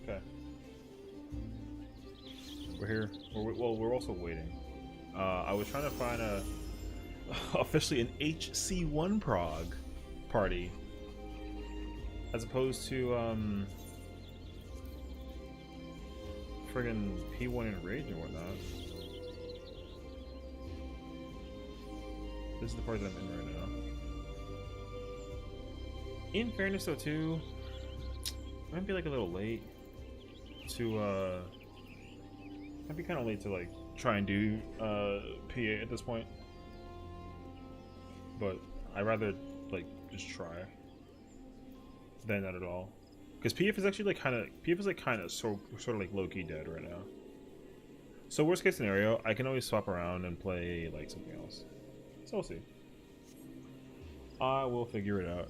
Okay. We're here. Well, we're also waiting. I was trying to find a officially an HC1 prog party, as opposed to friggin' P1 and Rage and whatnot. This is the part that I'm in right now. In fairness, though, too, it might be like a little late to might be kind of late to like try and do P8 at this point, but I'd rather like just try than not at all, because PF is actually like kind of sort of like low-key dead right now. So worst case scenario, I can always swap around and play like something else. So we'll see. I will figure it out.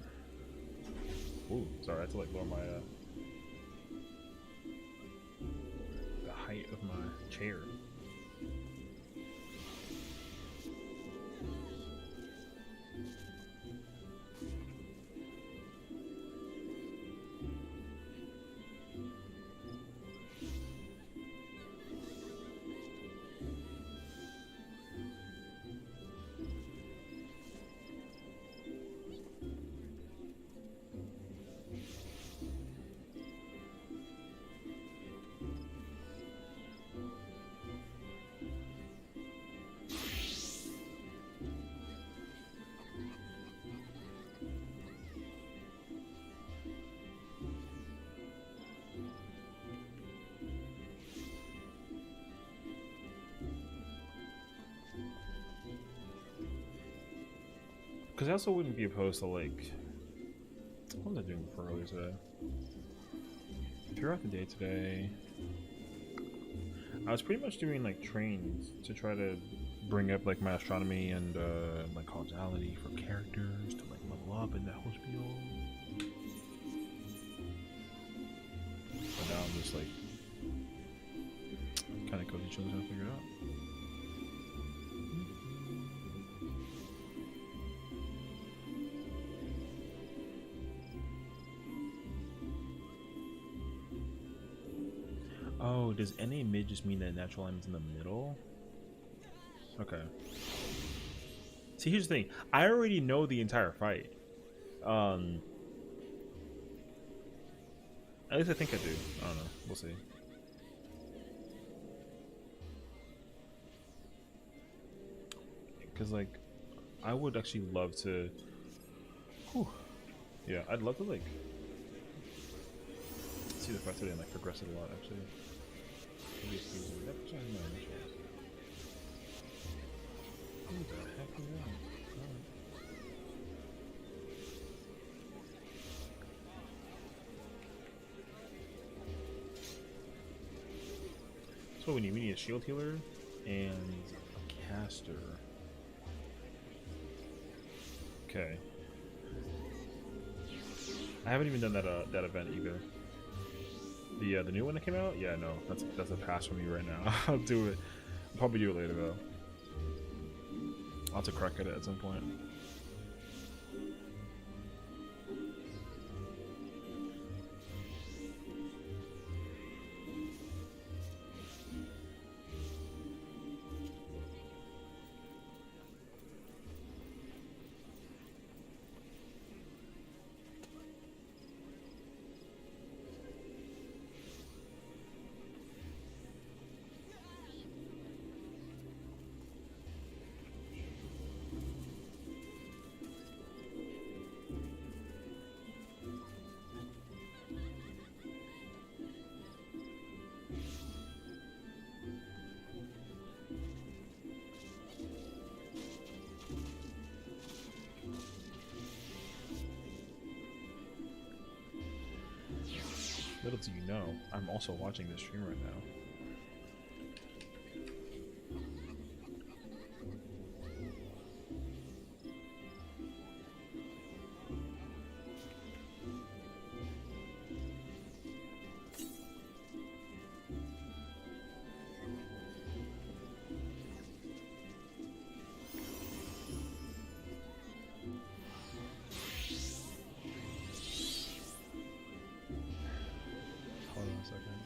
Ooh, sorry, I had to like lower my the height of my chair. Because I also wouldn't be opposed to like, what was I doing for earlier today? Throughout the day today, I was pretty much doing like trains to try to bring up like my astronomy and my causality for characters to like level up in that whole spiel. But now I'm just like kind of cozy chilling trying to figure it out. Oh, does NA mid just mean that natural alignment's in the middle? Okay. See, here's the thing. I already know the entire fight. At least I think I do. I don't know. We'll see. Because, like, I would actually love to... Whew. Yeah, I'd love to, like... see the fight today and, like, progress it a lot, actually. Maybe it's easy. That's not my initials. Who the heck is that? So we need a shield healer and a caster. Okay. I haven't even done that event either. The new one that came out? Yeah, no, that's a pass for me right now. I'll do it. I'll probably do it later though. I'll have to crack at it at some point. Little do you know, I'm also watching this stream right now. Hold on a second.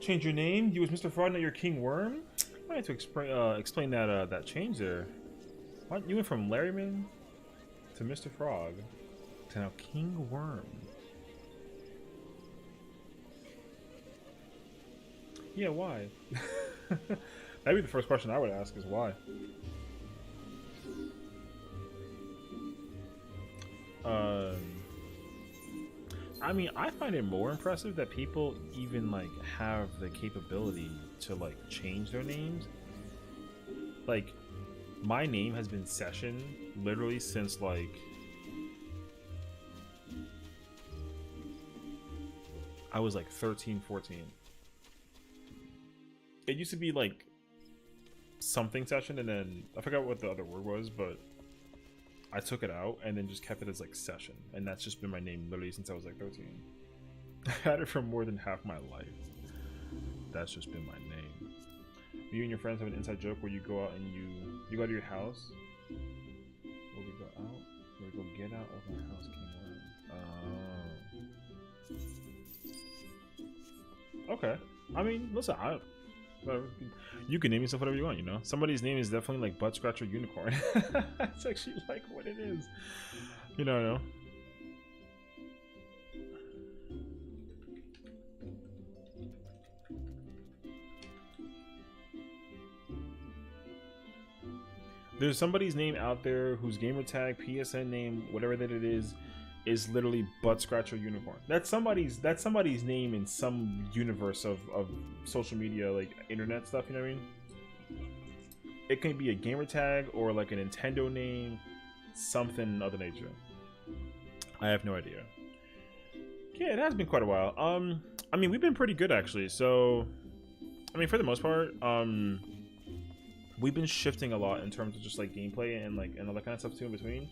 Change your name? You was Mr. Frog, not your King Worm? I might have to explain that that change there. What? You went from Larryman to Mr. Frog to now King Worm. Yeah, why? That'd be the first question I would ask, is why. I mean, I find it more impressive that people even like have the capability to like change their names. Like, my name has been Session literally since like I was like 13, 14. It used to be like something Session, and then I forgot what the other word was, but I took it out and then just kept it as like Session, and that's just been my name literally since I was like 13. I had it for more than half my life. That's just been my name. You and your friends have an inside joke where you go out and you go to your house. Where we go out? Where we go get out of my house, King Worm. Okay. I mean, listen, you can name yourself whatever you want, you know? Somebody's name is definitely like Butt Scratcher Unicorn. That's actually like what it is. You know. There's somebody's name out there whose gamer tag, PSN name, whatever that it is literally Butt Scratcher Unicorn. That's somebody's name in some universe of social media, like internet stuff, you know what I mean? It can be a gamer tag or like a Nintendo name, something of the nature. I have no idea. Yeah, it has been quite a while. I mean, we've been pretty good actually. So, I mean, for the most part, we've been shifting a lot in terms of just like gameplay and like and all that kind of stuff too in between.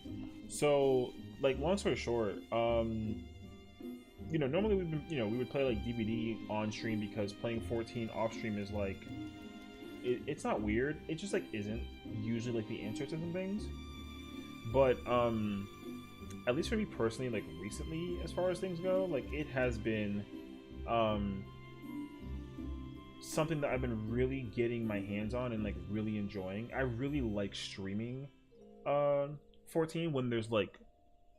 So, like, long story short, you know, normally we've been, you know, we would play like DVD on stream because playing 14 off stream is like, it's not weird. It just like isn't usually like the answer to some things. But at least for me personally, like recently, as far as things go, like it has been something that I've been really getting my hands on and like really enjoying. I really like streaming 14 when there's like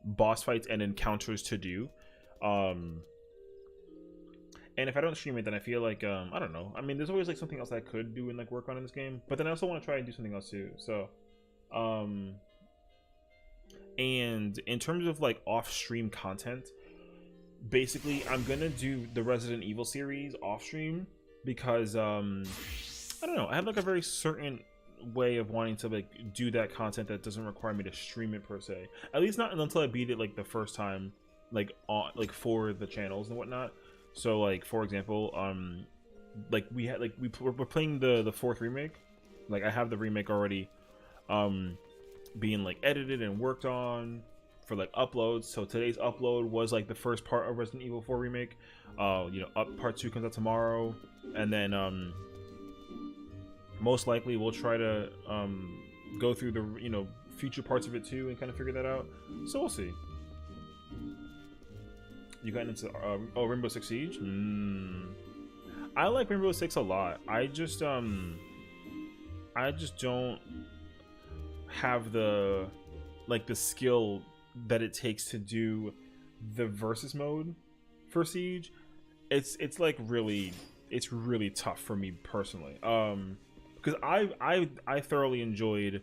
boss fights and encounters to do. And if I don't stream it, then I feel like I don't know. I mean, there's always like something else I could do and like work on in this game, but then I also want to try and do something else too. So and in terms of like off stream content, basically I'm gonna do the Resident Evil series off stream because I don't know, I have like a very certain way of wanting to like do that content that doesn't require me to stream it per se, at least not until I beat it like the first time, like on like for the channels and whatnot. So like for example, like we had like we're playing the 4th remake. Like I have the remake already being like edited and worked on for like uploads. So today's upload was like the first part of Resident Evil 4 remake. You know, part 2 comes out tomorrow, and then most likely we'll try to go through the, you know, future parts of it too and kind of figure that out. So we'll see. You got into Rainbow Six Siege? I like Rainbow Six a lot. I just don't have the like the skill that it takes to do the versus mode for Siege. It's like really, it's really tough for me personally. Because I thoroughly enjoyed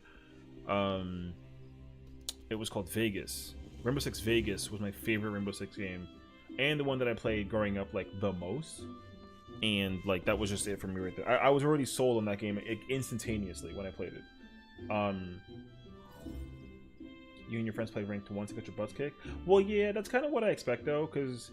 it was called Vegas. Rainbow Six Vegas was my favorite Rainbow Six game, and the one that I played growing up like the most. And like that was just it for me right there. I was already sold on that game instantaneously when I played it. You and your friends play ranked 1 to get your butts kicked. Well, yeah, that's kind of what I expect though, because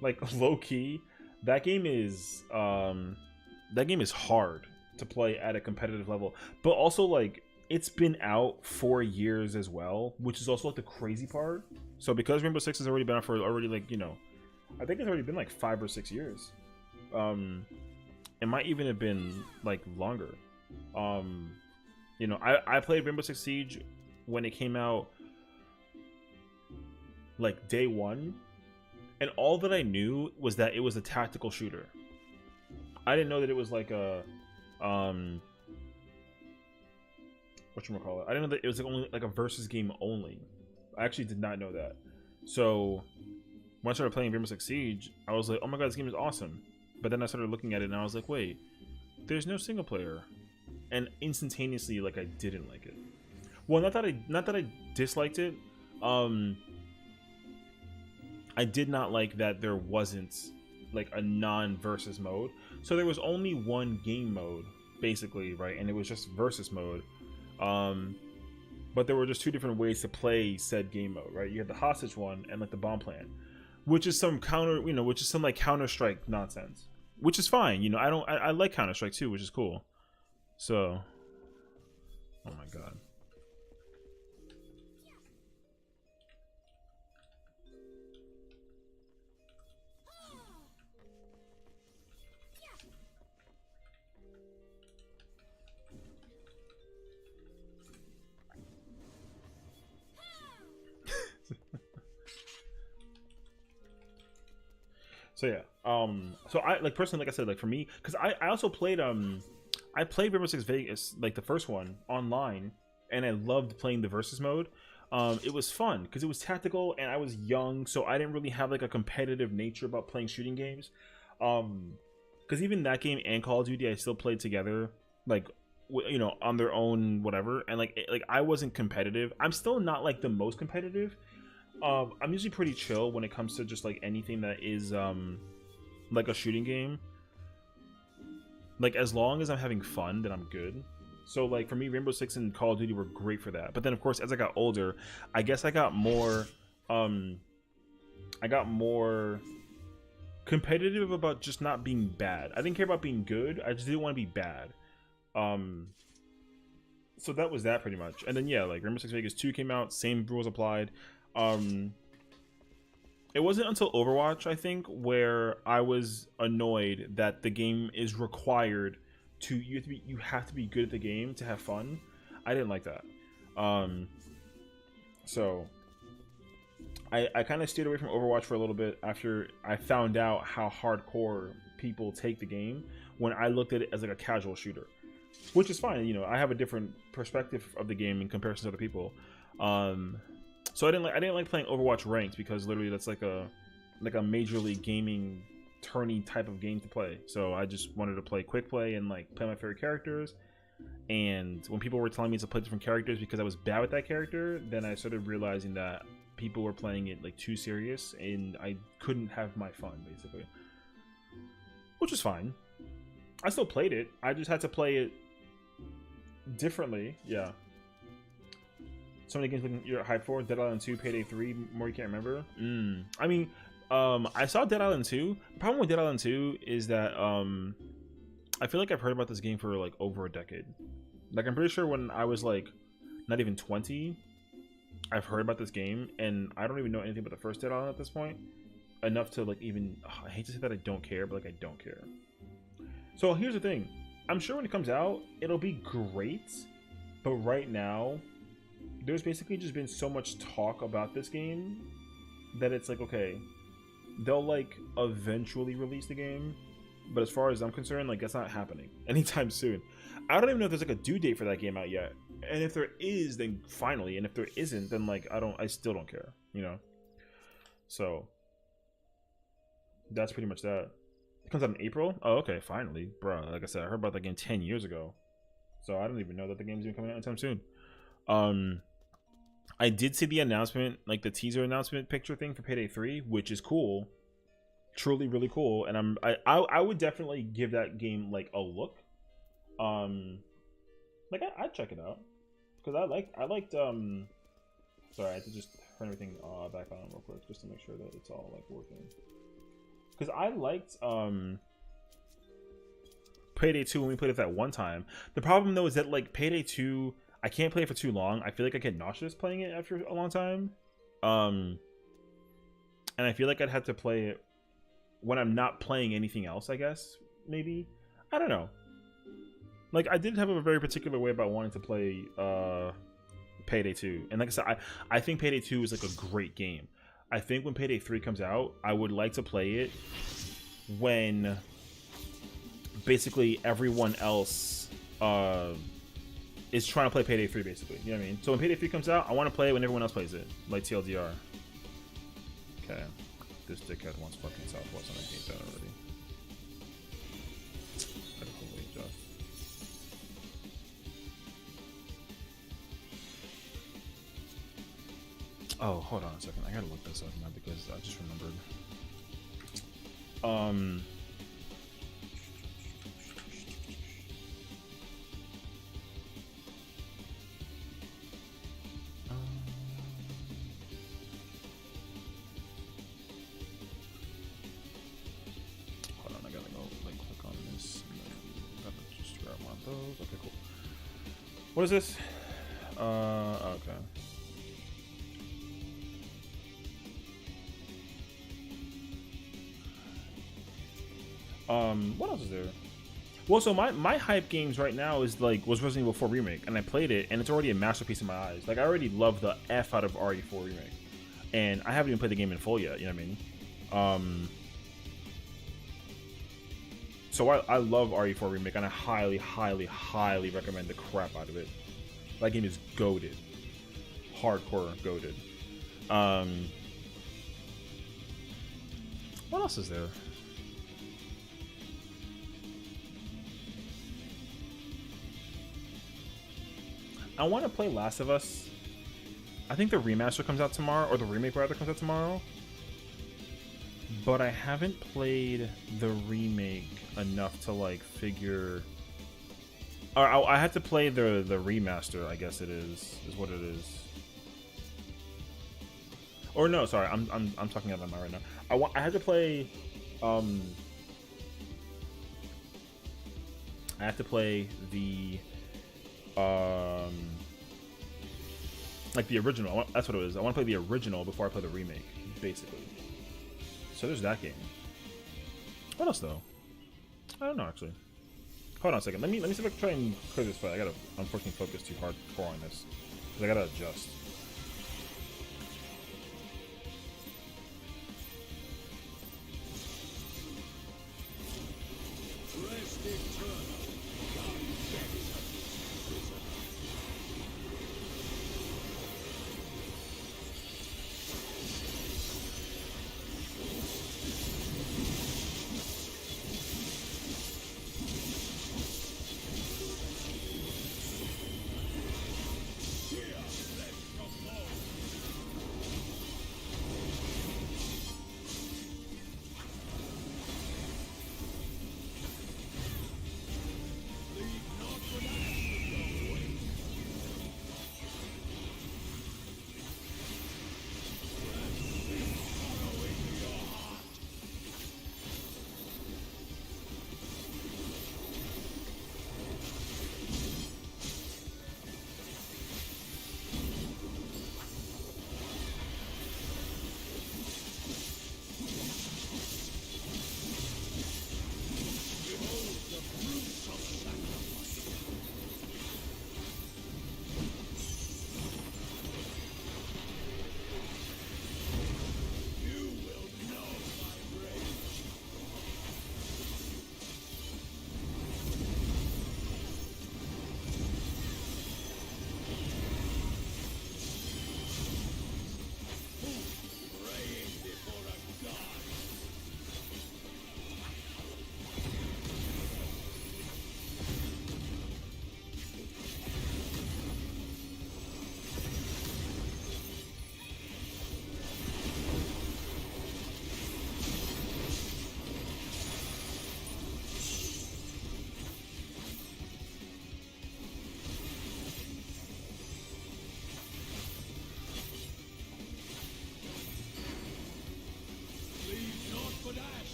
like low key, that game is hard to play at a competitive level. But also like it's been out for years as well, which is also like the crazy part. So because Rainbow Six has already been out for already like, you know, I think it's already been like 5 or 6 years. It might even have been like longer. You know, I played Rainbow Six Siege when it came out like day 1, and all that I knew was that it was a tactical shooter. I didn't know that it was like a whatchamacallit. I didn't know that it was only like a versus game only. I actually did not know that. So when I started playing Rainbow Six Siege, I was like, oh my god, this game is awesome. But then I started looking at it and I was like, wait, there's no single player. And instantaneously, like, I didn't like it. Well, not that I disliked it. I did not like that there wasn't like a non-versus mode. So there was only one game mode, basically, right? And it was just versus mode. But there were just two different ways to play said game mode, right? You had the hostage one and like the bomb plan, which is some which is some like Counter-Strike nonsense, which is fine. You know, I like Counter-Strike too, which is cool. So, oh my god. So yeah, so I like personally, like I said, like for me, because I also played I played Rainbow Six Vegas, like the first one, online, and I loved playing the versus mode. It was fun because it was tactical, and I was young, so I didn't really have like a competitive nature about playing shooting games. Because even that game and Call of Duty, I still played together, like you know, on their own, whatever. And like I wasn't competitive. I'm still not like the most competitive. I'm usually pretty chill when it comes to just like anything that is like a shooting game. Like as long as I'm having fun, then I'm good. So like for me, Rainbow Six and Call of Duty were great for that. But then of course, as I got older, I guess I got more competitive about just not being bad. I didn't care about being good. I just didn't want to be bad. So that was that pretty much. And then yeah, like Rainbow Six Vegas 2 came out, same rules applied. It wasn't until Overwatch, I think, where I was annoyed that the game is required to you have to be good at the game to have fun. I didn't like that. So I kind of steered away from Overwatch for a little bit after I found out how hardcore people take the game when I looked at it as like a casual shooter, which is fine. You know, I have a different perspective of the game in comparison to other people. So I didn't like playing Overwatch ranked because literally that's like a major league gaming tourney type of game to play. So I just wanted to play quick play and like play my favorite characters. And when people were telling me to play different characters because I was bad with that character, then I started realizing that people were playing it like too serious and I couldn't have my fun basically. Which is fine. I still played it. I just had to play it differently. Yeah. So many games you're hyped for: Dead Island 2, Payday 3, more you can't remember. I mean, I saw Dead Island 2. The problem with Dead Island 2 is that I feel like I've heard about this game for like over a decade. Like I'm pretty sure when I was like not even 20, I've heard about this game, and I don't even know anything about the first Dead Island at this point. Enough to like even I hate to say that I don't care, but like I don't care. So here's the thing: I'm sure when it comes out, it'll be great, but right now, there's basically just been so much talk about this game that it's like, okay, they'll like eventually release the game, but as far as I'm concerned, like that's not happening anytime soon. I don't even know if there's like a due date for that game out yet, and if there is, then finally, and if there isn't, then like I still don't care, you know. So that's pretty much that. It comes out in April. Oh, okay, finally, bro. Like I said, I heard about that game 10 years ago, so I don't even know that the game's even coming out anytime soon. I did see the announcement, like the teaser announcement picture thing for Payday 3, which is cool, truly really cool, and I would definitely give that game like a look. Like I'd check it out because I liked sorry, I had to just turn everything back on real quick just to make sure that it's all like working, because I liked Payday 2 when we played it that one time. The problem though is that like Payday 2, I can't play it for too long. I feel like I get nauseous playing it after a long time. And I feel like I'd have to play it when I'm not playing anything else, I guess. Maybe. I don't know. Like, I did have a very particular way about wanting to play Payday 2. And like I said, I think Payday 2 is like a great game. I think when Payday 3 comes out, I would like to play it when basically everyone else is trying to play Payday 3, basically. You know what I mean? So when Payday 3 comes out, I want to play it when everyone else plays it, like TLDR. Okay, this dickhead wants fucking Southwest, and I hate that already. I totally just. Oh, hold on a second. I gotta look this up now because I just remembered. Hold on, I gotta go like click on this. And then gotta just grab one of those. Okay, cool. What is this? Okay. What else is there? Well, so my hype games right now is like was Resident Evil 4 Remake, and I played it, and it's already a masterpiece in my eyes. Like I already love the F out of RE4 Remake, and I haven't even played the game in full yet. You know what I mean? So I love RE4 Remake, and I highly, highly, highly recommend the crap out of it. That game is goated, hardcore goated. What else is there? I want to play Last of Us. I think the remaster comes out tomorrow, or the remake rather comes out tomorrow. But I haven't played the remake enough to like figure. Or I had to play the remaster. I guess is what it is. Or no, sorry, I'm talking out of my mind right now. I had to play. I have to play the. Like the original. That's what it is. I want to play the original before I play the remake, basically. So there's that game. What else though? I don't know actually. Hold on a second. Let me see if I can try and clear this fight. I gotta unfortunately focus too hardcore on this because I gotta adjust.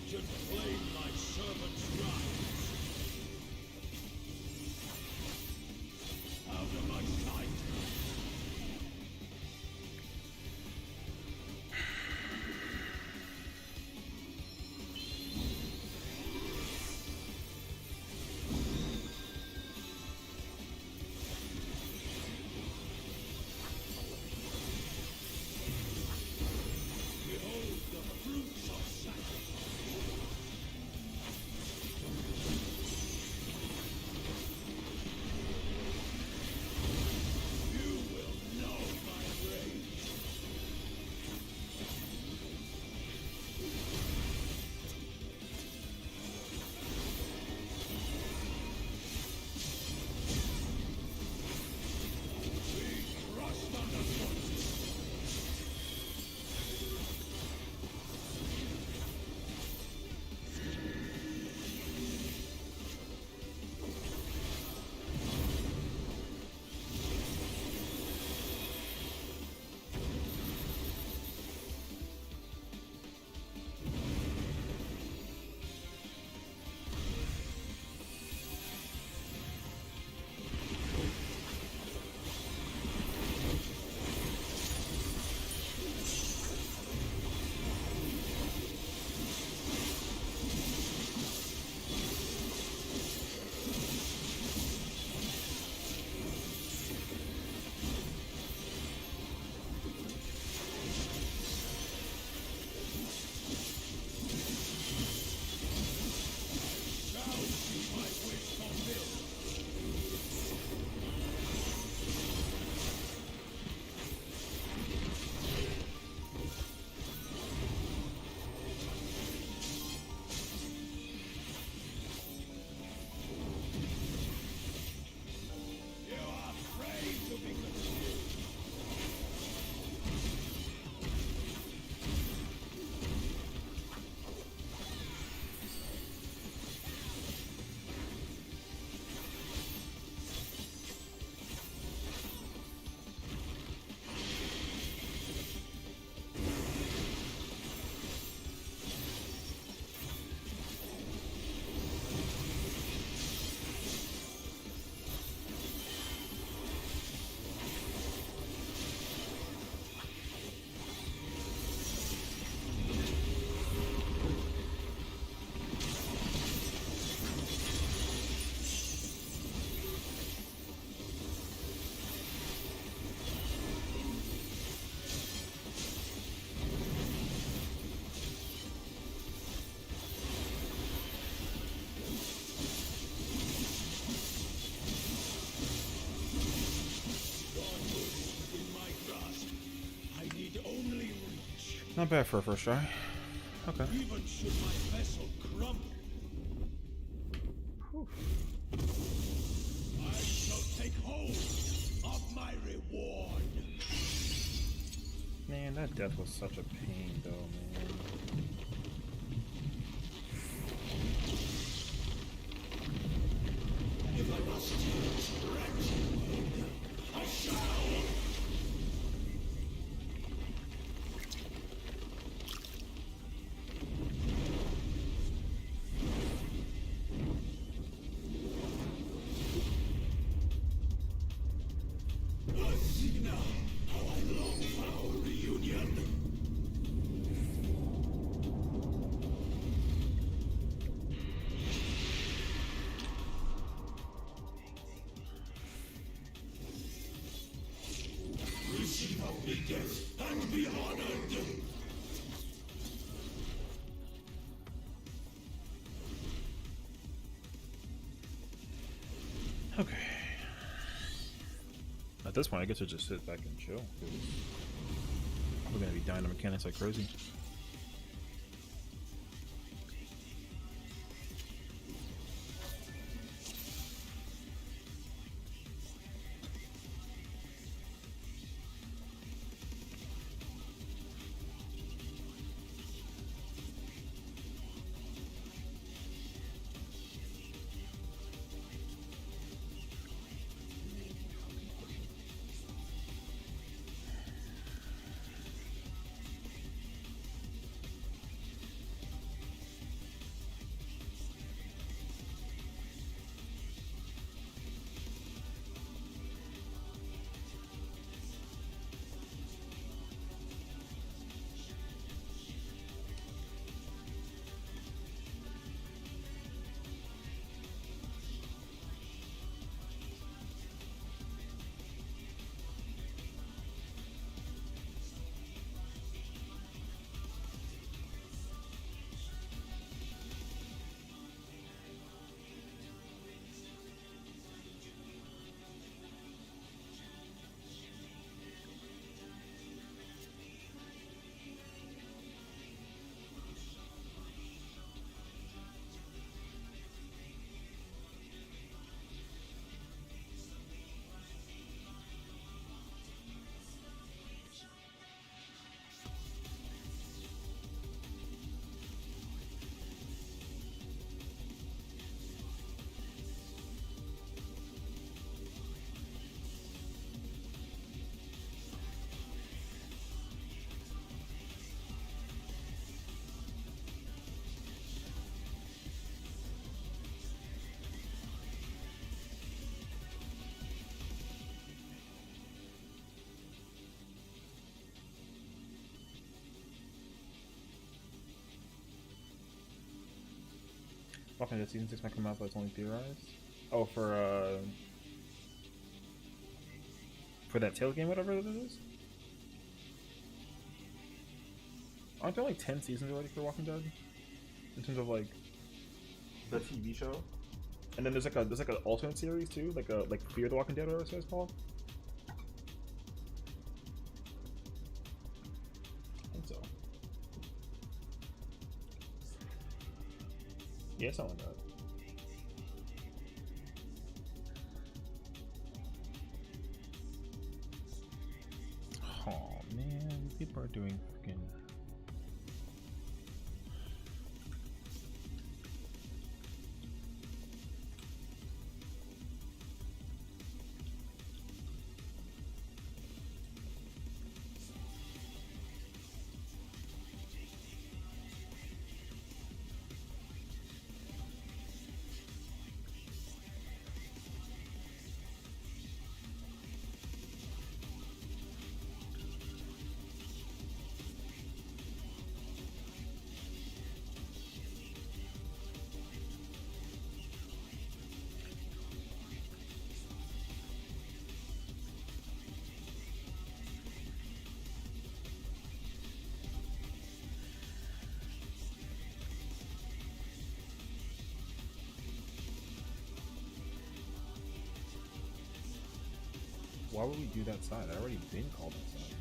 should claim my servant's rights. Out of my sight. Behold the fruits of sacrifice. You will know my rage. Be crushed underfoot. Shall see my wish fulfilled. You are afraid to be consumed. In my grasp, I need only reach. Not bad for a first try. Okay. Even should my vessel crumble, I shall take hold of my reward. Man, that death was such a pain, though, man. If I must stretch, I shall. See now how I long for our reunion. Receive obedience and be honored. Okay. At this point, I guess I just sit back and chill. We're gonna be dying to mechanics like crazy. Walking Dead season 6 might come out, but it's only theorized. Oh, for that tail game, whatever it is. Aren't there like 10 seasons already for Walking Dead? In terms of like the TV show. And then there's like an alternate series too, like Fear the Walking Dead, or whatever it's called. I think so. Yeah, something like that. Oh man, people are doing freaking. Why would we do that side? I already been called that side.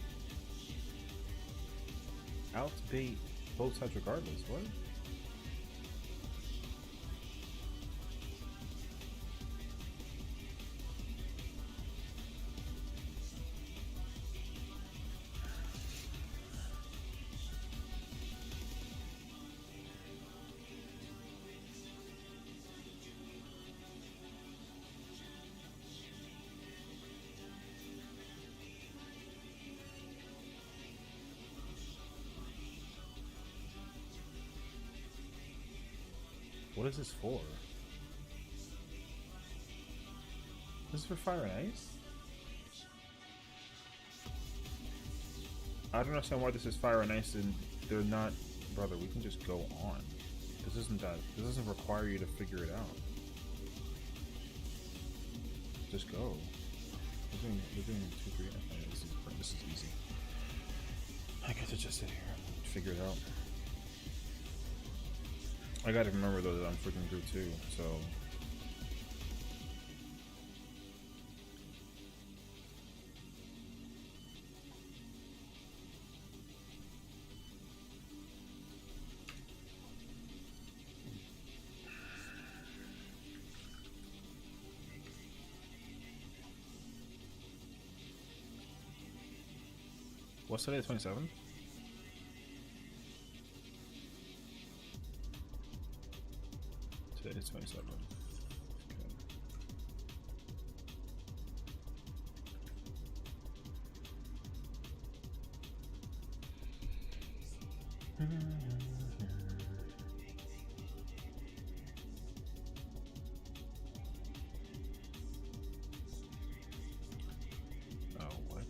Out to bait both sides regardless. What? What is this for? This is for Fire and Ice? I don't understand why this is Fire and Ice and they're not... Brother, we can just go on. This isn't that. This doesn't require you to figure it out. Just go. We're doing 2, 3. This is easy. I get to just sit here and figure it out. I gotta remember though that I'm freaking group 2, so... What's today, the 27th? Today is 27th. Okay. Oh, what?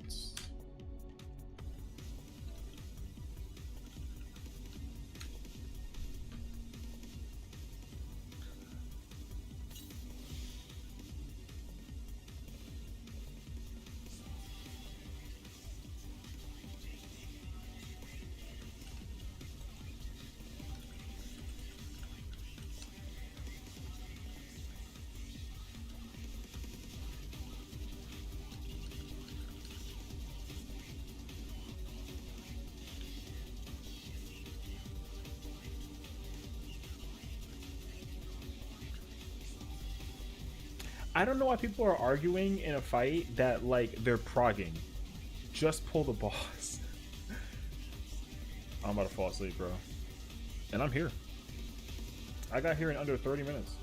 I don't know why people are arguing in a fight that, like, they're progging. Just pull the boss. I'm about to fall asleep, bro. And I'm here. I got here in under 30 minutes.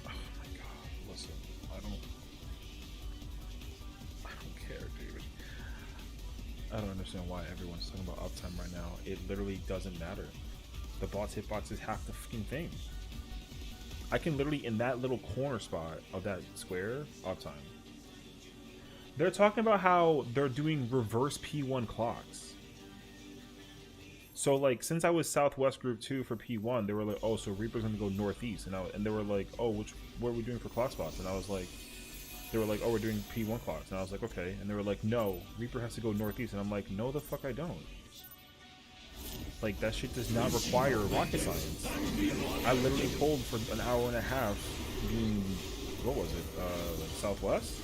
Oh my god, listen. I don't care, dude. I don't understand why everyone's talking about uptime right now. It literally doesn't matter. The bot's hitbox is half the fucking thing. I can literally, in that little corner spot of that square, uptime. They're talking about how they're doing reverse P1 clocks. So like, since I was Southwest Group 2 for P1, they were like, oh, so Reaper's gonna go Northeast, and they were like, oh, what are we doing for clock spots? And I was like, they were like, oh, we're doing P1 clocks, and I was like, okay. And they were like, no, Reaper has to go Northeast, and I'm like, no, the fuck I don't. Like, that shit does not require rocket science. I literally pulled for an hour and a half being, what was it, Southwest?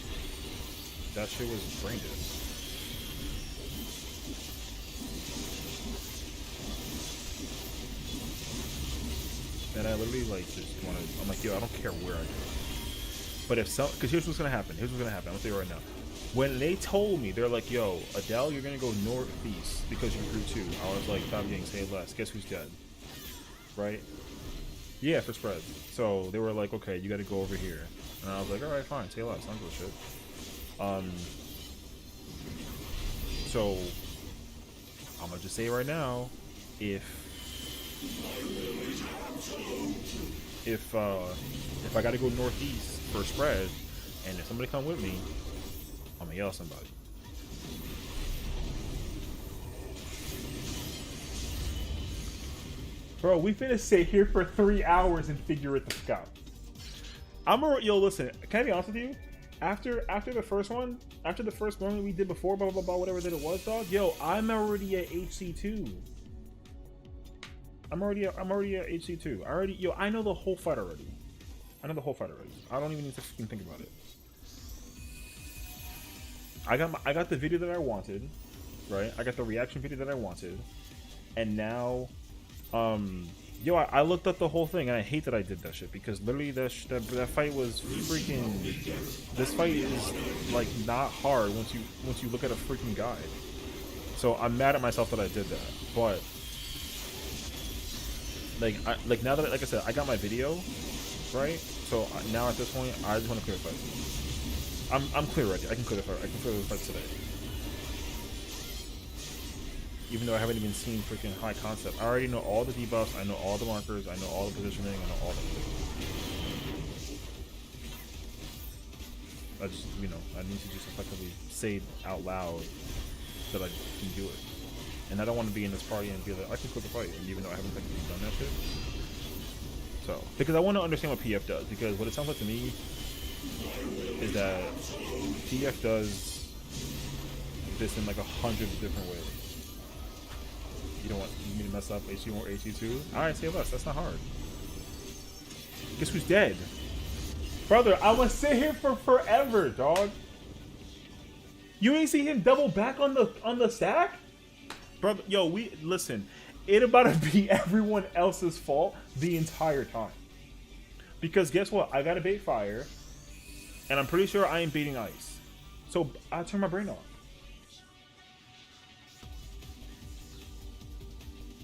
That shit was brain dead. And I literally, like, just want to, I'm like, yo, I don't care where I go. But if some, because here's what's going to happen. Here's what's going to happen. I'm going to tell you right now. When they told me, they're like, yo, Adele, you're going to go northeast because you're Group 2. I was like, stop getting say less. Guess who's dead? Right? Yeah, for spread. So they were like, okay, you got to go over here. And I was like, all right, fine, say less. I don't give a shit. So I'm going to just say right now, if I got to go northeast for a spread, and if somebody come with me, I'm gonna yell at somebody. Bro, we finna sit here for 3 hours and figure it the fuck out. Yo, listen, can I be honest with you? After the first one we did before, blah blah blah, whatever that it was, dog. Yo, I'm already at HC2. I'm already at HC2. Yo, I know the whole fight already. I don't even need to fucking think about it. I got the video that I wanted, right? I got the reaction video that I wanted, and now, yo, I looked up the whole thing, and I hate that I did that shit because literally that fight was freaking. This fight is like not hard once you look at a freaking guide. So I'm mad at myself that I did that, but like now that, like I said, I got my video, right? So now at this point, I just want to clear the fight. I'm clear already. I can clear the fight. I can clear the fight today. Even though I haven't even seen freaking high concept, I already know all the debuffs. I know all the markers. I know all the positioning. I know all the shit. I just, I need to just effectively say out loud that I can do it. And I don't want to be in this party and be like, I can clear the fight, and even though I haven't technically done that shit. So, because I want to understand what PF does, because what it sounds like to me is that PF does this in like 100 different ways. You don't want me to mess up HC1 or HC2? Alright, say less. That's not hard. Guess who's dead? Brother, I will sit here for forever, dog. You ain't see him double back on the stack? Brother, yo, listen. It about to be everyone else's fault the entire time. Because guess what? I gotta bait fire. And I'm pretty sure I ain't baiting ice. So I turn my brain off.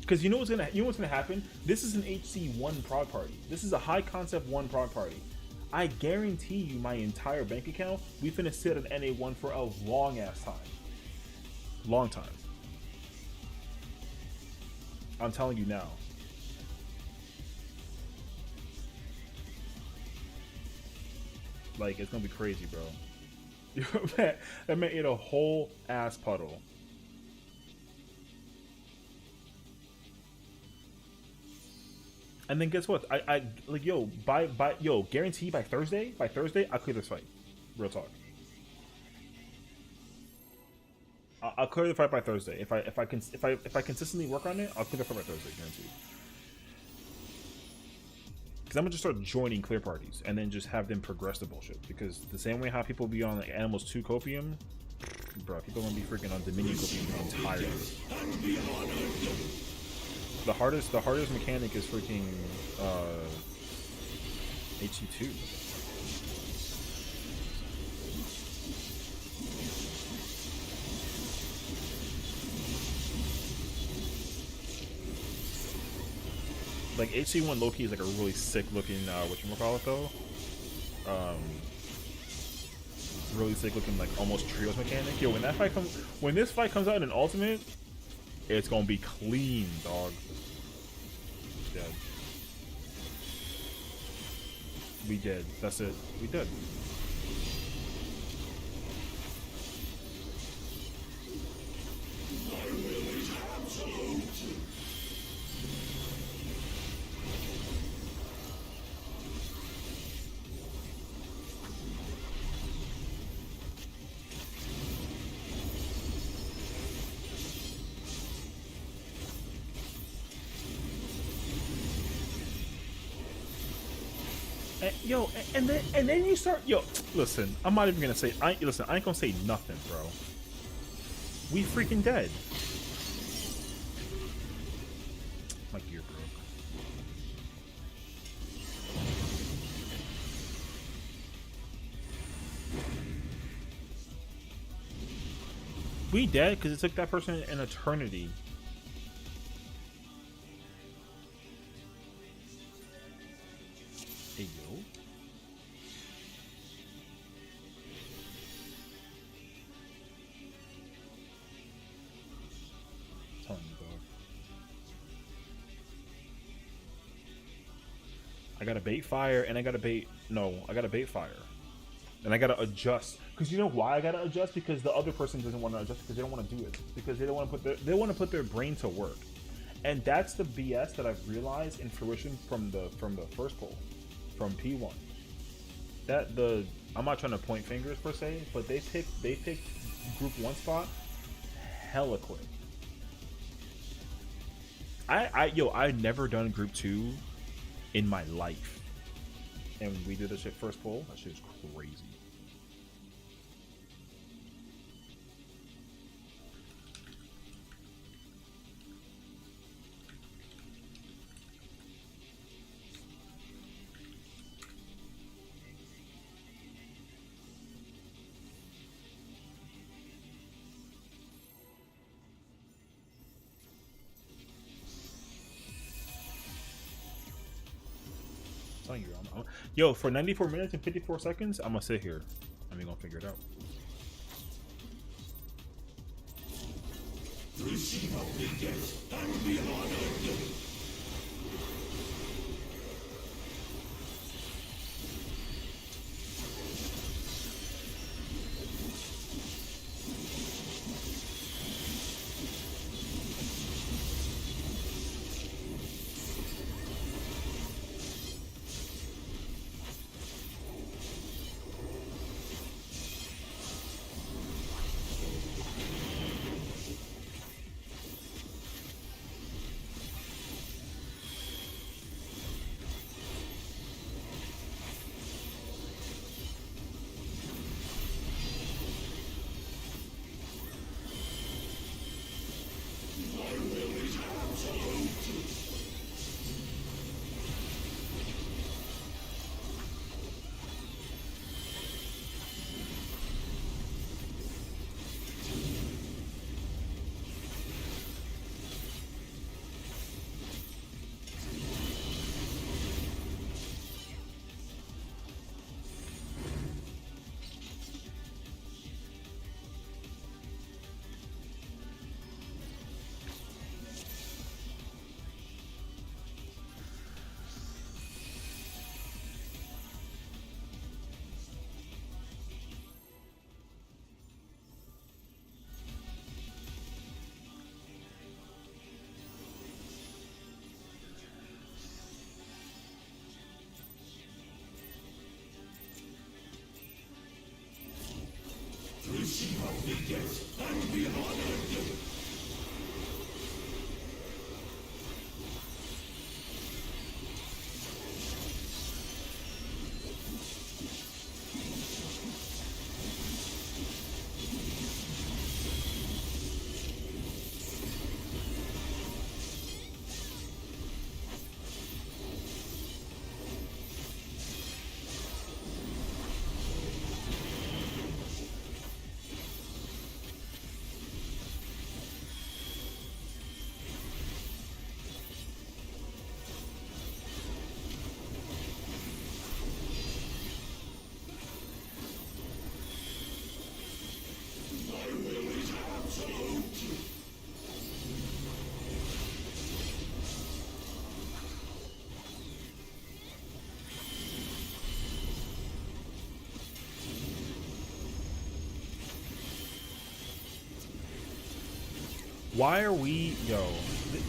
Because you know what's gonna happen? This is an HC1 prog party. This is a high concept 1 prog party. I guarantee you my entire bank account, we finna sit at NA1 for a long ass time. Long time. I'm telling you now. Like, it's gonna be crazy, bro. That made it a whole ass puddle. And then guess what? I like, yo, guarantee by Thursday, I'll clear this fight. Real talk. I'll clear the fight by Thursday. If I consistently work on it, I'll clear the fight by Thursday, guaranteed. Because I'm gonna just start joining clear parties and then just have them progress the bullshit. Because the same way how people be on like Animals 2 Copium, bro, people gonna be freaking on Dominion Copium entirely. The hardest mechanic is freaking HC2. Like HC1 low-key is like a really sick looking whatchamacallit though. Really sick looking, like almost trios mechanic. Yo, when this fight comes out in Ultimate, it's gonna be clean, dog. Dead. We dead. That's it. We dead. and then you start, yo, listen, I'm not even gonna say, listen, I ain't gonna say nothing, bro. We freaking dead. My gear broke. We dead because it took that person an eternity. Hey, yo. Telling you, dog. I gotta bait fire and I gotta bait. No, I gotta bait fire. And I gotta adjust. Because you know why I gotta adjust? Because the other person doesn't want to adjust because they don't want to do it. Because they don't want to put their brain to work. And that's the BS that I've realized in fruition from the first poll, from P1. I'm not trying to point fingers per se, but they picked group 1 spot hella quick. I've never done group 2 in my life. And when we did this shit first poll, that shit is crazy. Yo, for 94 minutes and 54 seconds, I'm gonna sit here. I'm gonna figure it out. Receive obedience and be honored. Receive obedience and be honored. Why are we, yo,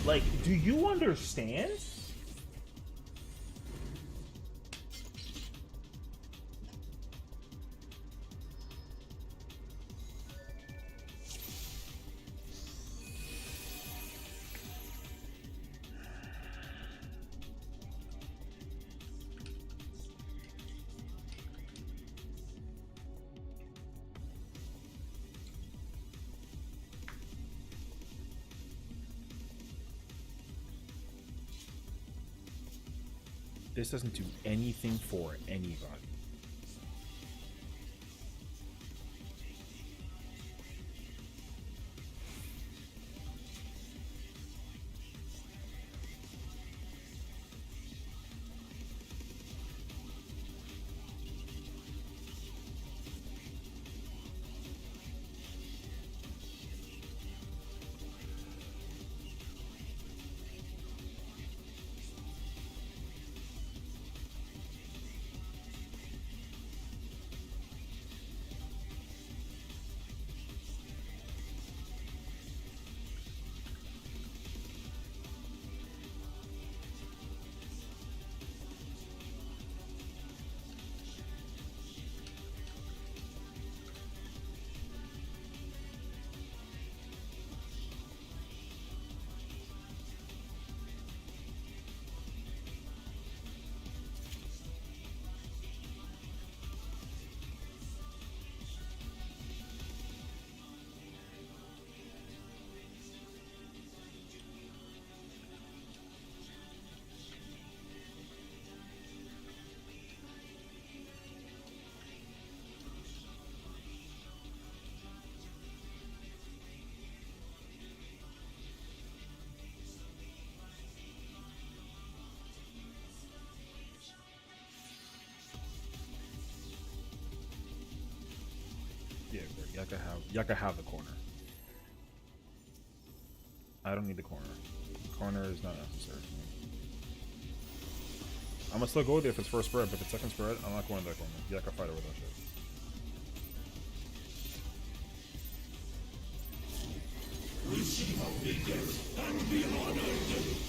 like, do you understand? This doesn't do anything for anybody. Yeah, y'all can have the corner. I don't need the corner. Corner is not necessary. I'm gonna still go there if it's first spread, but if it's second spread, I'm not going to that corner. Y'all can fight over that shit. Receive obedience and be honored.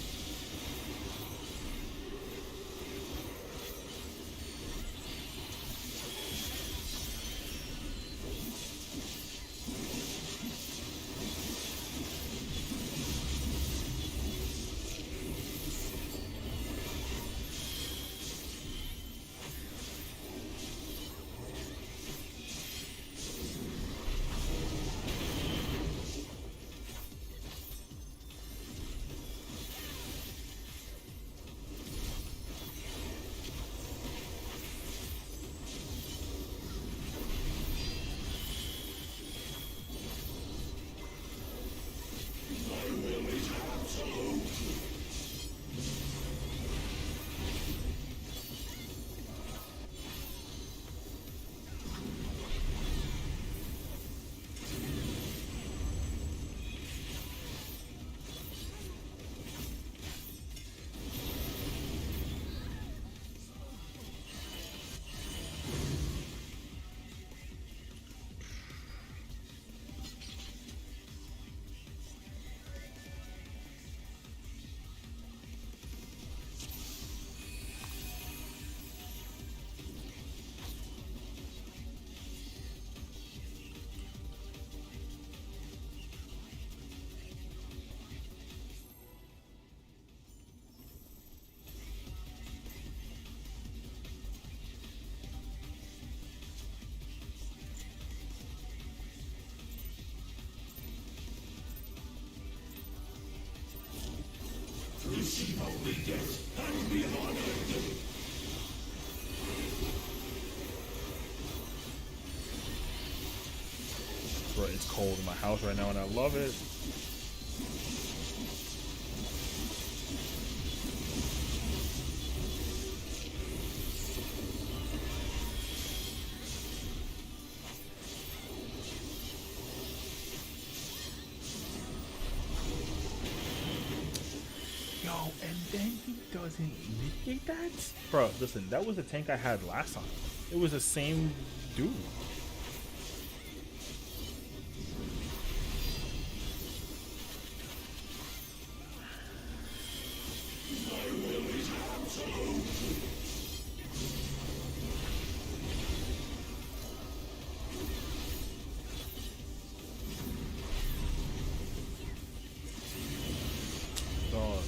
Receive obedience and be honored. Bro, it's cold in my house right now and I love it. Yo, and then he doesn't mitigate that? Bro, listen, that was the tank I had last time. It was the same dude. Dog.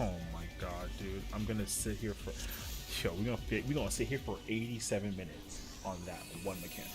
Oh my god, dude. I'm gonna sit here for we're gonna sit here for 87 minutes on that one mechanic.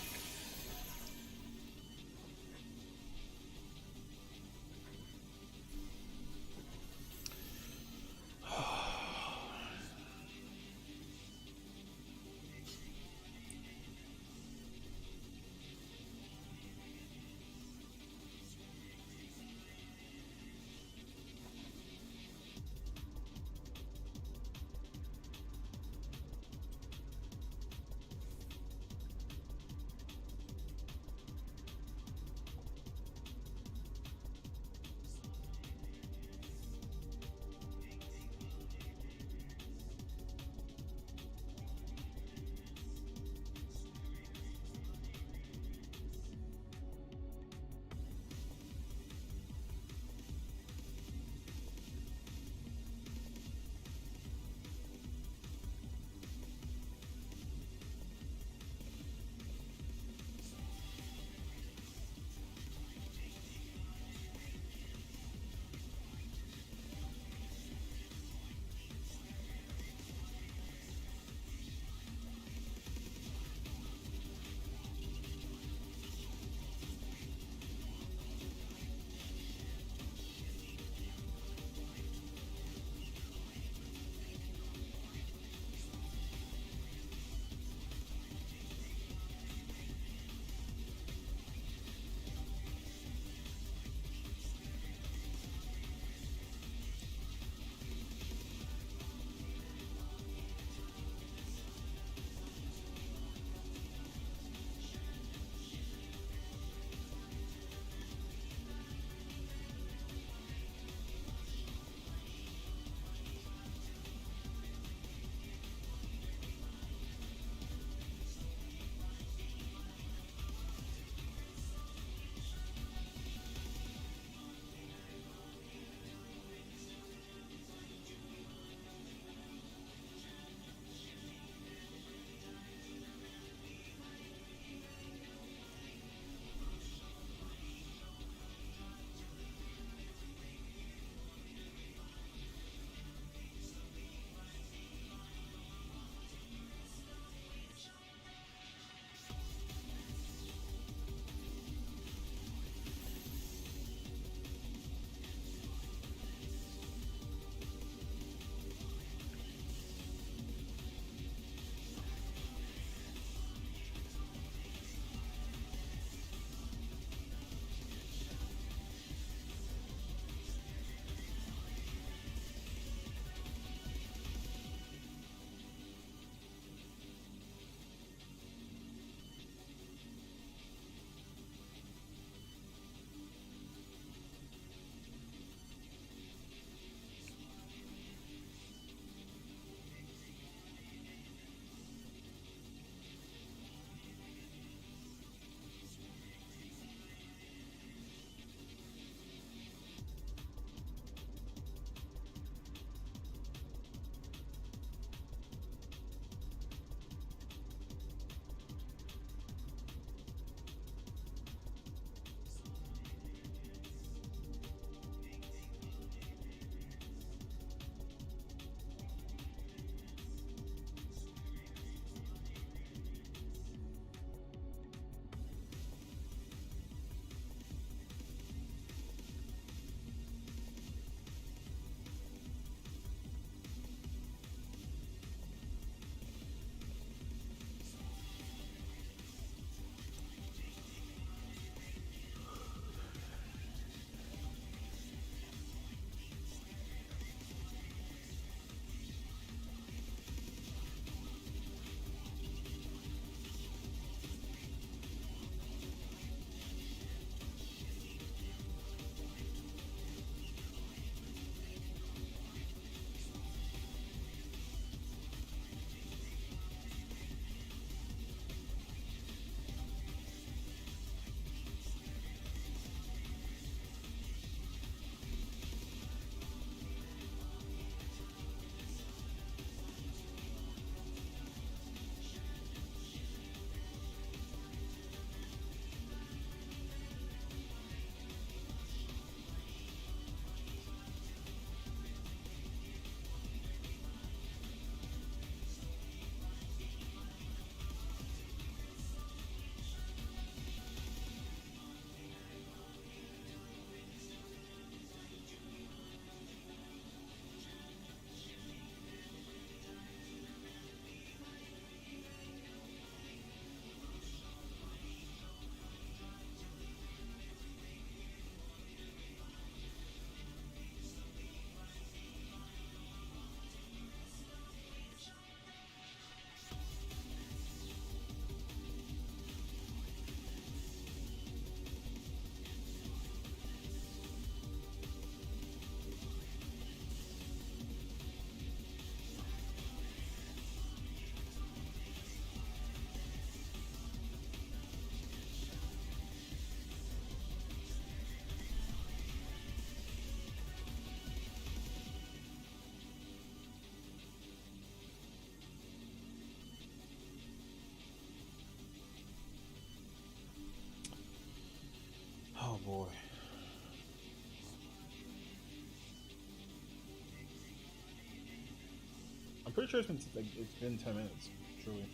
pretty sure it's been 10 minutes. Truly.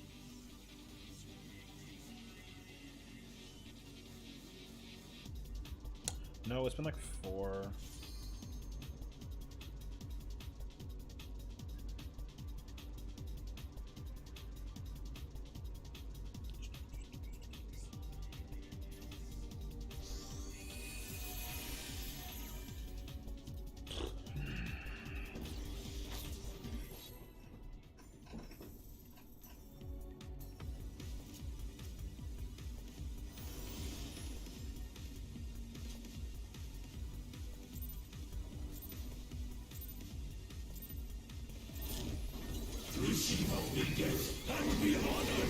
No, it's been like 4. Receive obedience and be honored.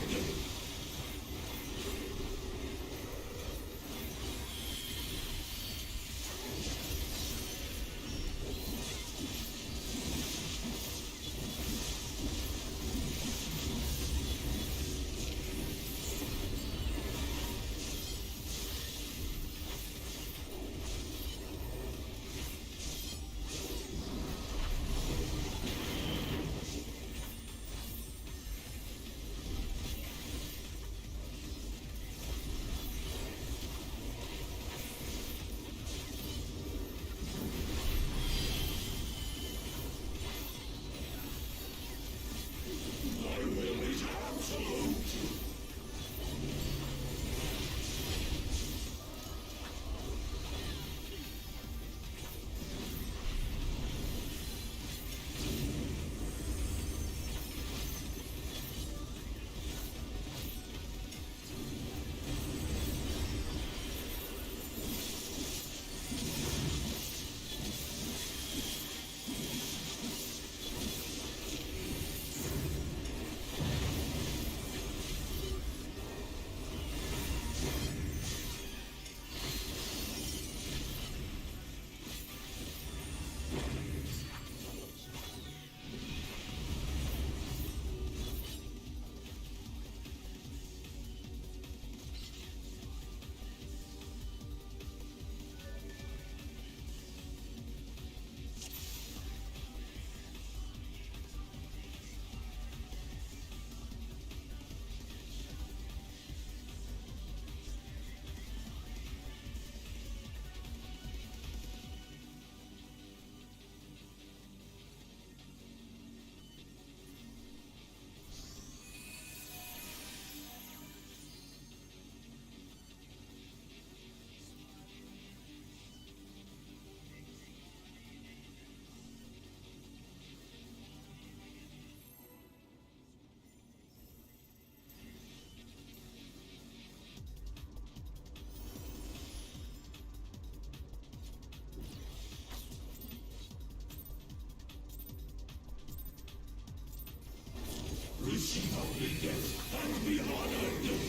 Receive obedience and be honored.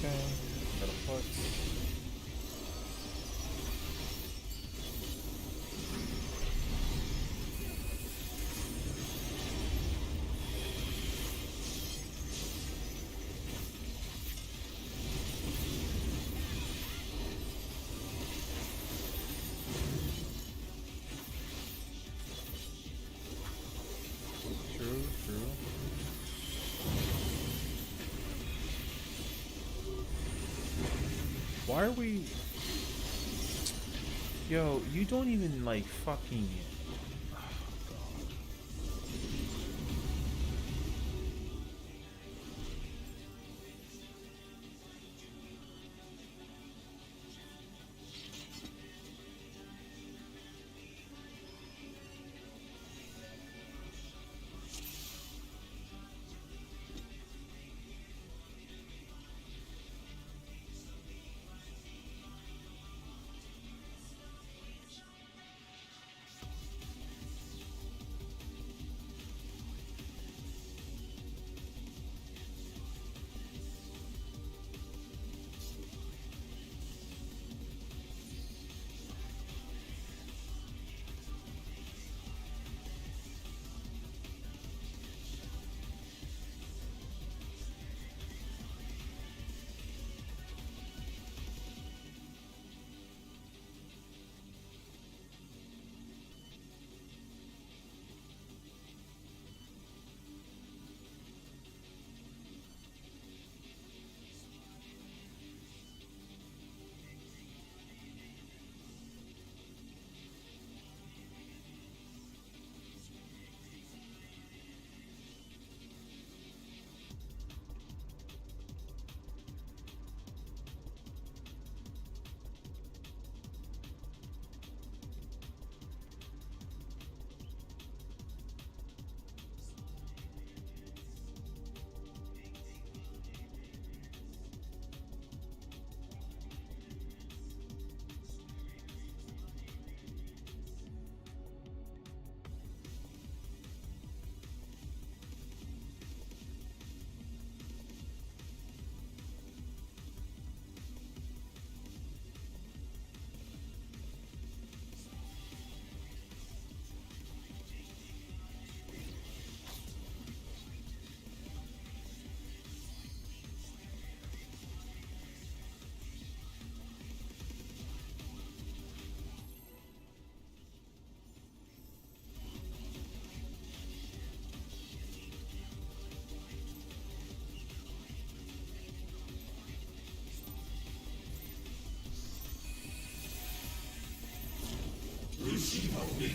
Okay, got a flex. True, true. Why are we... Yo, you don't even like fucking... Oh, God.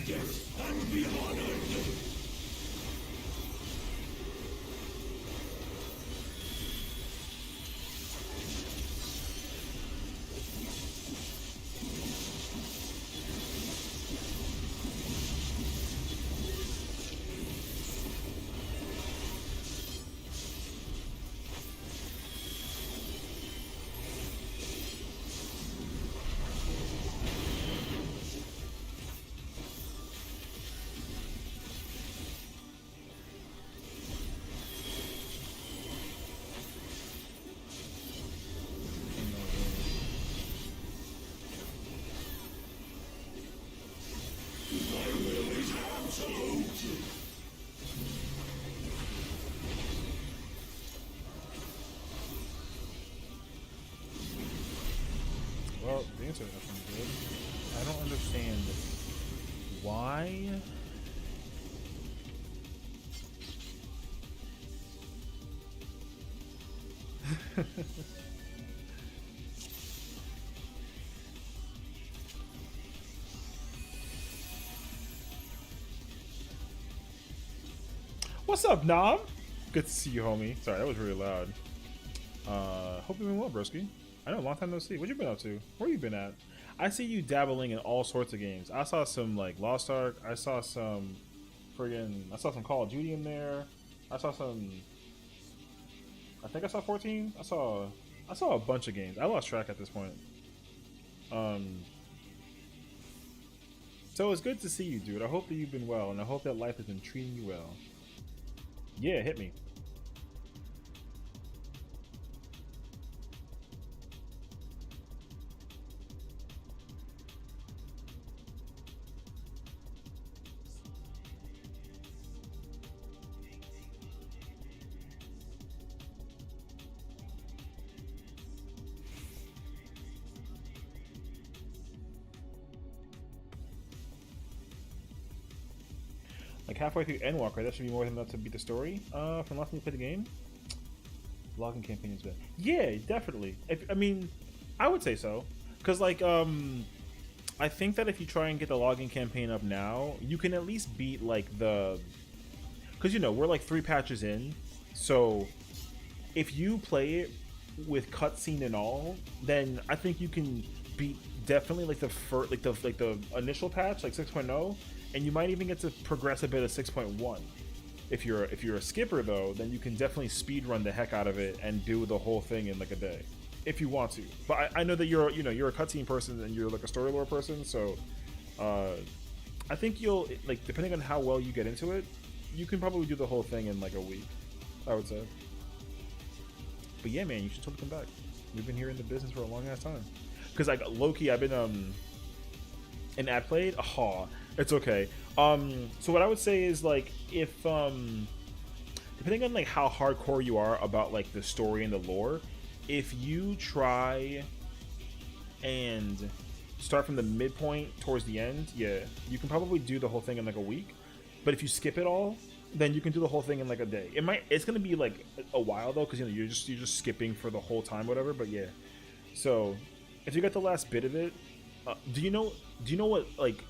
death and be honored. Well, the answer is nothing good. I don't understand why. What's up, Nom? Good to see you, homie. Sorry, that was really loud. Hope you've been well, broski. I know, long time no see. What you been up to? Where you been at? I see you dabbling in all sorts of games. I saw some like Lost Ark. I saw some I saw some Call of Duty in there. I saw some. I think I saw 14. I saw a bunch of games. I lost track at this point. So it's good to see you, dude. I hope that you've been well, and I hope that life has been treating you well. Yeah, hit me. Like halfway through Endwalker, that should be more than enough to beat the story. From last time you played the game, login campaign is good. Yeah, definitely. I mean, I would say so, because like I think that if you try and get the login campaign up now, you can at least beat like because you know we're like 3 patches in, so if you play it with cutscene and all, then I think you can beat definitely like the initial patch, like 6.0. And you might even get to progress a bit of 6.1. If you're a skipper though, then you can definitely speed run the heck out of it and do the whole thing in like a day, if you want to. But I know that you're a cutscene person and you're like a story lore person, so I think you'll like, depending on how well you get into it, you can probably do the whole thing in like a week, I would say. But yeah, man, you should totally come back. We've been here in the business for a long ass time. Because like low-key, I've been an ad played. It's okay. So what I would say is like if depending on like how hardcore you are about like the story and the lore, if you try and start from the midpoint towards the end, yeah, you can probably do the whole thing in like a week. But if you skip it all, then you can do the whole thing in like a day. It's gonna be like a while though, because you're just skipping for the whole time, whatever. But yeah, so if you got the last bit of it, do you know what like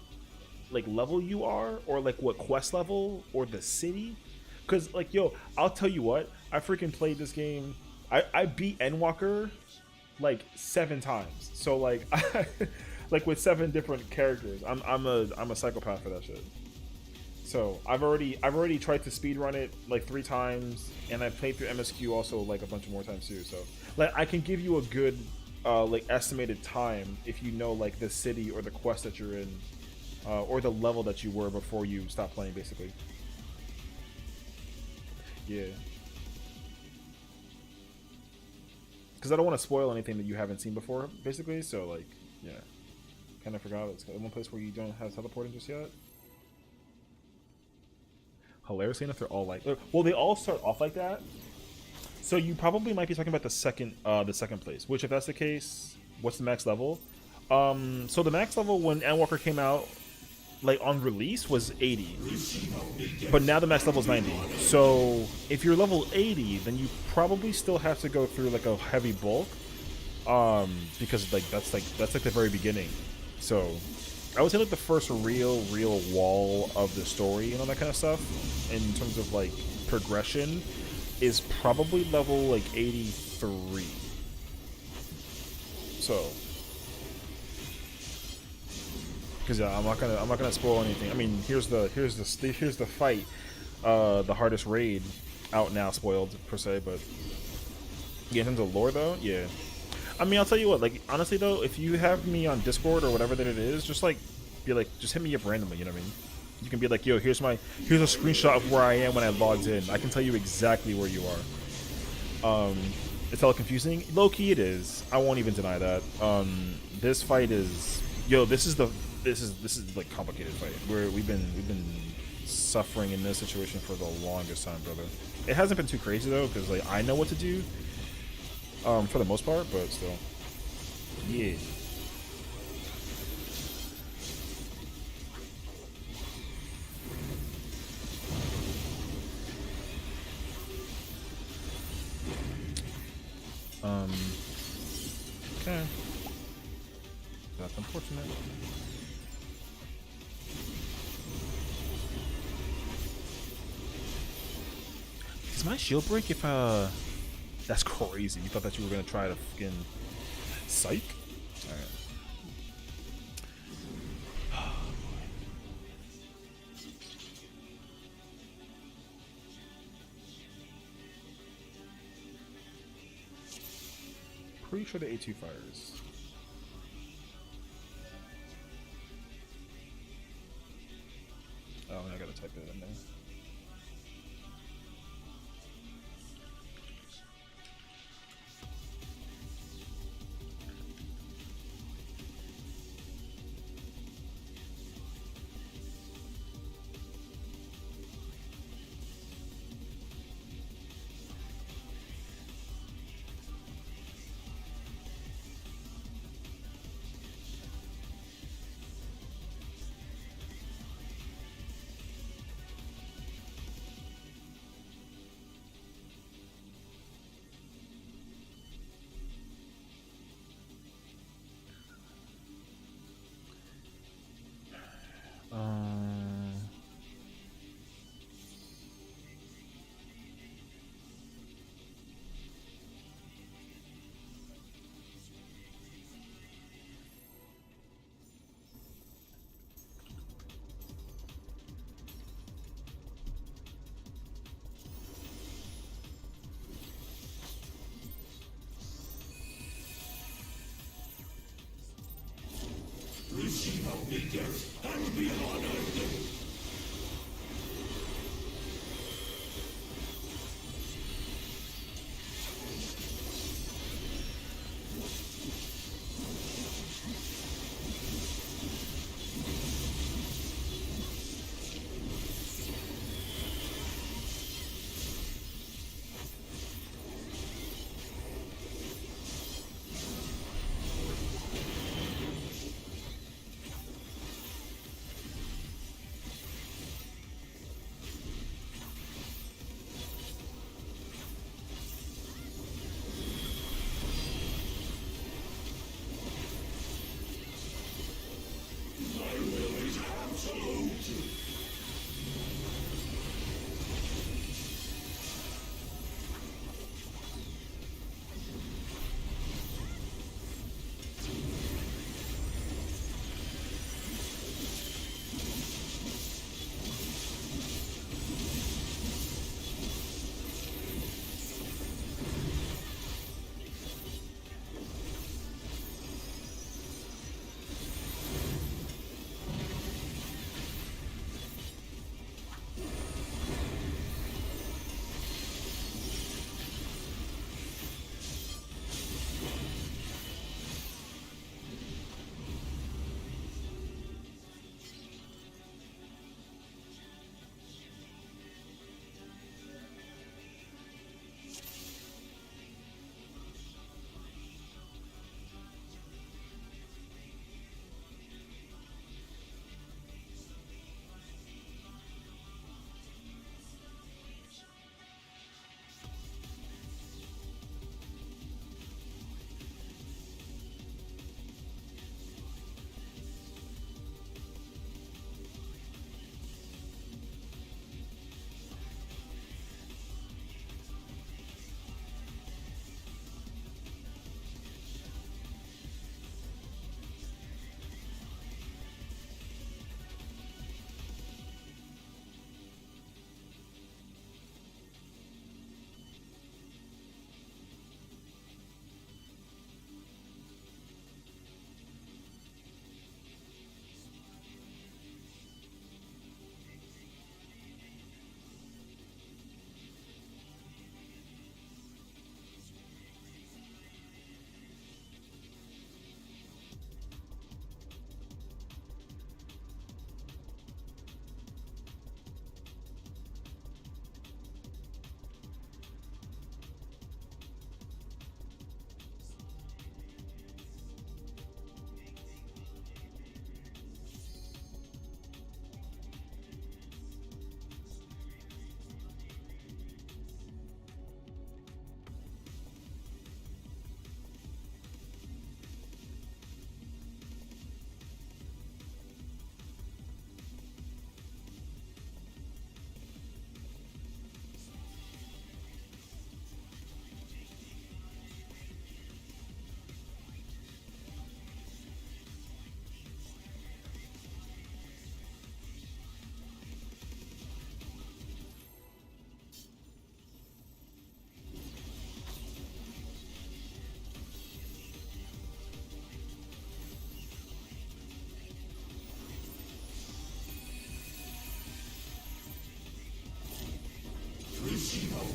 level you are, or like what quest level or the city? Because like, yo, I'll tell you what, I freaking played this game. I beat Endwalker like 7 times. So like like with 7 different characters. I'm a psychopath for that shit. So I've already tried to speedrun it like 3 times, and I've played through MSQ also like a bunch of more times too. So like I can give you a good like estimated time if you know like the city or the quest that you're in. Or the level that you were before you stopped playing, basically. Yeah. Because I don't want to spoil anything that you haven't seen before, basically. So, like, yeah. Kind of forgot. It's one place where you don't have teleporting just yet. Hilarious enough, they're all like... Well, they all start off like that. So you probably might be talking about the second place. Which, if that's the case, what's the max level? So the max level when Endwalker came out, like on release, was 80, but now the max level is 90. So if you're level 80, then you probably still have to go through like a heavy bulk, because like that's like the very beginning. So I would say like the first real wall of the story and all that kind of stuff in terms of like progression is probably level like 83. So, because yeah, I'm not gonna spoil anything. I mean, here's the fight, the hardest raid out now, spoiled per se, but yeah, in terms of lore though, yeah. I mean, I'll tell you what, like, honestly though, if you have me on Discord or whatever that it is, just like, be like, just hit me up randomly, you know what I mean? You can be like, yo, here's a screenshot of where I am when I logged in. I can tell you exactly where you are. It's all confusing. Low-key it is. I won't even deny that. This fight is, yo, this is like complicated fight. We've been suffering in this situation for the longest time, brother. It hasn't been too crazy though, because like I know what to do. For the most part, but still. Yeah. Okay. That's unfortunate. Does my shield break if that's crazy. You thought that you were gonna try to fucking psych? Alright. Pretty sure the A2 fires. Oh, I gotta type it in there. Receive obedience and be honored.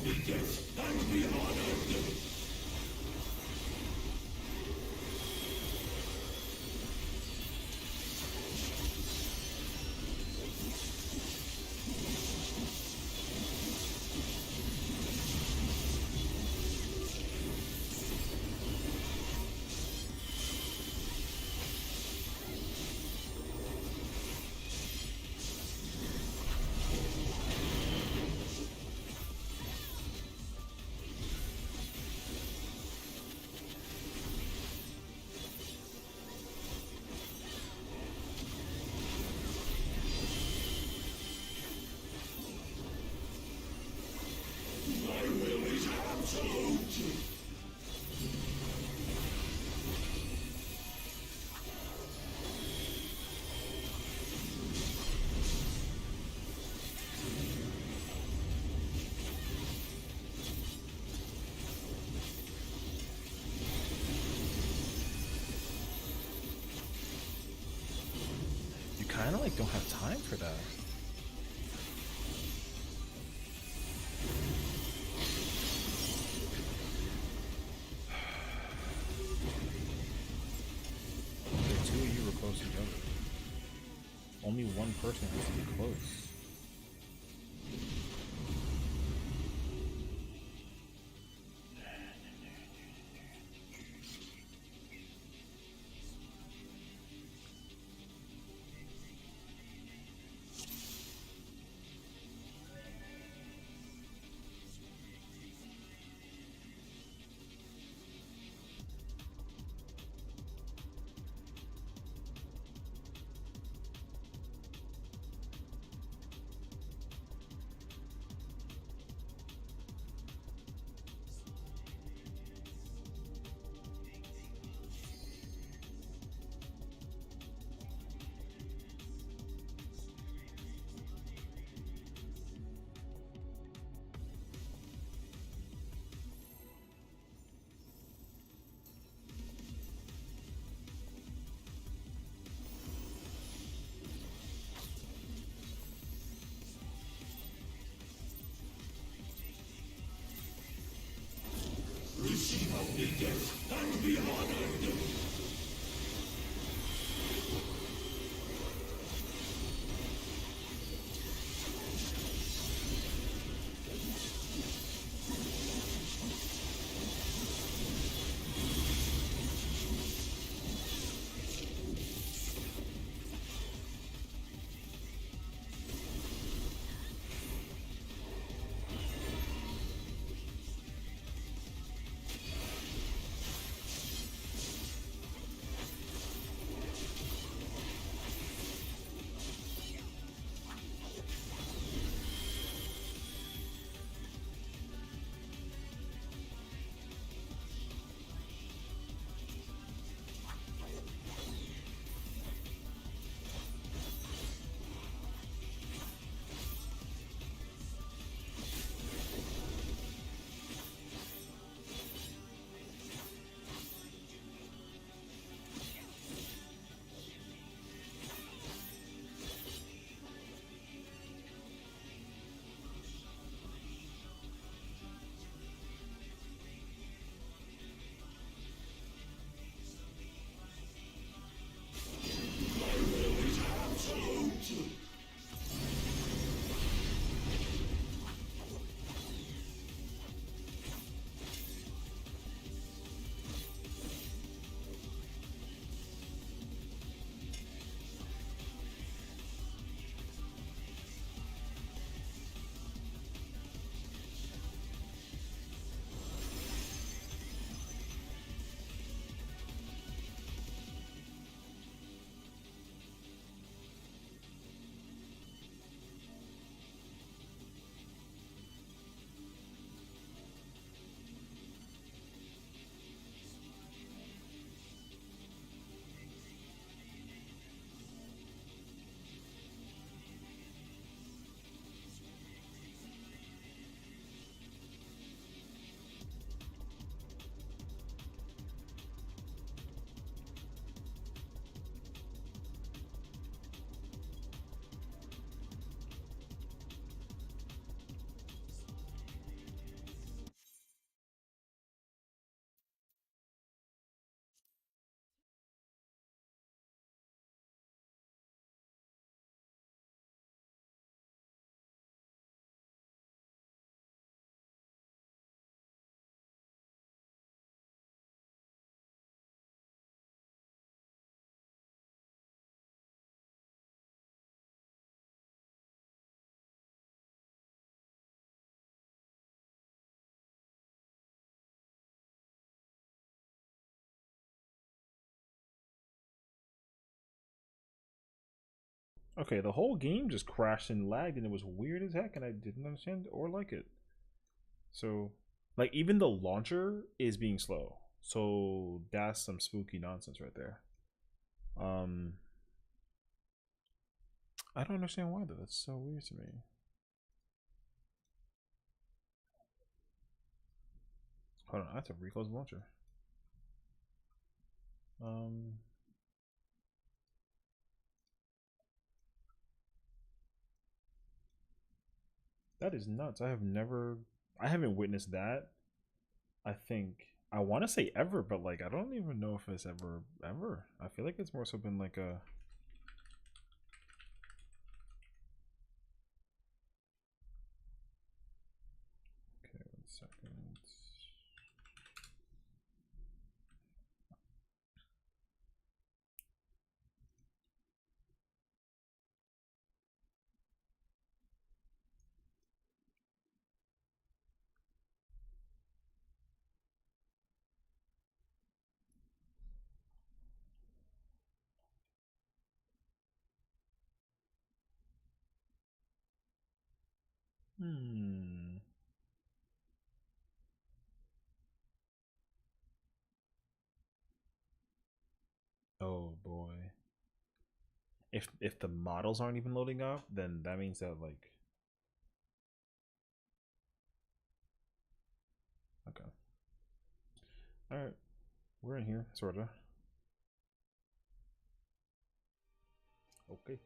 be death and be honored. My will is absolute. You kind of like don't have time for that. The two of you were close together. Only one person has to be close. Okay, the whole game just crashed and lagged, and it was weird as heck, and I didn't understand or like it. So, like, even the launcher is being slow. So that's some spooky nonsense right there. Um, I don't understand why though. That's so weird to me. Hold on, I have to reclose the launcher. Um, that is nuts. I haven't witnessed that. I think I want to say ever, but like I don't even know if it's ever. I feel like it's more so been like a. Okay, 1 second. Hmm. Oh boy. If the models aren't even loading up, then that means that like okay. All right, we're in here, sorta. Okay.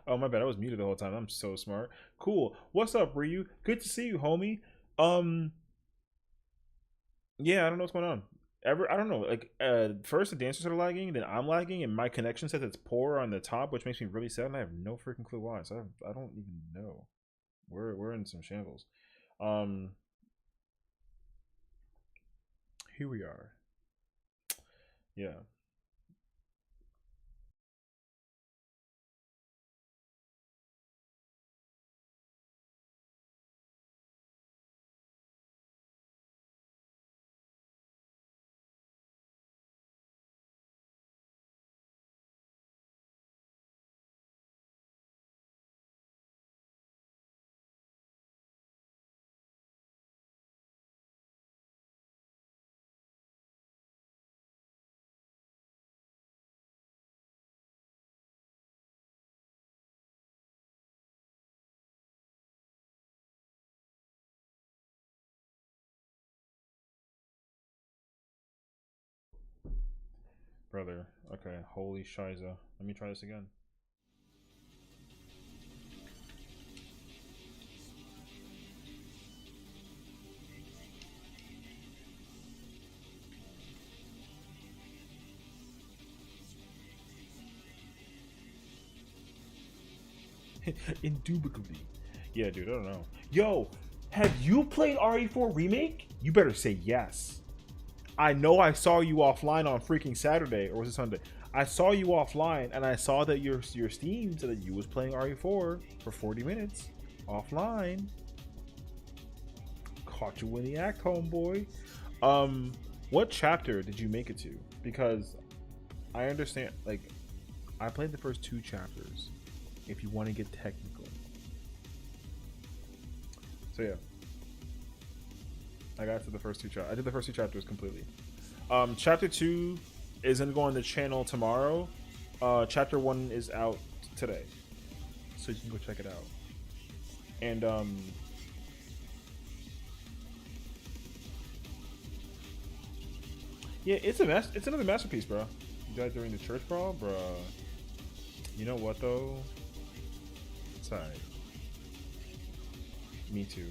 Oh, my bad. I was muted the whole time. I'm so smart. Cool. What's up, Ryu? Good to see you, homie. Yeah, I don't know what's going on. I don't know. Like, first the dancers are lagging, then I'm lagging, and my connection says it's poor on the top, which makes me really sad, and I have no freaking clue why. So I don't even know. We're in some shambles. Um, Here we are. Yeah. Brother. Okay. Holy shiza. Let me try this again. Indubitably. Yeah, dude, I don't know. Yo, have you played RE4 Remake? You better say yes. I know I saw you offline on freaking Saturday, or was it Sunday? I saw you offline, and I saw that your Steam said that you was playing RE4 for 40 minutes offline. Caught you in the act, homeboy. What chapter did you make it to? Because I understand, like, I played the first 2 chapters. If you want to get technical. So yeah, I got to the first 2 chapters. I did the first 2 chapters completely. Chapter 2 is gonna go on the channel tomorrow. Chapter 1 is out today, so you can go check it out. And yeah, it's another masterpiece, bro. You died during the church brawl, bro. You know what though? It's alright. Me too.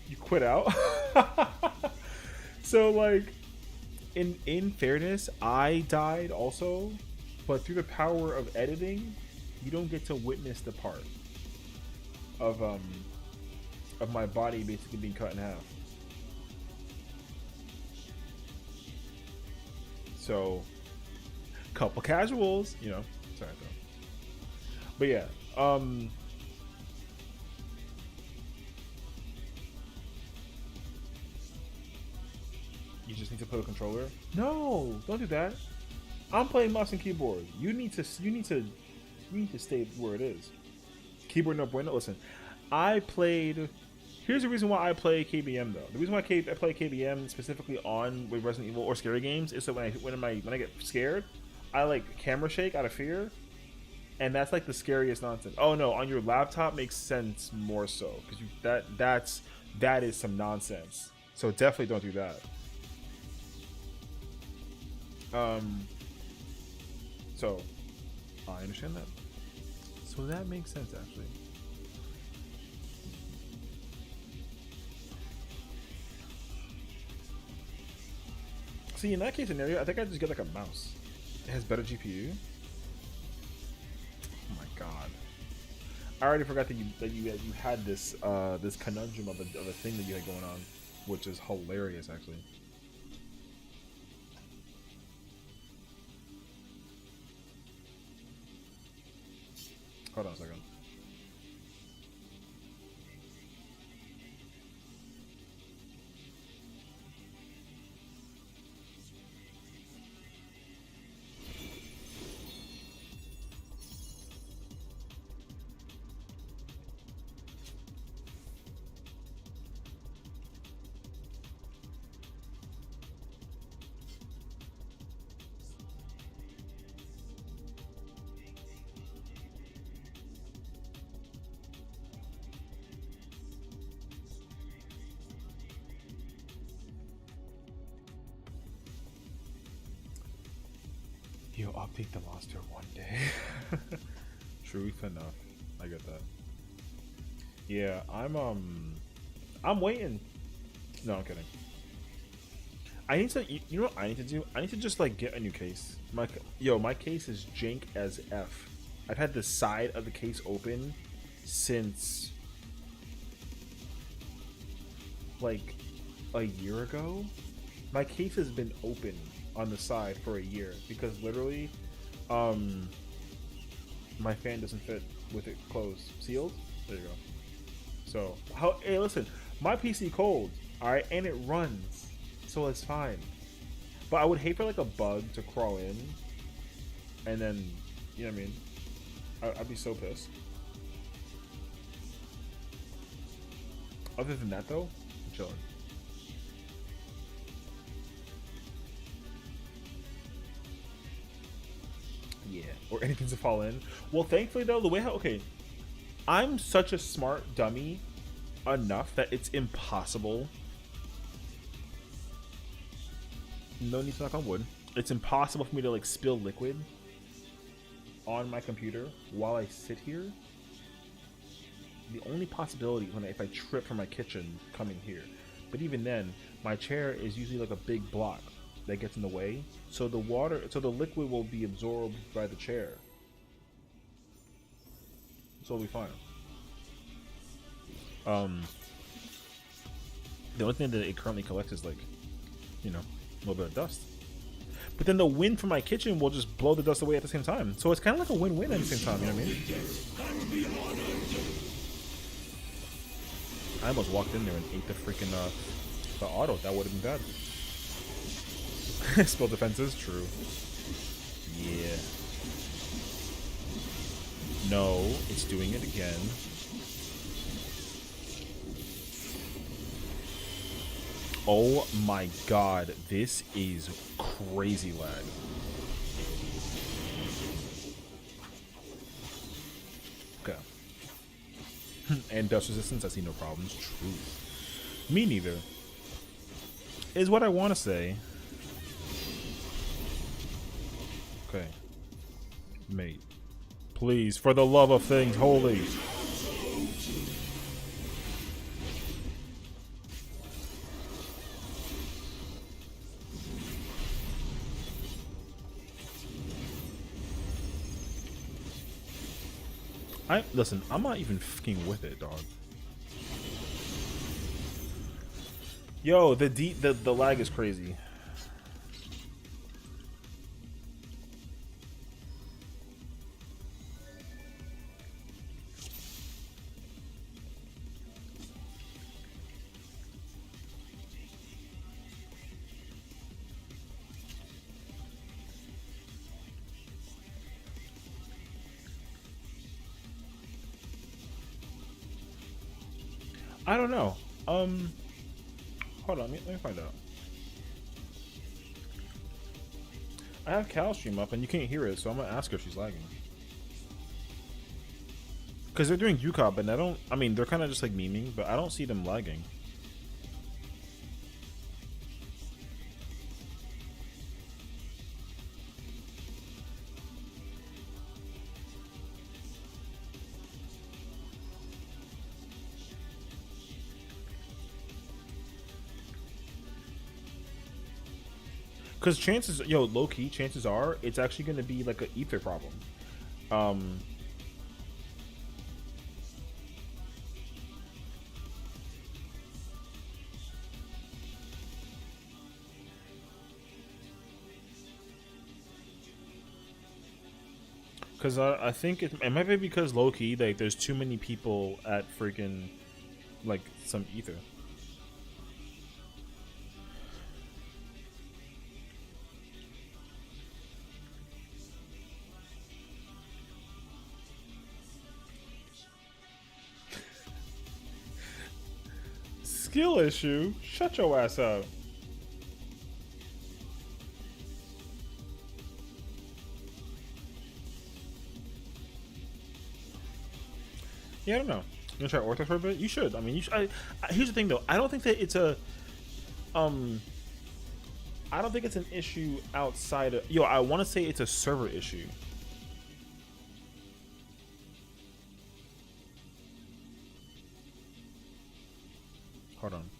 You quit out? So like, in fairness, I died also, but through the power of editing, you don't get to witness the part of my body basically being cut in half. So, couple casuals, you know. Sorry though. But yeah, you just need to put a controller. No, don't do that. I'm playing mouse and keyboard. You need to stay where it is. Keyboard no bueno. Listen, I played. Here's the reason why I play KBM though. The reason why I play KBM specifically on with Resident Evil or scary games is that when I get scared, I like camera shake out of fear, and that's like the scariest nonsense. Oh no, on your laptop makes sense more so because that is some nonsense. So definitely don't do that. So I understand that. So that makes sense actually. See, in that case scenario, I think I just get like a mouse. It has better GPU. Oh my god! I already forgot that you had this this conundrum of a thing that you had going on, which is hilarious actually. Hold on a second. Yo, update the monster one day. Truth enough. I get that. Yeah, I'm waiting. No, I'm kidding. I need to, you know what I need to do? I need to just like get a new case. My case is jank as F. I've had the side of the case open since like a year ago. My case has been open on the side for a year because literally, my fan doesn't fit with it closed, sealed. There you go. So hey, listen, my PC cold, all right, and it runs, so it's fine. But I would hate for like a bug to crawl in, and then, you know what I mean? I'd be so pissed. Other than that, though, I'm chilling. Yeah, or anything to fall in. Well, thankfully though, the way how I'm such a smart dummy enough that it's impossible. No need to knock on wood. It's impossible for me to like spill liquid on my computer while I sit here. The only possibility is if I trip from my kitchen coming here. But even then, my chair is usually like a big block that gets in the way. So the liquid will be absorbed by the chair. So it'll be fine. The only thing that it currently collects is like, you know, a little bit of dust. But then the wind from my kitchen will just blow the dust away at the same time. So it's kind of like a win-win at the same time, you know what I mean? I almost walked in there and ate the freaking the auto. That would have been bad. Spell defenses, true. Yeah. No, it's doing it again. Oh my god, this is crazy lag. Okay. And dust resistance, I see no problems. True. Me neither. Is what I want to say. Okay. Mate. Please, for the love of things holy. Listen, I'm not even fucking with it, dog. Yo, the lag is crazy. I don't know. Hold on, let me find out. I have Cal stream up and you can't hear it, so I'm gonna ask her if she's lagging. Because they're doing UCOP, and I mean, they're kind of just like memeing, but I don't see them lagging. Because low-key, chances are, it's actually going to be like an ether problem. Because I think it might be because low-key, like, there's too many people at freaking, like, some ether. Skill issue? Shut your ass up. Yeah, I don't know. You wanna try Ortho for a bit? You should. I mean, you should. Here's the thing, though. I don't think that it's a. I don't think it's an issue outside of. I want to say it's a server issue. Hold on.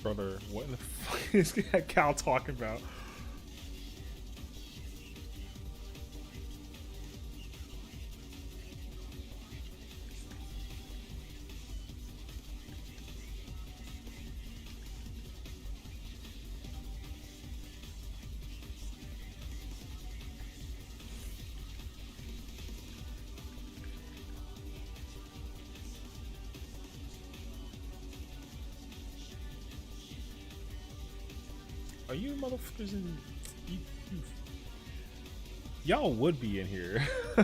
Brother, what in the fuck is that Cal talking about? Are you motherfuckers in? Y'all would be in here. I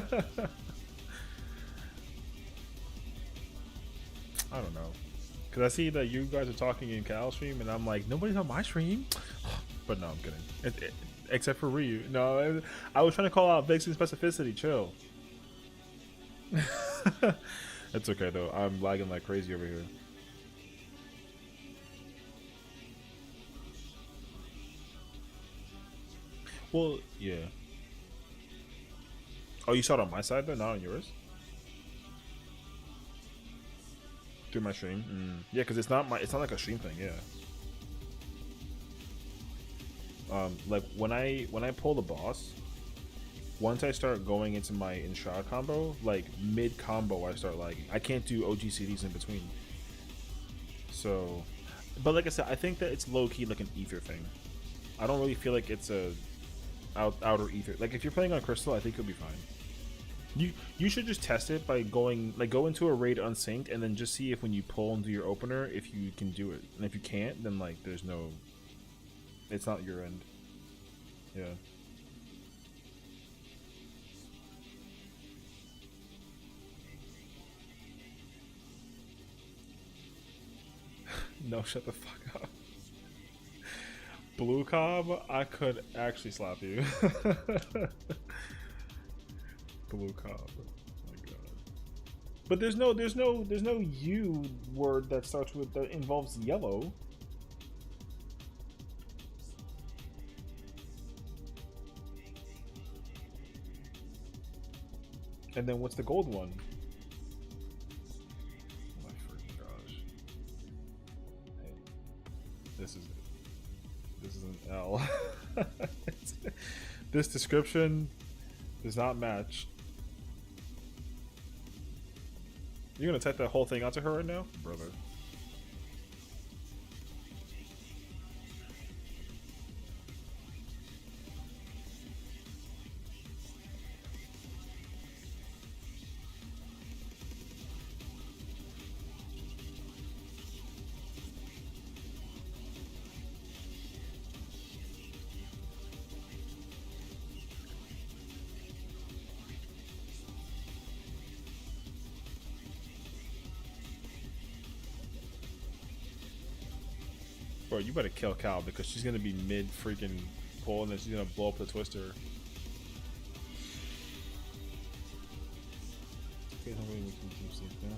don't know, cause I see that you guys are talking in Cal's stream, and I'm like, nobody's on my stream. But no, I'm kidding. Except for Ryu. No, I was trying to call out Vixen specificity. Chill. It's okay though. I'm lagging like crazy over here. Well, yeah. Oh, you saw it on my side though, not on yours? Through my stream? Yeah, because it's not like a stream thing, yeah. Like when I pull the boss, once I start going into my in-shot combo, like mid combo I start lagging. I can't do OGCDs in between. So, but like I said, I think that it's low-key like an ether thing. I don't really feel like it's a outer ether. Like if you're playing on Crystal, I think you'll be fine. You should just test it by go into a raid unsynced and then just see if when you pull into your opener if you can do it. And if you can't, then like there's no, it's not your end. Yeah. No, shut the fuck up. Blue Cobb, I could actually slap you. Blue Cobb. Oh my god. But there's no U word that starts with that involves yellow. And then what's the gold one? Oh my freaking gosh. Hey. This is an L. This description does not match. You're gonna type that whole thing out to her right now? Brother. Bro, you better kill Cal because she's gonna be mid freaking pull and then she's gonna blow up the twister. Okay, hopefully we can keep safe now.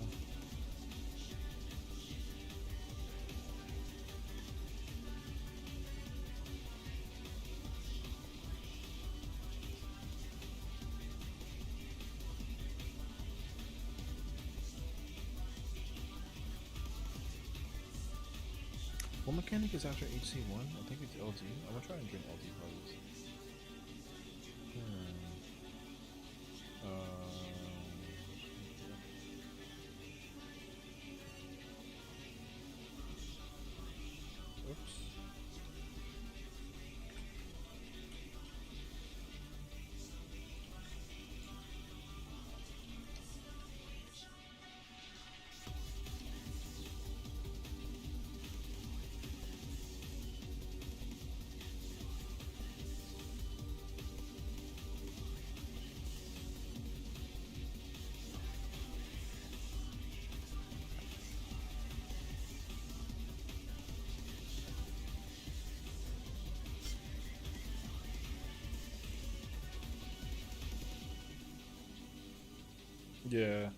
What mechanic is after HC1? I think it's LG. I'm gonna try and bring LG cards. Oops. Yeah,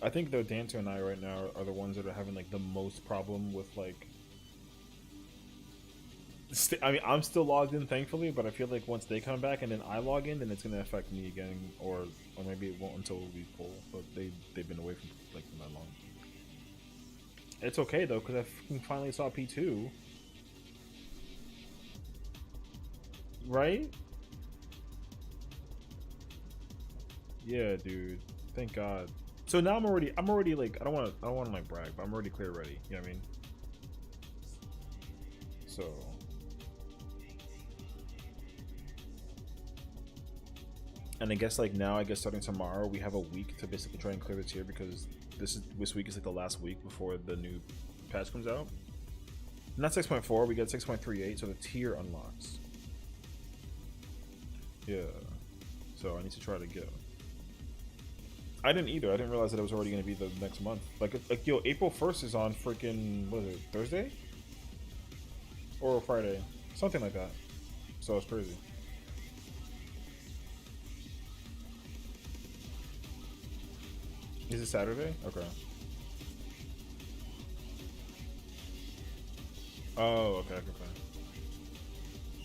I think though Danto and I right now are the ones that are having like the most problem with like. I mean, I'm still logged in, thankfully, but I feel like once they come back and then I log in, then it's gonna affect me again, or maybe it won't until we pull. But they've been away from like for that long. It's okay though, because I finally saw P2. Right? Yeah, dude. Thank God. So now I'm already like I don't want to like brag, but I'm already clear ready. You know what I mean? So. And I guess like now, I guess starting tomorrow, we have a week to basically try and clear the tier because this week is like the last week before the new patch comes out. Not 6.4, we get 6.38, so the tier unlocks. Yeah. So I need to try to get. I didn't either. I didn't realize that it was already going to be the next month. Like yo, April 1st is on freaking what is it? Thursday or Friday, something like that. So it's crazy. Is it Saturday? Okay. Oh, okay.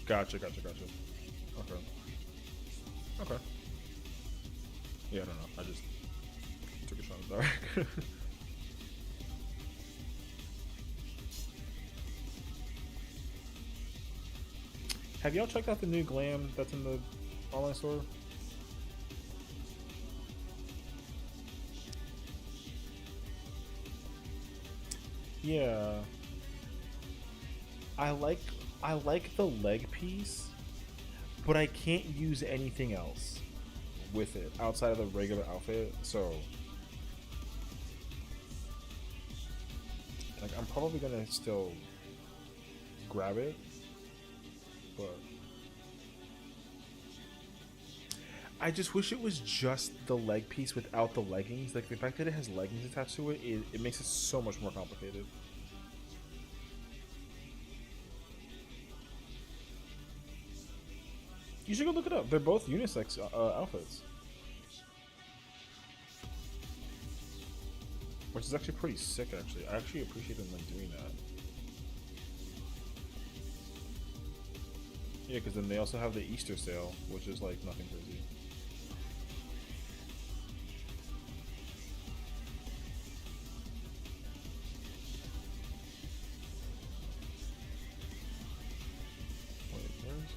Gotcha. Okay. Okay. Yeah, I don't know. I just took a shot in the dark. Have y'all checked out the new glam that's in the online store? Yeah. I like the leg piece, but I can't use anything else with it outside of the regular outfit. So like I'm probably gonna still grab it, but I just wish it was just the leg piece without the leggings. Like the fact that it has leggings attached to it, it makes it so much more complicated. You should go look it up. They're both unisex outfits, which is actually pretty sick. Actually, I actually appreciate them doing that. Yeah, because then they also have the Easter sale, which is like nothing crazy. Wait, where's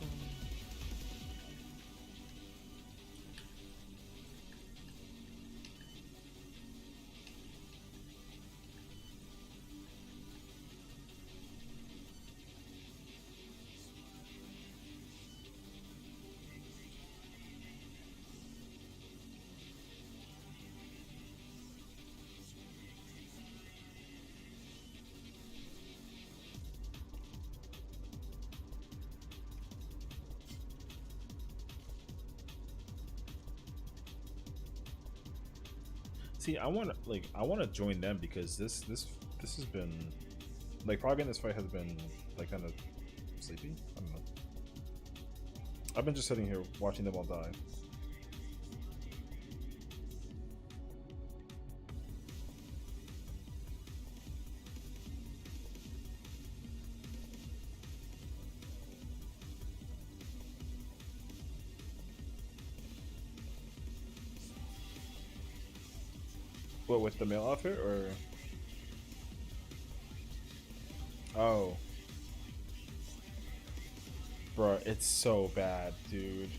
See, I want to join them because this has been like probably in this fight has been like kind of sleepy. I don't know. I've been just sitting here watching them all die. What with the male outfit or? Oh, Bruh, it's so bad, dude.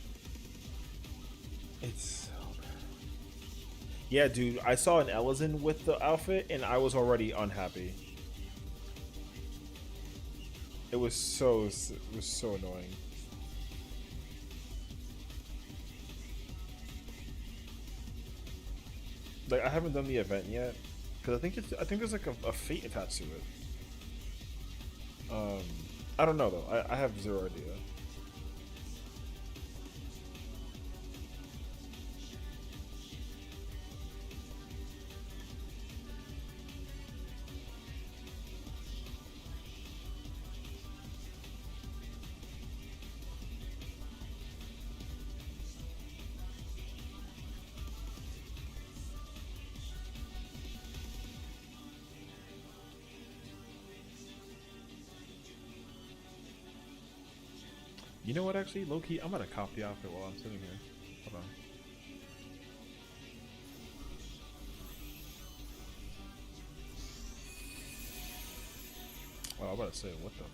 It's so bad. Yeah, dude, I saw an Ellison with the outfit and I was already unhappy. It was so annoying. Like I haven't done the event yet because I think there's like a fate attached to it. I don't know though. I have zero idea. You know what? Actually, low key, I'm gonna copy outfit while I'm sitting here. Hold on. Oh, I'm about to say what the.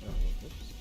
Oh, whoops.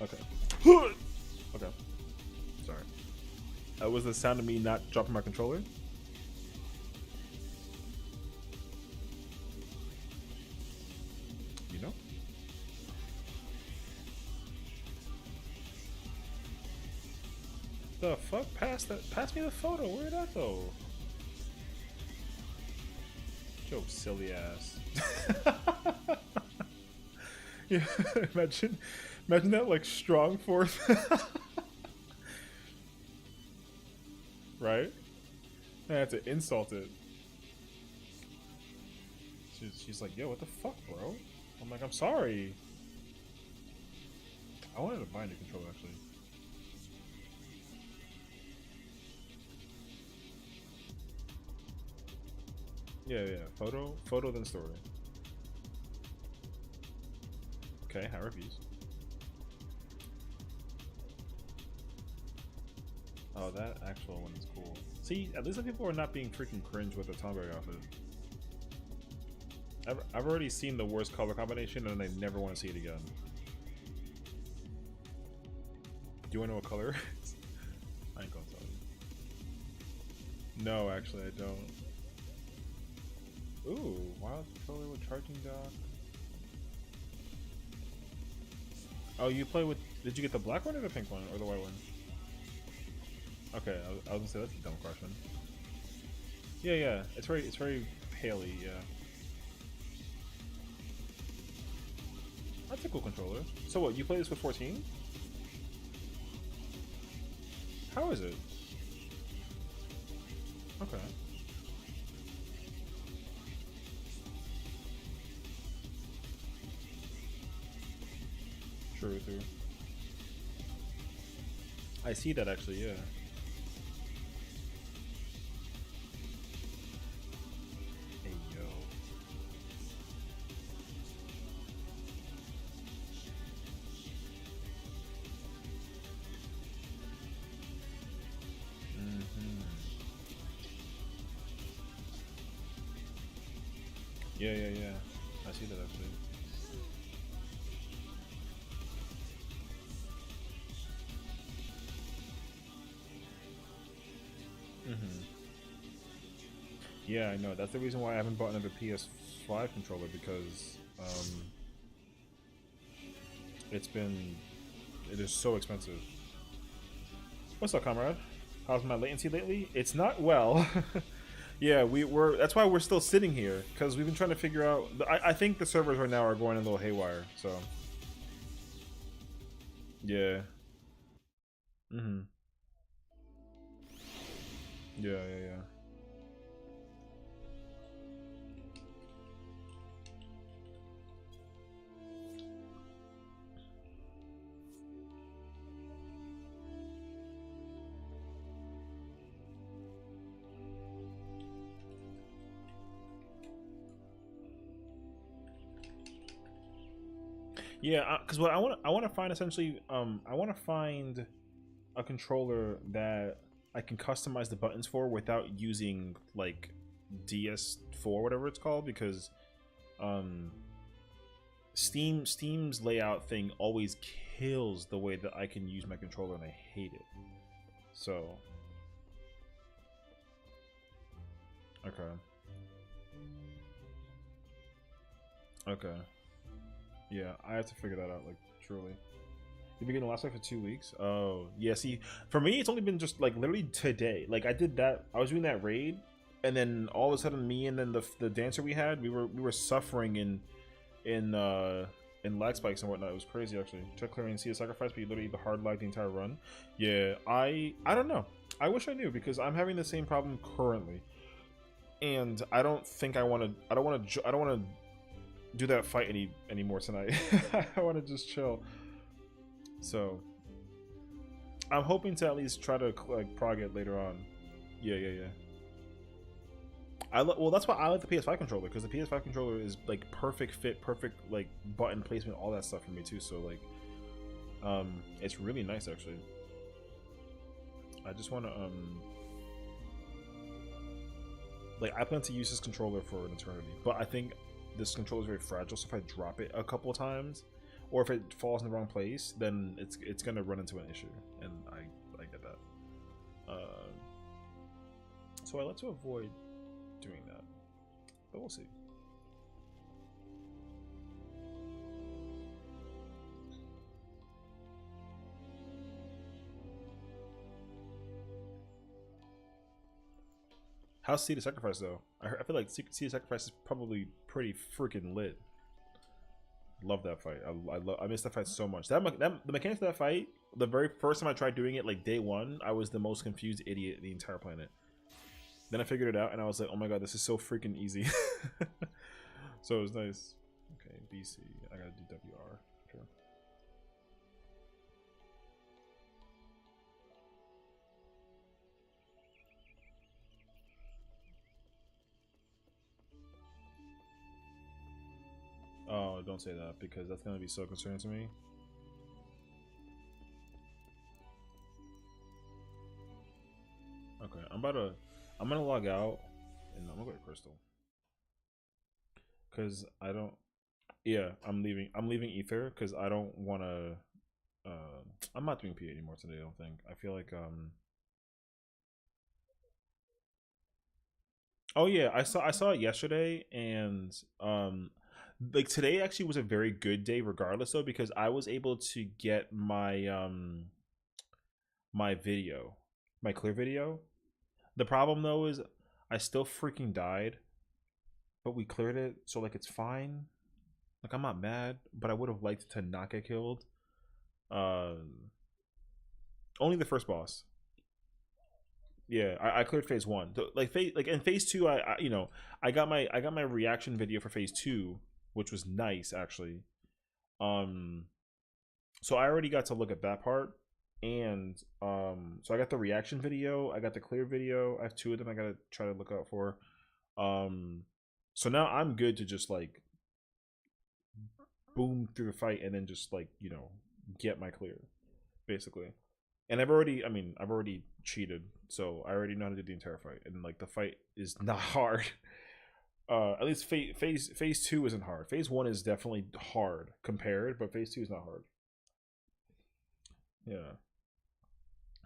Okay. Okay. Sorry. That was the sound of me not dropping my controller. You know? The fuck? Pass me the photo. Where'd that go? Joe, silly ass. Yeah, imagine that like strong fourth. Right? I had to insult it. She's like, yo, what the fuck, bro? I'm like, I'm sorry. I wanted to buy a new controller actually. Yeah, yeah. Photo, then story. Okay, high reviews. Oh, that actual one is cool. See, at least the people are not being freaking cringe with the Tomberry outfit. I've already seen the worst color combination and I never want to see it again. Do you want to know what color it is? I ain't gonna tell you. No, actually, I don't. Ooh, wild controller with charging dock. Oh, you play with... Did you get the black one or the pink one? Or the white one? Okay, I was gonna say that's a dumb question. Yeah, yeah. It's very paley, yeah. That's a cool controller. So what, you play this with 14? How is it? Okay. True. I see that actually, yeah. Hey yo. Yeah. I see that actually. Yeah, I know. That's the reason why I haven't bought another PS5 controller because it is so expensive. What's up, comrade? How's my latency lately? It's not well. Yeah, we're that's why we're still sitting here because we've been trying to figure out. I think the servers right now are going a little haywire. So yeah. Yeah. Yeah, because what I want to find essentially, I want to find a controller that I can customize the buttons for without using like DS4, whatever it's called, because Steam's layout thing always kills the way that I can use my controller, and I hate it. So, okay. Yeah, I have to figure that out, like, truly. You've been getting the last night for 2 weeks? Oh, yeah, see, for me, it's only been just, like, literally today. Like, I did that, I was doing that raid, and then all of a sudden, me and then the dancer we had, we were suffering in lag spikes and whatnot. It was crazy, actually. Tried clearing Sea of Sacrifice, but you literally hard lag the entire run. Yeah, I don't know. I wish I knew, because I'm having the same problem currently. And I don't think I don't want to do that fight anymore tonight. I want to just chill. So I'm hoping to at least try to like prog it later on. Yeah. Well, that's why I like the PS5 controller, because the PS5 controller is like perfect fit, perfect like button placement, all that stuff for me too. So like, it's really nice actually. I just want to like I plan to use this controller for an eternity, but I think this controller is very fragile, so if I drop it a couple of times, or if it falls in the wrong place, then it's gonna run into an issue, and I get that. So I like to avoid doing that, but we'll see. How's Sea of Sacrifice though? I feel like Sea of Sacrifice is probably pretty freaking lit. Love that fight. I miss that fight so much. The mechanics of that fight. The very first time I tried doing it, like day one, I was the most confused idiot in the entire planet. Then I figured it out, and I was like, "Oh my god, this is so freaking easy." So it was nice. Okay, BC. I gotta do WR. Sure. no, don't say that because that's gonna be so concerning to me. Okay, I'm gonna log out and I'm gonna go to Crystal. Cause I don't yeah, I'm leaving Ether because I don't wanna I'm not doing P anymore today, I don't think. I feel like oh yeah, I saw it yesterday and like today actually was a very good day regardless though because I was able to get my video, my clear video. The problem though is I still freaking died, but we cleared it, so like it's fine. Like I'm not mad, but I would have liked to not get killed. Only the first boss. Yeah, I cleared phase one. Like in phase two, I got my reaction video for phase two, which was nice actually. Um, so I already got to look at that part, and so I got the reaction video, I got the clear video. I have two of them. I gotta try to look out for. Um, so now I'm good to just like boom through the fight and then just like get my clear, basically. And I've already cheated, so I already know how to do the entire fight, and like the fight is not hard. At least phase two isn't hard. Phase one is definitely hard compared, but phase two is not hard. Yeah.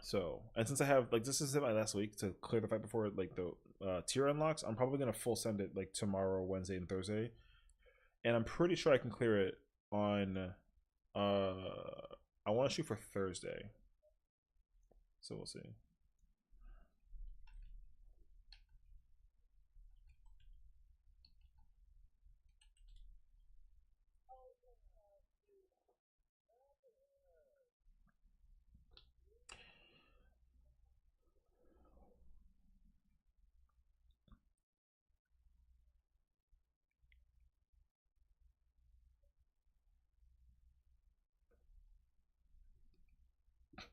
So, and since I have like this is my last week to clear the fight before like the tier unlocks, I'm probably gonna full send it like tomorrow, Wednesday, and Thursday, and I'm pretty sure I can clear it on. I want to shoot for Thursday, so we'll see.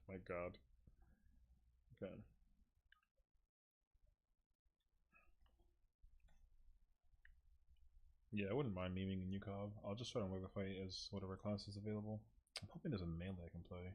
My God. Okay. Yeah, I wouldn't mind memeing in UCOB. I'll just try to work the fight as whatever class is available. I'm hoping there's a melee I can play.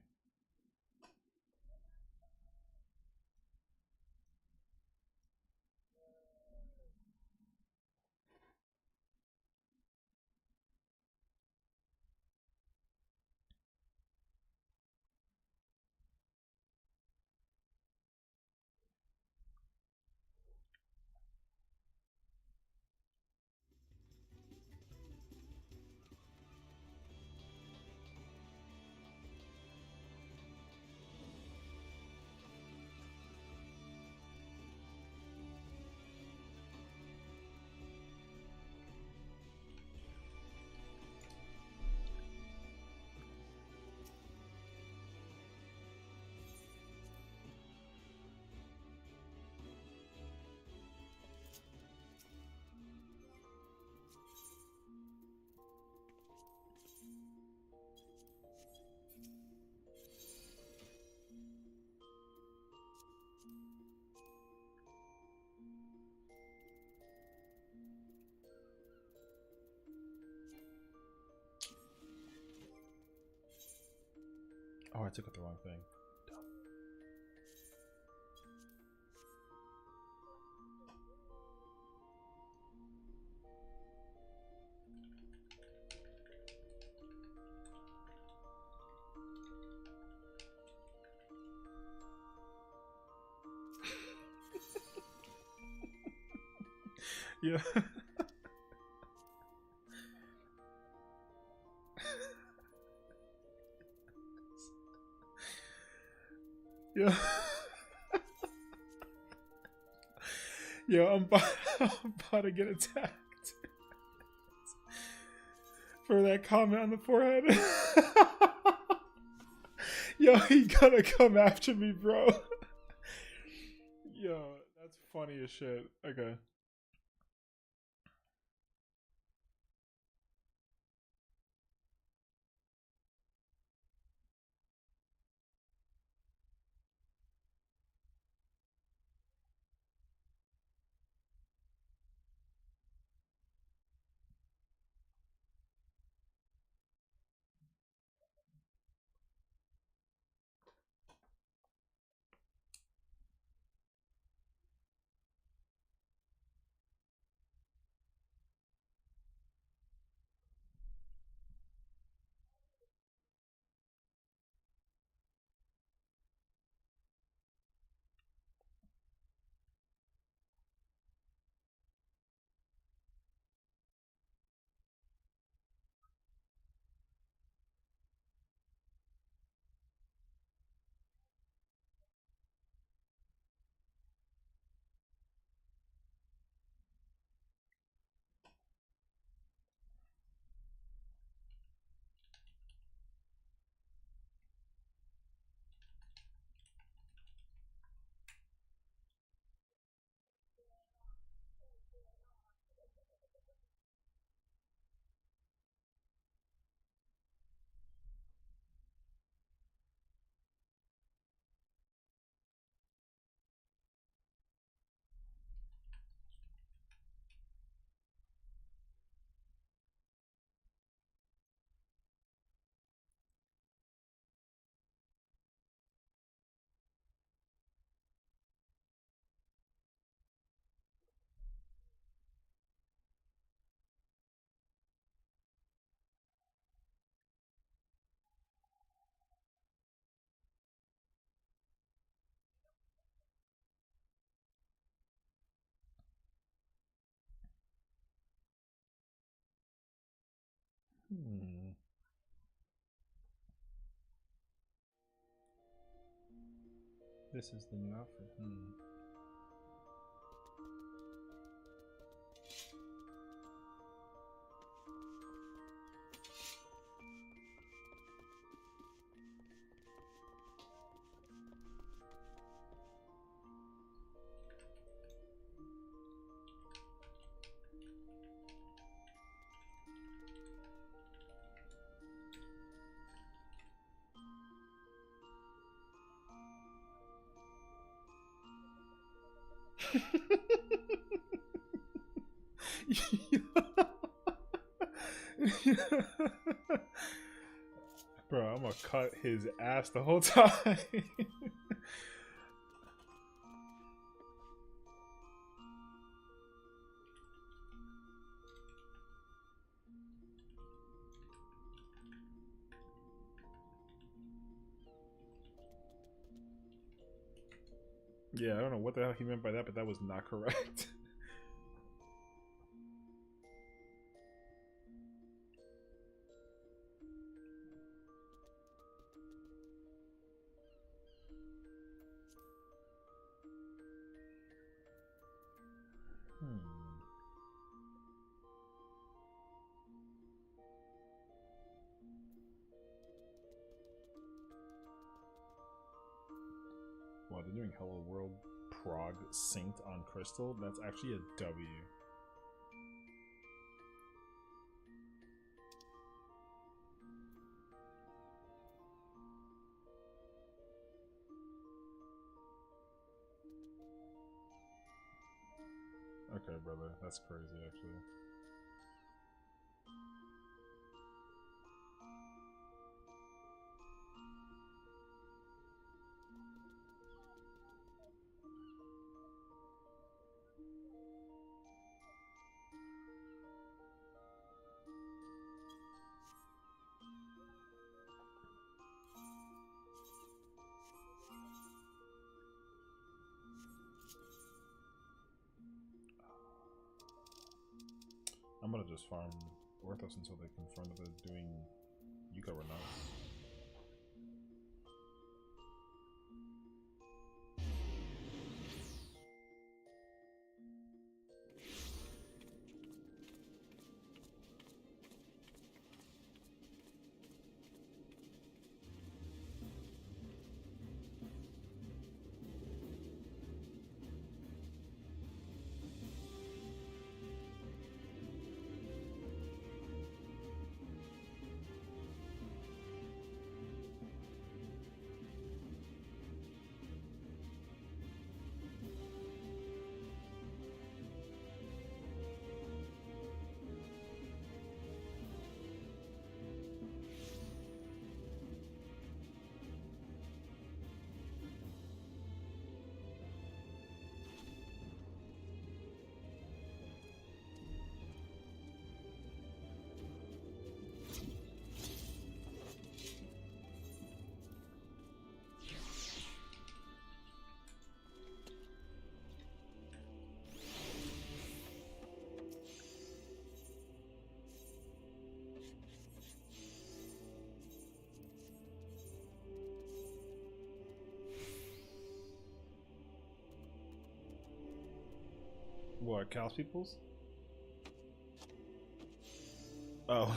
Oh, I took out the wrong thing. Yeah. Yeah. Yo, I'm about to get attacked for that comment on the forehead. Yo, he gonna come after me, bro. Yo, that's funny as shit. Okay. Hmm. This is the new outfit. Hmm. Bro, I'm gonna cut his ass the whole time. Yeah, I don't know what the hell he meant by that, but that was not correct. Hmm. Wow, they're doing Hello World prog synced on Crystal? That's actually a W. Okay, brother, that's crazy actually. I'm gonna just farm Orthos until they confirm that they're doing Yuka or not. What, Cal's peoples? Oh.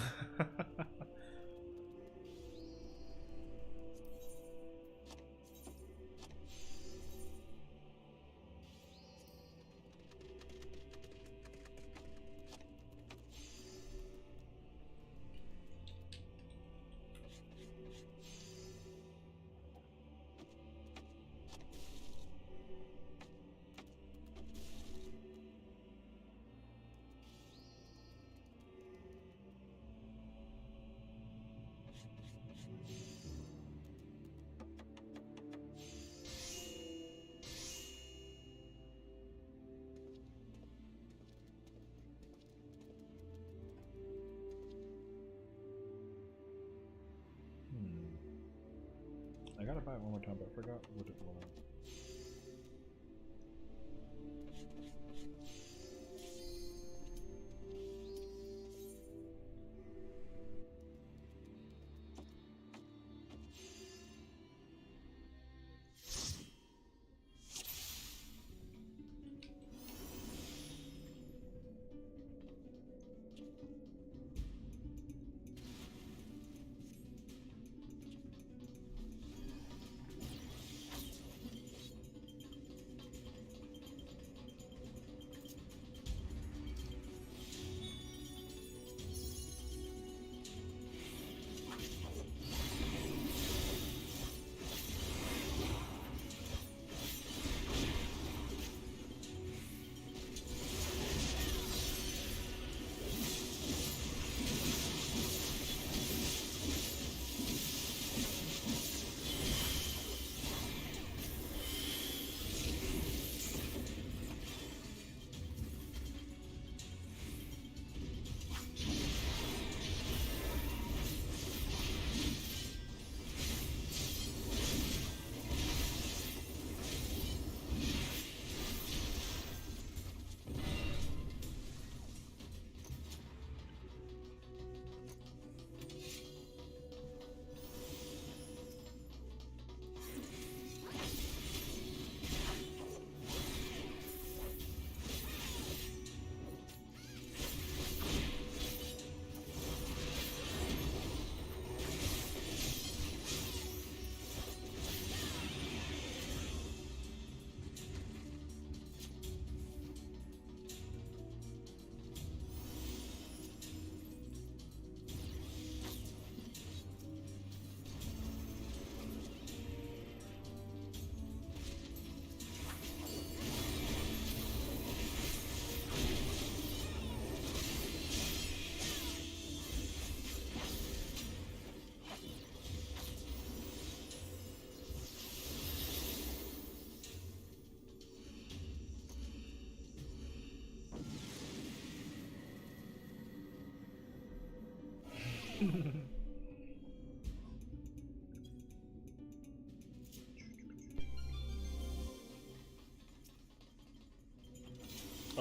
I gotta buy it one more time, but I forgot what it was.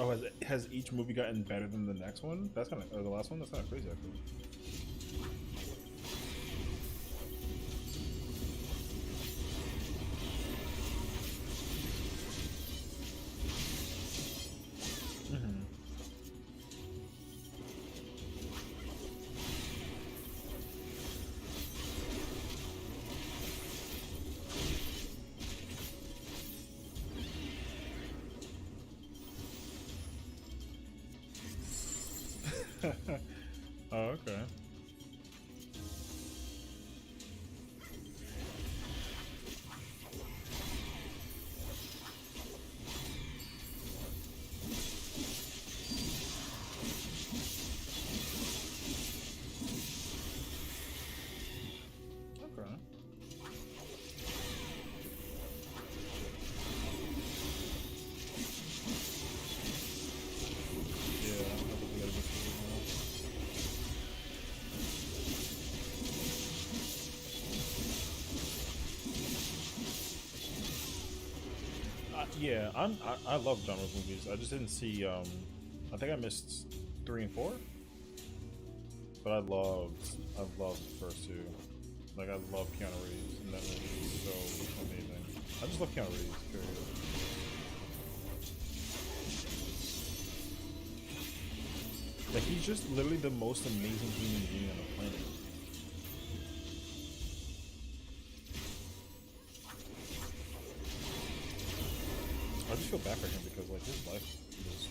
Oh, has each movie gotten better than the next one? That's kind of, or the last one? That's kind of crazy, actually. Oh, okay. Okay. Yeah, I think we gotta go through it now. Yeah, I love genre movies. I just didn't see. I think I missed 3 and 4, but I loved the first two. Like I love Keanu Reeves, and that movie is so amazing. I just love Keanu Reeves. Period. Like he's just literally the most amazing human being on the planet. I just feel bad for him because like his life was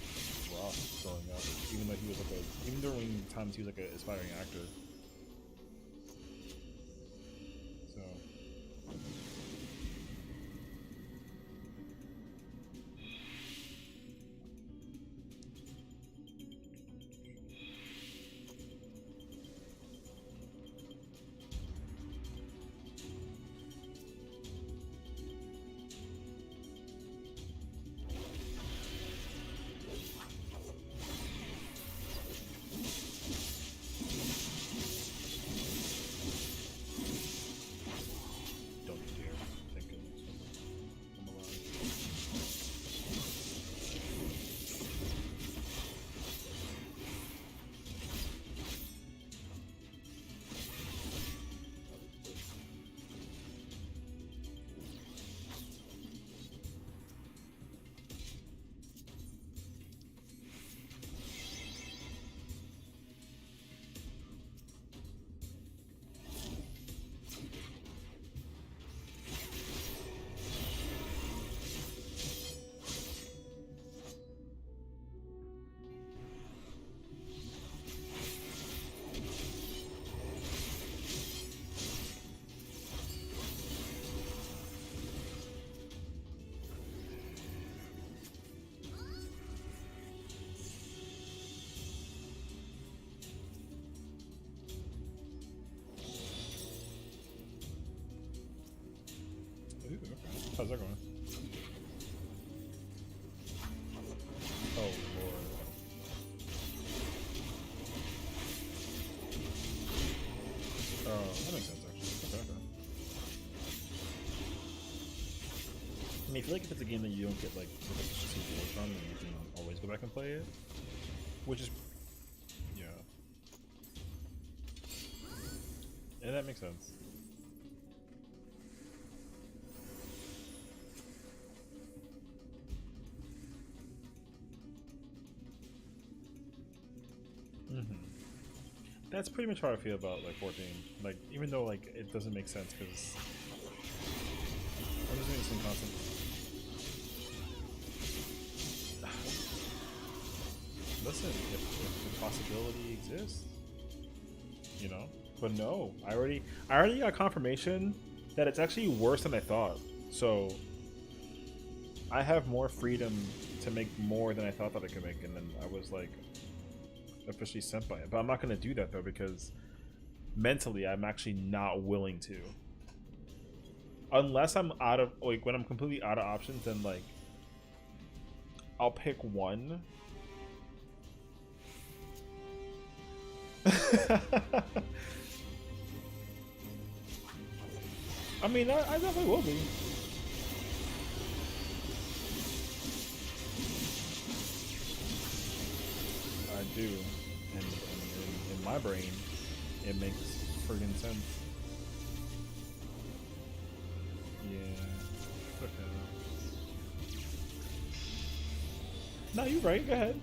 rough growing up. Even though he was like even during times he was like an aspiring actor. So. Don't you dare. Thank goodness. I'm alive. Ooh, okay. How's that going? Oh lord. Oh, that makes sense actually. Okay, okay. I mean, I feel like if it's a game that you don't get like support from, then you can always go back and play it. Which is, yeah. Yeah, that makes sense. That's pretty much how I feel about like 14. Like, even though like it doesn't make sense because I'm just doing some constant. Listen, if the possibility exists, you know. But no, I already got confirmation that it's actually worse than I thought. So I have more freedom to make more than I thought that I could make, and then I was like officially sent by it. But I'm not gonna do that though because mentally I'm actually not willing to. Unless I'm out of like when I'm completely out of options, then like I'll pick one. I mean, I definitely will be. I do, and in my brain, it makes friggin' sense. Yeah. Okay. No, you're right. Go ahead.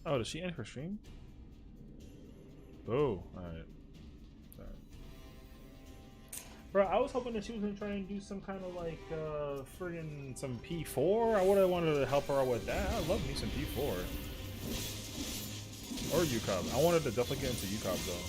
Oh, did she end her stream? Oh, alright. Bro, I was hoping that she was gonna try and do some kind of like friggin' some P4. I would have wanted to help her out with that. I love me some P4. Or UCOB. I wanted to definitely get into UCOB though.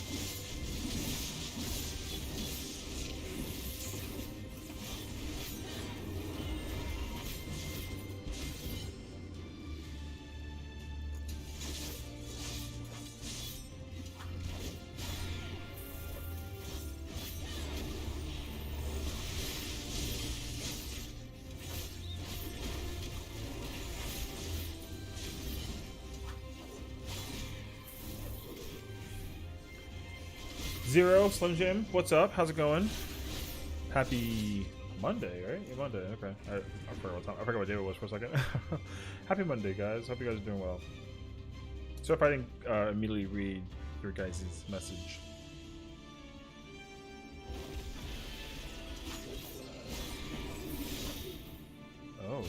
Zero, Slim Jim, what's up? How's it going? Happy Monday, right? Yeah, Monday, okay. I forgot what day it was for a second. Happy Monday, guys. Hope you guys are doing well. So if I didn't immediately read your guys' message. Oh.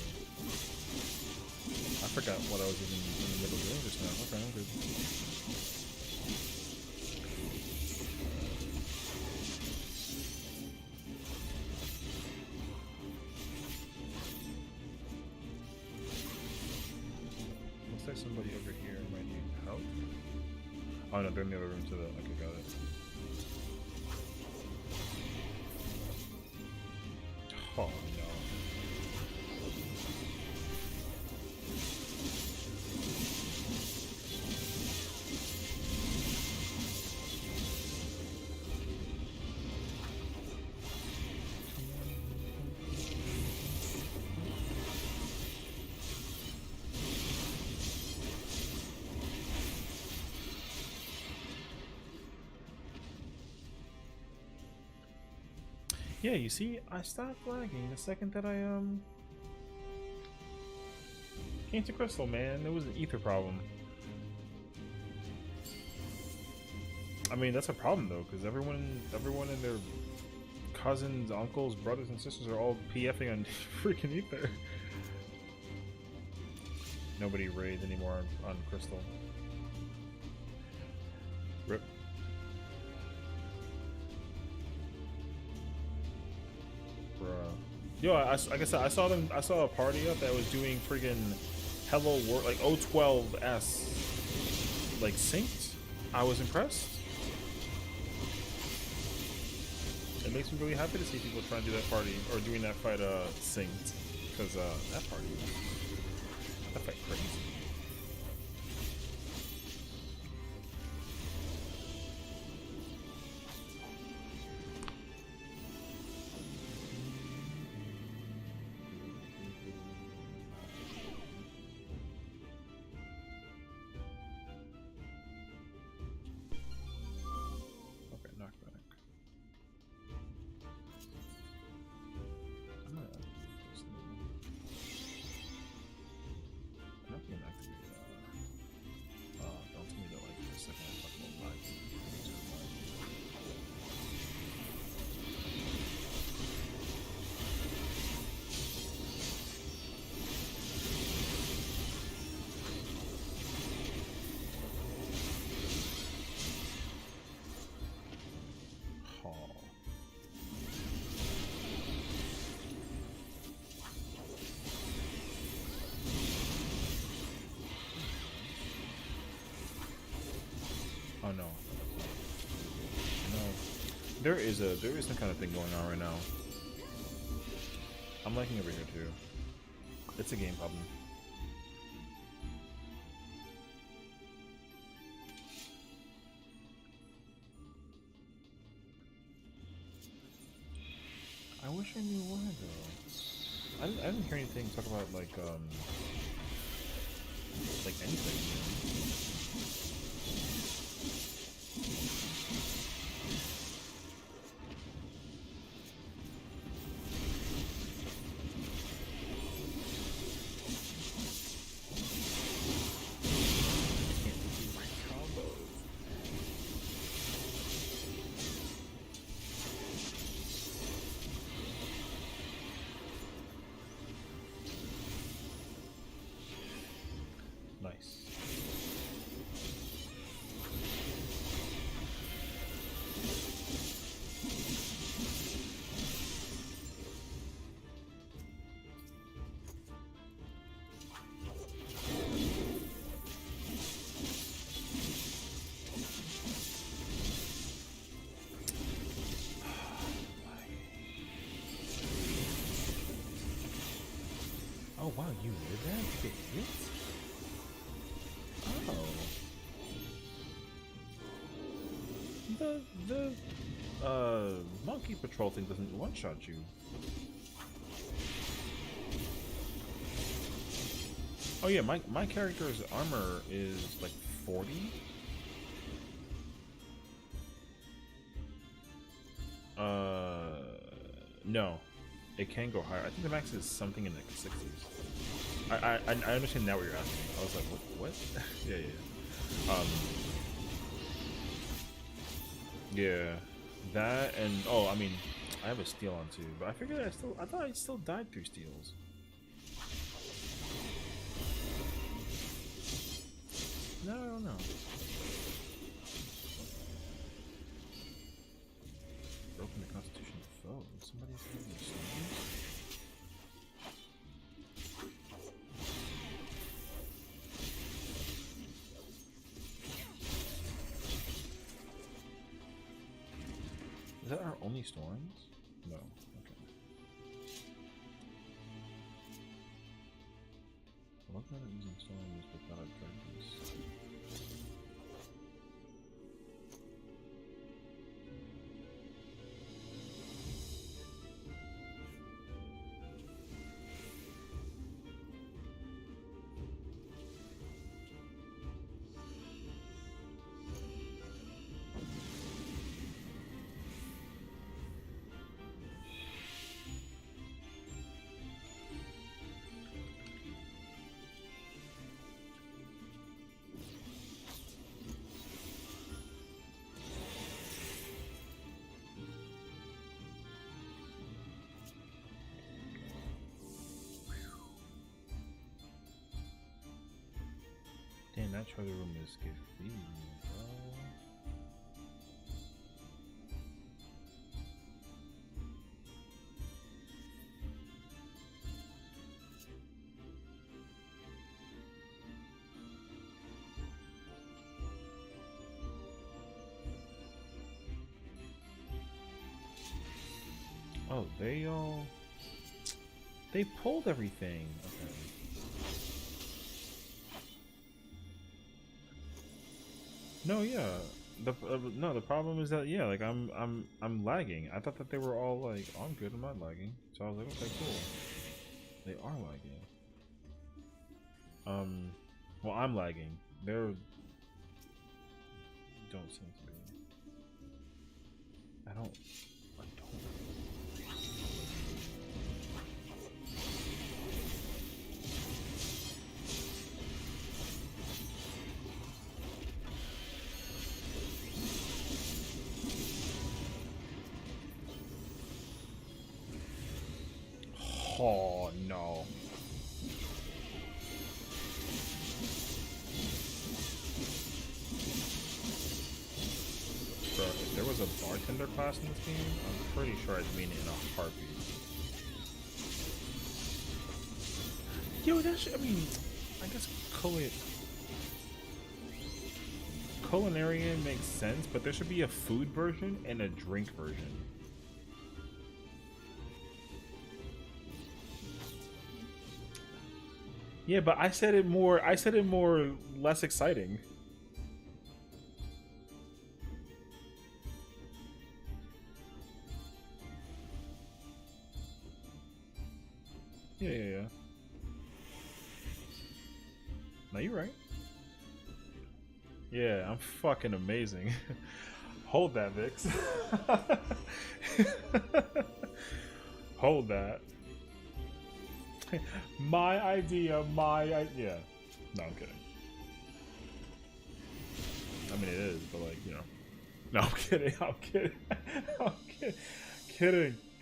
I forgot what I was even in the middle of doing just now. Okay, I'm good. Somebody over here might need help. Oh no, they're in the other room to the. Okay, got it. Oh no. Yeah, you see, I stopped lagging the second that I came to Crystal, man. It was an ether problem. I mean, that's a problem though, because everyone and their cousins, uncles, brothers, and sisters are all PFing on freaking ether. Nobody raids anymore on Crystal. Rip. Yo, like I said, I saw them. I saw a party up that was doing friggin' Hello World, like O12S, like synced. I was impressed. It makes me really happy to see people trying to do that party or doing that fight synced, because that fight crazy. Oh no. No. There is some kind of thing going on right now. I'm liking over here too. It's a game problem. I wish I knew why though. I didn't hear anything talk about like anything. Nice. Oh wow, you live there to get hit? Oh. The monkey patrol thing doesn't one-shot you. Oh yeah, my character's armor is like 40. No. It can go higher. I think the max is something in like the 60s. I understand now what you're asking. I was like, what? Yeah, yeah. Yeah. That and I mean, I have a steal on too, but I figured I thought I still died through steals. No, I don't know. Broken the constitution foe. Somebody's having a stones? Is that our only storms? No. Okay. What kind of using storms without dragons? Damn, that treasure room is confusing, bro. Oh, they pulled everything. Okay. No, yeah. No, the problem is that like I'm lagging. I thought that they were all like, oh, I'm good, I'm not lagging. So I was like, okay, cool. They are lagging. Well, I'm lagging. They're don't seem to be. I don't. Oh no. Bro, if there was a bartender class in this game, I'm pretty sure I'd win it in a heartbeat. Yo, that's, I mean, I guess culinarian makes sense, but there should be a food version and a drink version. Yeah, but I said it more less exciting. Yeah. No, you're right. Yeah, I'm fucking amazing. Hold that, Vix. Hold that. My idea. No, I'm kidding. I mean, it is, but like, you know. No, I'm kidding. I'm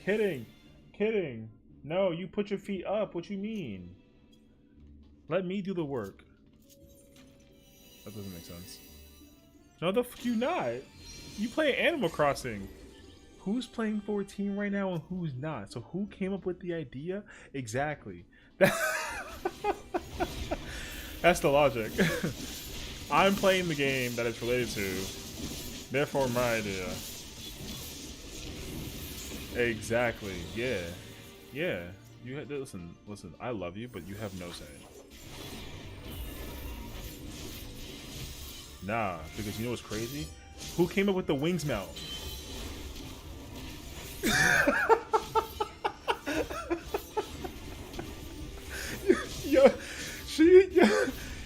kidding. No, you put your feet up. What you mean? Let me do the work. That doesn't make sense. No, the fuck you not. You play Animal Crossing. Who's playing 14 right now and who's not? So who came up with the idea? Exactly. That's the logic. I'm playing the game that it's related to. Therefore, my idea. Exactly. Yeah. You listen. I love you, but you have no say. Nah, because you know what's crazy? Who came up with the wings mount?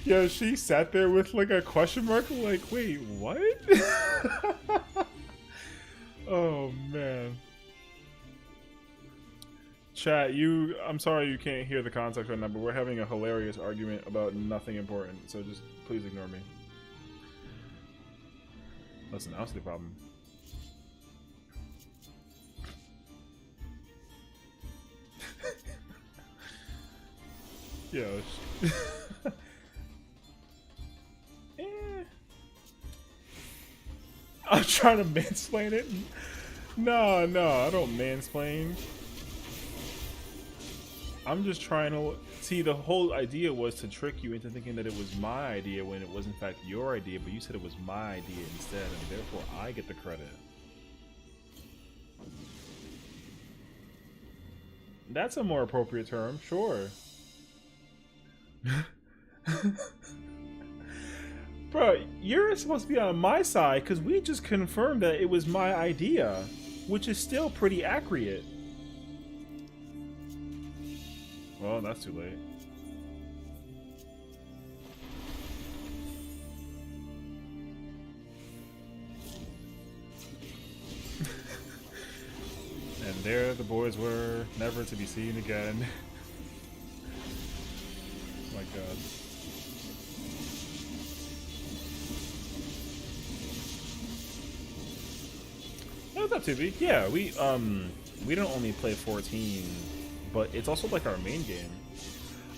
Yo, she sat there with like a question mark, like, wait, what? Oh man. Chat, I'm sorry you can't hear the context right now, but we're having a hilarious argument about nothing important, so just please ignore me. Listen, I don't see the problem. Yo. I'm trying to mansplain it. No, I don't mansplain. I'm just trying to see, the whole idea was to trick you into thinking that it was my idea when it was in fact your idea, but you said it was my idea instead, and therefore I get the credit. That's a more appropriate term, sure. Bro, you're supposed to be on my side because we just confirmed that it was my idea, which is still pretty accurate. Well, that's too late. And there the boys were, never to be seen again. My god. No, it's not too big. Yeah, we don't only play 14, but it's also like our main game.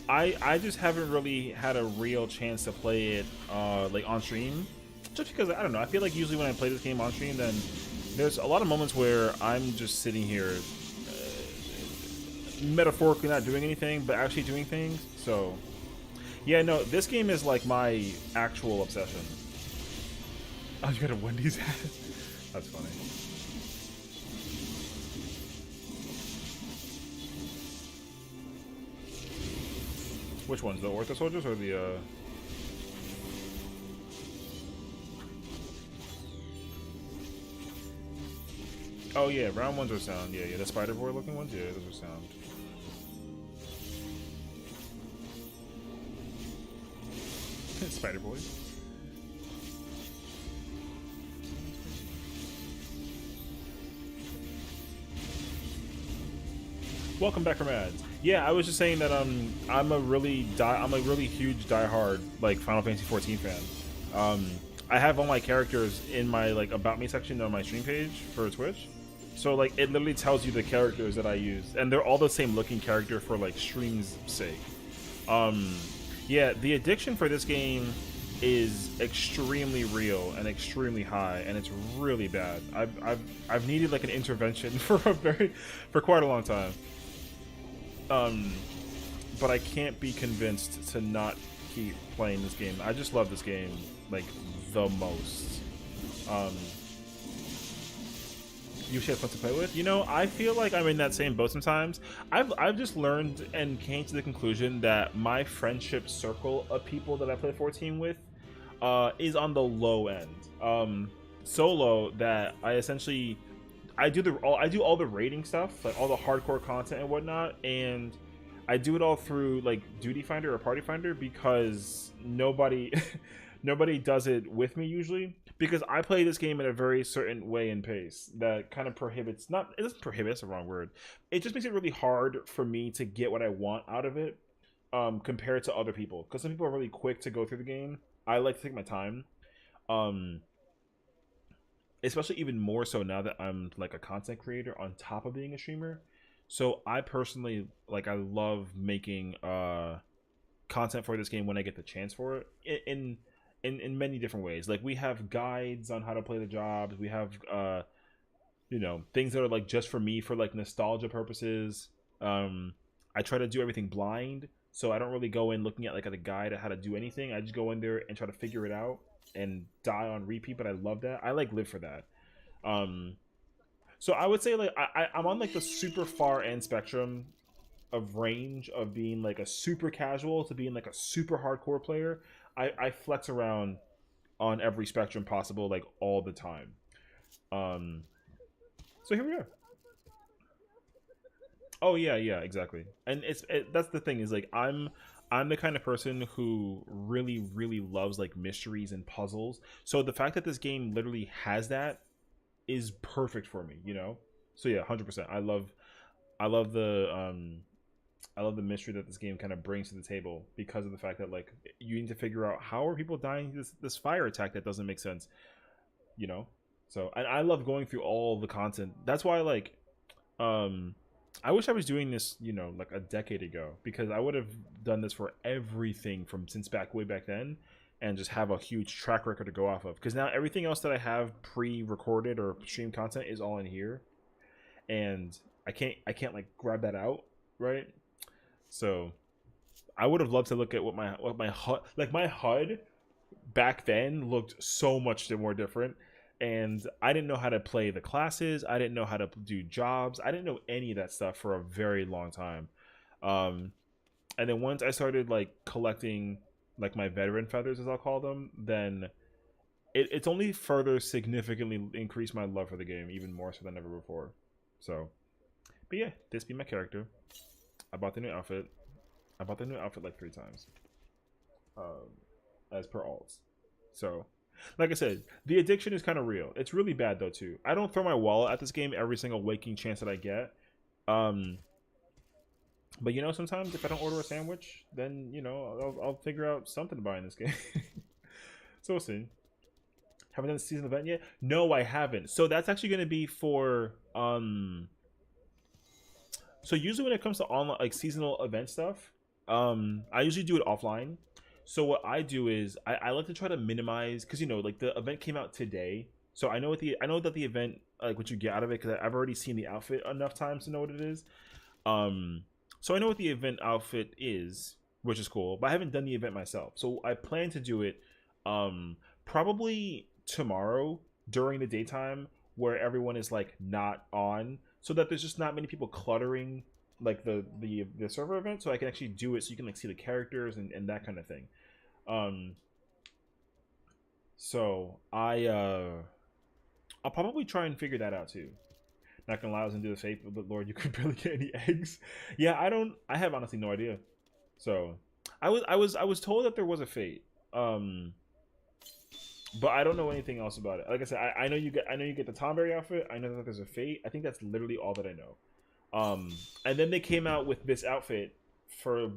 I just haven't really had a real chance to play it like on stream, just because I don't know. I feel like usually when I play this game on stream, then there's a lot of moments where I'm just sitting here, metaphorically not doing anything, but actually doing things. So yeah, no, this game is like my actual obsession. Oh, you got a Wendy's hat? That's funny. Which ones? The Ortho Soldiers or the Oh yeah, round ones are sound. Yeah, the Spider Boy looking ones. Yeah, those are sound. Spider Boy. Welcome back from ads. Yeah, I was just saying that I'm a really huge diehard like Final Fantasy 14 fan. I have all my characters in my like About Me section on my stream page for Twitch. So like it literally tells you the characters that I use, and they're all the same looking character for like stream's sake. Yeah, the addiction for this game is extremely real and extremely high, and it's really bad. I've needed like an intervention for quite a long time. But I can't be convinced to not keep playing this game. I just love this game like the most. You should have fun to play with. You know, I feel like I'm in that same boat sometimes. I've just learned and came to the conclusion that my friendship circle of people that I play 14 with is on the low end. So low that I essentially I do all the rating stuff, like all the hardcore content and whatnot, and I do it all through like Duty Finder or Party Finder because nobody does it with me usually, because I play this game in a very certain way and pace that kind of prohibits, not, it doesn't prohibit, that's the wrong word, it just makes it really hard for me to get what I want out of it compared to other people, because some people are really quick to go through the game. I like to take my time, especially even more so now that I'm like a content creator on top of being a streamer. So I personally, like, I love making content for this game when I get the chance for it in many different ways. Like, we have guides on how to play the jobs. We have you know, things that are like just for me for like nostalgia purposes. I try to do everything blind, so I don't really go in looking at like at a guide at how to do anything. I just go in there and try to figure it out and die on repeat, but I love that. I like live for that. So I would say like I'm on like the super far end spectrum of range of being like a super casual to being like a super hardcore player. I flex around on every spectrum possible, like all the time. Um, so here we are. Oh yeah, yeah, exactly. And that's the thing is like I'm the kind of person who really loves like mysteries and puzzles. So the fact that this game literally has that is perfect for me, you know? So yeah, 100%. I love the I love the mystery that this game kind of brings to the table because of the fact that like you need to figure out how are people dying this fire attack that doesn't make sense, you know? So and I love going through all the content. That's why like um I wish I was doing this, you know, like a decade ago because I would have done this for everything from since back way back then and just have a huge track record to go off of because now everything else that I have pre-recorded or stream content is all in here and I can't like grab that out, right? So I would have loved to look at what my HUD like my HUD back then looked so much more different, and I didn't know how to play the classes. I didn't know how to do jobs. I didn't know any of that stuff for a very long time. Um, and then once I started like collecting like my veteran feathers, as I'll call them, then it's only further significantly increased my love for the game even more so than ever before. So, but yeah, this be my character. I bought the new outfit. I bought the new outfit like 3 times, um, as per alts. So, like I said, the addiction is kind of real. It's really bad though too. I don't throw my wallet at this game every single waking chance that I get. Um, but you know, sometimes if I don't order a sandwich, then you know I'll figure out something to buy in this game. So we'll see. Haven't done the season event yet? No, I haven't. So that's actually going to be for So usually when it comes to online like seasonal event stuff, I usually do it offline. So what I do is I like to try to minimize because you know like the event came out today, so I know that the event like what you get out of it because I've already seen the outfit enough times to know what it is. Um, so I know what the event outfit is, which is cool, but I haven't done the event myself. So I plan to do it probably tomorrow during the daytime where everyone is like not on so that there's just not many people cluttering like the server event so I can actually do it so you can like see the characters and that kind of thing. Um so I'll probably try and figure that out too. Not gonna lie, I was gonna do the fate, but Lord, you could barely get any eggs. Yeah, I have honestly no idea. So I was told that there was a fate. But I don't know anything else about it. Like I said, I know you get the Tomberry outfit. I know that there's a fate. I think that's literally all that I know. And then they came out with this outfit for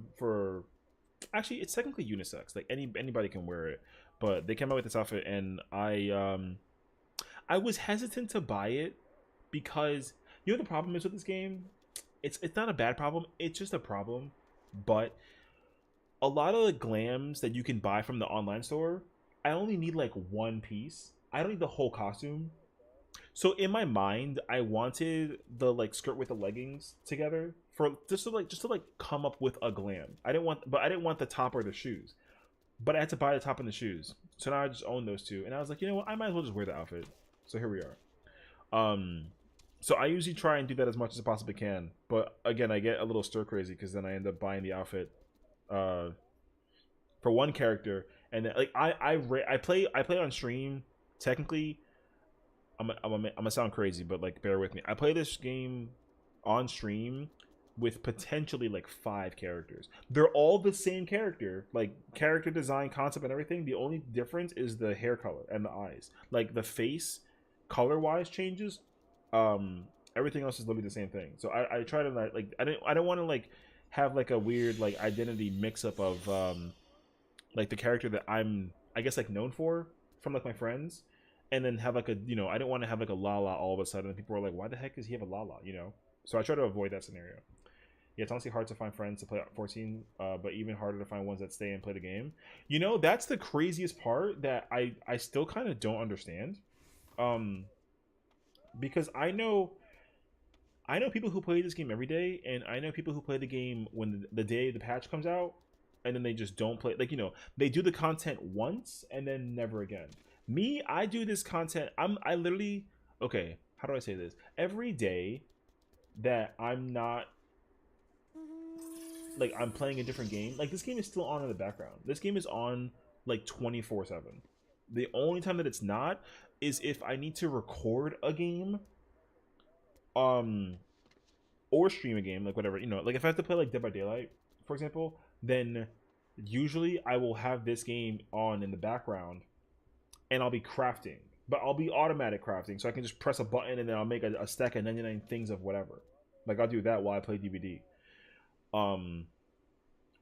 actually it's technically unisex. Like anybody can wear it. But they came out with this outfit, and I was hesitant to buy it because you know the problem is with this game. It's not a bad problem. It's just a problem. But a lot of the glams that you can buy from the online store, I only need like one piece. I don't need the whole costume. So in my mind, I wanted the like skirt with the leggings together for just to like come up with a glam. I didn't want the top or the shoes. But I had to buy the top and the shoes. So now I just own those two. And I was like, you know what? I might as well just wear the outfit. So here we are. So I usually try and do that as much as I possibly can. But again, I get a little stir crazy because then I end up buying the outfit for one character, and then, like I play on stream. Technically, I'm gonna sound crazy, but like bear with me. I play this game on stream with potentially like 5 characters. They're all the same character, like character design, concept, and everything. The only difference is the hair color and the eyes. Like the face, color wise changes. Everything else is literally the same thing. So I try to like I don't want to like have like a weird like identity mix up of like the character that I'm I guess like known for from like my friends, and then have like a you know I don't want to have like a Lala all of a sudden and people are like why the heck does he have a Lala, you know? So I try to avoid that scenario. Yeah, it's honestly hard to find friends to play 14, but even harder to find ones that stay and play the game. You know, that's the craziest part that I still kind of don't understand, because I know people who play this game every day, and I know people who play the game when the day the patch comes out, and then they just don't play. Like, you know, they do the content once and then never again. Me, I do this content. I literally, okay, how do I say this? Every day that I'm not like I'm playing a different game, like this game is still on in the background. This game is on like 24/7. The only time that it's not is if I need to record a game, um, or stream a game, like whatever, you know, like if I have to play like Dead by Daylight, for example, then usually I will have this game on in the background and I'll be crafting, but I'll be automatic crafting, so I can just press a button and then I'll make a stack of 99 things of whatever. Like I'll do that while I play DVD. Um,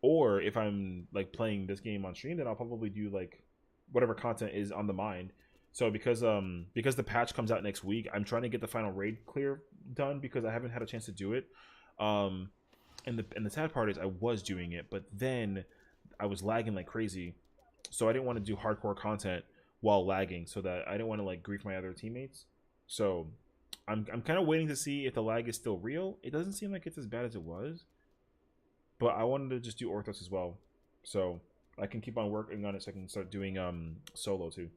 or if I'm like playing this game on stream, then I'll probably do like whatever content is on the mind. So because the patch comes out next week, I'm trying to get the final raid clear done because I haven't had a chance to do it. Um, and the sad part is I was doing it, but then I was lagging like crazy, so I didn't want to do hardcore content while lagging, so that I didn't want to like grief my other teammates. So I'm kind of waiting to see if the lag is still real. It doesn't seem like it's as bad as it was, but I wanted to just do Orthos as well, so I can keep on working on it, so I can start doing solo too.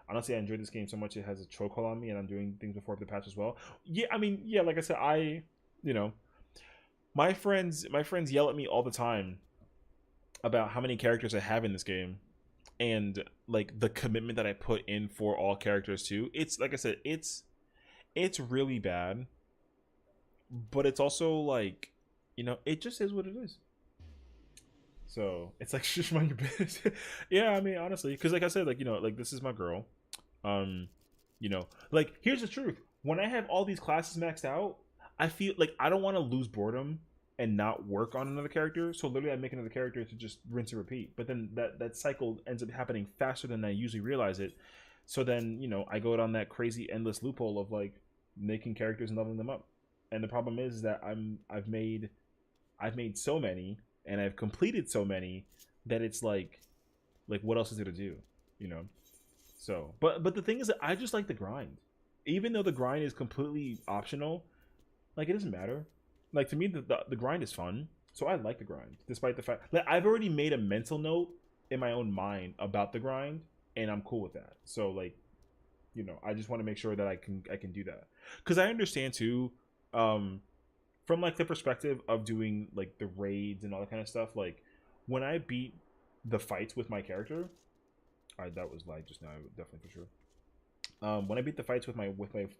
Honestly, I enjoyed this game so much it has a chokehold on me, and I'm doing things before the patch as well. Yeah, I mean, yeah, like I said, you know, my friends yell at me all the time about how many characters I have in this game, and like the commitment that I put in for all characters too. It's like I said, it's really bad, but it's also like, you know, it just is what it is. So it's like just mind your business. Yeah, I mean honestly, because like I said, like, you know, like this is my girl. You know, like here's the truth. When I have all these classes maxed out, I feel like I don't want to lose boredom and not work on another character. So literally, I make another character to just rinse and repeat. But then that cycle ends up happening faster than I usually realize it. So then, you know, I go down that crazy endless loophole of like making characters and leveling them up. And the problem is that I've made so many and I've completed so many that it's like what else is there to do, you know? So, but the thing is that I just like the grind, even though the grind is completely optional. Like it doesn't matter. Like to me, the grind is fun, so I like the grind, despite the fact that I've already made a mental note in my own mind about the grind, and I'm cool with that. So like, you know, I just want to make sure that I can do that, because I understand too, from like the perspective of doing like the raids and all that kind of stuff. Like when I beat the fights with my character, that was live just now, definitely for sure. When I beat the fights with my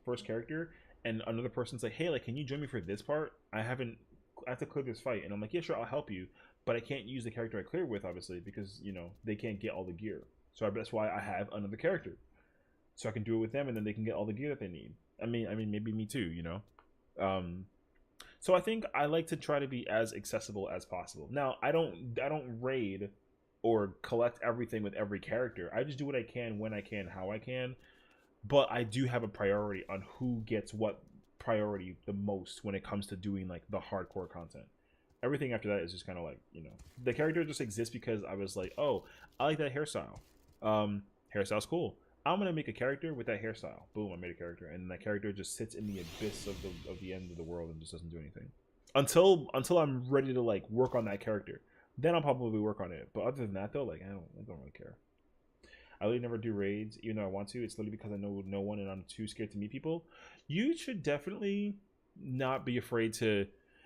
first character, and another person's like, "Hey, like, can you join me for this part? I have to clear this fight," and I'm like, "Yeah, sure, I'll help you," but I can't use the character I cleared with, obviously, because you know they can't get all the gear. So that's why I have another character, so I can do it with them, and then they can get all the gear that they need. I mean, maybe me too, you know. So I think I like to try to be as accessible as possible. Now, I don't raid or collect everything with every character. I just do what I can, when I can, how I can. But I do have a priority on who gets what priority the most when it comes to doing like the hardcore content. Everything after that is just kind of like, you know, the character just exists because I was like, oh, I like that hairstyle. Hairstyle's cool. I'm gonna make a character with that hairstyle. Boom, I made a character, and that character just sits in the abyss of the end of the world and just doesn't do anything until I'm ready to like work on that character. Then I'll probably work on it. But other than that, though, like I don't really care. I really never do raids, even though I want to. It's literally because I know no one and I'm too scared to meet people. You should definitely not be afraid to.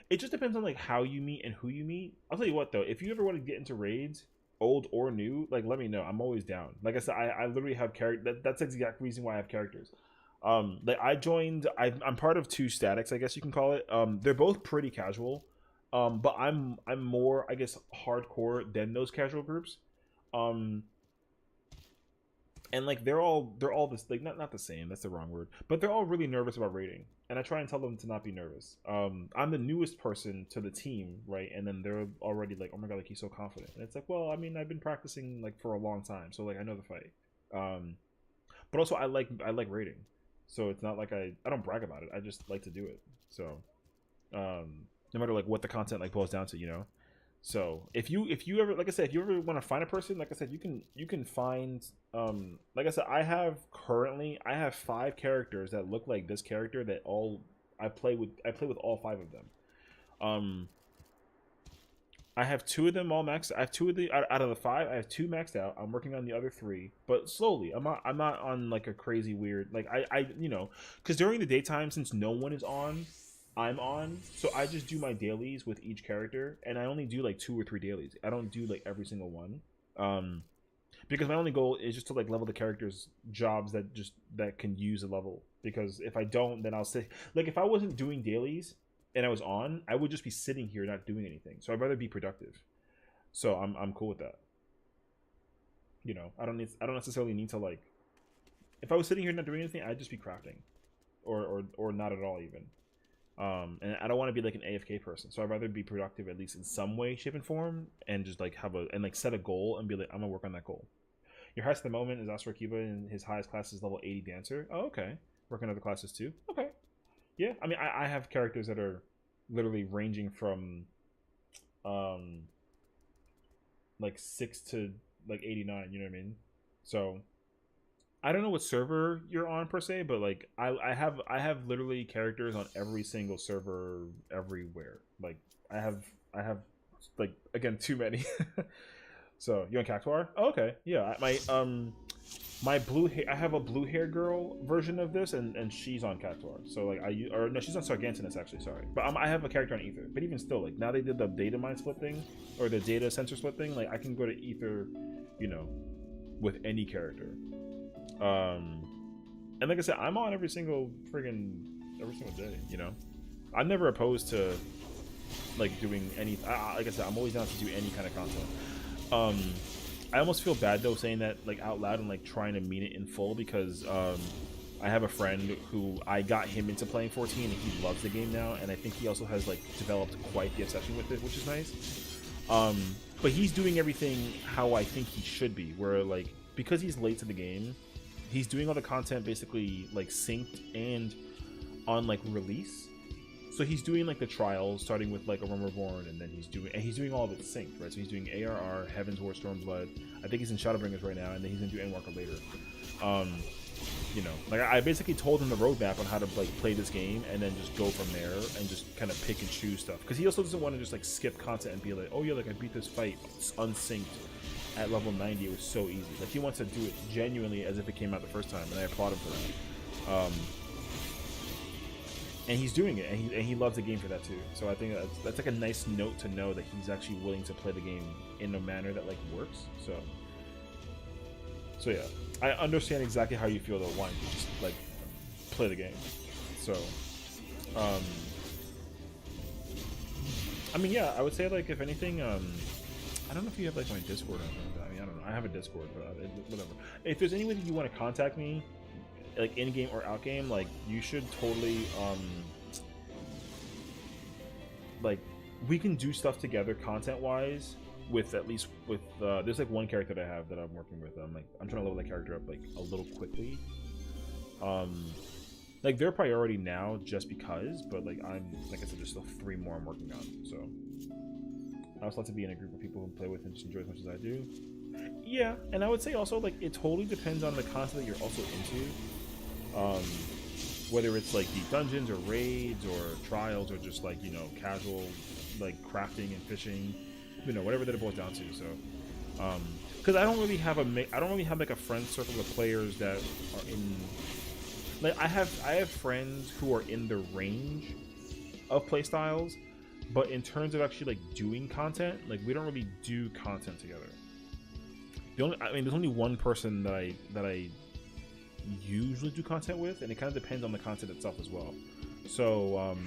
It just depends on like how you meet and who you meet. I'll tell you what though, if you ever want to get into raids, old or new, like let me know. I'm always down. Like I said, I literally have character. That's the exact reason why I have characters. Like I joined. I'm part of two statics, I guess you can call it. They're both pretty casual. But I'm more, I guess, hardcore than those casual groups. And like they're all this, like not the same, that's the wrong word, but they're all really nervous about raiding, and I try and tell them to not be nervous. I'm the newest person to the team, right? And then they're already like, oh my god, like he's so confident, and it's like, well, I mean, I've been practicing like for a long time, so like I know the fight. But also I like raiding, so it's not like I don't brag about it, I just like to do it. So no matter like what the content like boils down to, you know. So if you ever, like I said, if you ever want to find a person, like I said, you can find, like I said, I have 5 characters that look like this character that all I play with all 5 of them. I have 2 of them all maxed. I have 2 of the out of the 5. I have 2 maxed out. I'm working on the other 3, but slowly. I'm not on like a crazy weird, like I you know, because during the daytime, since no one is on, I'm on, so I just do my dailies with each character, and I only do like 2 or 3 dailies. I don't do like every single one, because my only goal is just to like level the characters' jobs that can use a level. Because if I don't, then I'll say like if I wasn't doing dailies and I was on, I would just be sitting here not doing anything. So I'd rather be productive. So I'm cool with that. You know, I don't necessarily need to like. If I was sitting here not doing anything, I'd just be crafting, or not at all even. And I don't want to be like an AFK person, so I'd rather be productive at least in some way, shape, and form, and just like have a and like set a goal and be like, I'm gonna work on that goal. Your highest at the moment is Oscar Kiba, and his highest class is level 80 dancer. Oh, okay. Working other classes too. Okay. Yeah, I mean, I have characters that are literally ranging from, like 6 to like 89. You know what I mean? So I don't know what server you're on per se, but like I have literally characters on every single server everywhere. Like I have like again too many. So you on Cactuar? Oh, okay, yeah. My blue hair. I have a blue hair girl version of this, and she's on Cactuar. So like or no, she's on Sargantinus actually. Sorry, but I have a character on Ether. But even still, like now they did the data mine split thing or the data sensor split thing. Like I can go to Ether, you know, with any character. And like I said, I'm on every single day. You know, I'm never opposed to like doing any. Like I said, I'm always down to do any kind of content. I almost feel bad though saying that like out loud and like trying to mean it in full because I have a friend who I got him into playing 14 and he loves the game now, and I think he also has like developed quite the obsession with it, which is nice. But he's doing everything how I think he should be, where like because he's late to the game, he's doing all the content basically like synced and on like release. So he's doing like the trials, starting with like a Realm Reborn, and then he's doing all of it synced, right? So he's doing ARR, Heaven's War, Stormblood. I think he's in Shadowbringers right now, and then he's gonna do Endwalker later. You know, like I basically told him the roadmap on how to like play this game, and then just go from there and just kind of pick and choose stuff. Because he also doesn't want to just like skip content and be like, oh yeah, like I beat this fight unsynced at level 90. It was so easy. Like he wants to do it genuinely as if it came out the first time, and I applaud him for that. And he's doing it, and he loves the game for that too. So I think that's like a nice note to know that he's actually willing to play the game in a manner that like works. So yeah, I understand exactly how you feel though, wanting to just like play the game. So, I mean, yeah, I would say like if anything, I don't know if you have like my Discord or anything. I mean, I don't know. I have a Discord, but whatever. If there's any way that you want to contact me, like in game or out game, like you should totally like we can do stuff together content wise with at least with there's like one character that I have that I'm working with. I'm trying to level that character up like a little quickly. Like they're priority now just because, but like I said, there's still 3 more I'm working on. So I also like to be in a group of people who play with and just enjoy as much as I do. Yeah, and I would say also like it totally depends on the content that you're also into. Whether it's like deep dungeons or raids or trials or just like, you know, casual like crafting and fishing, you know, whatever that it boils down to. So because I don't really have like a friend circle of players that are in like I have friends who are in the range of play styles, but in terms of actually like doing content, like we don't really do content together. There's only one person that I usually do content with, and it kind of depends on the content itself as well. So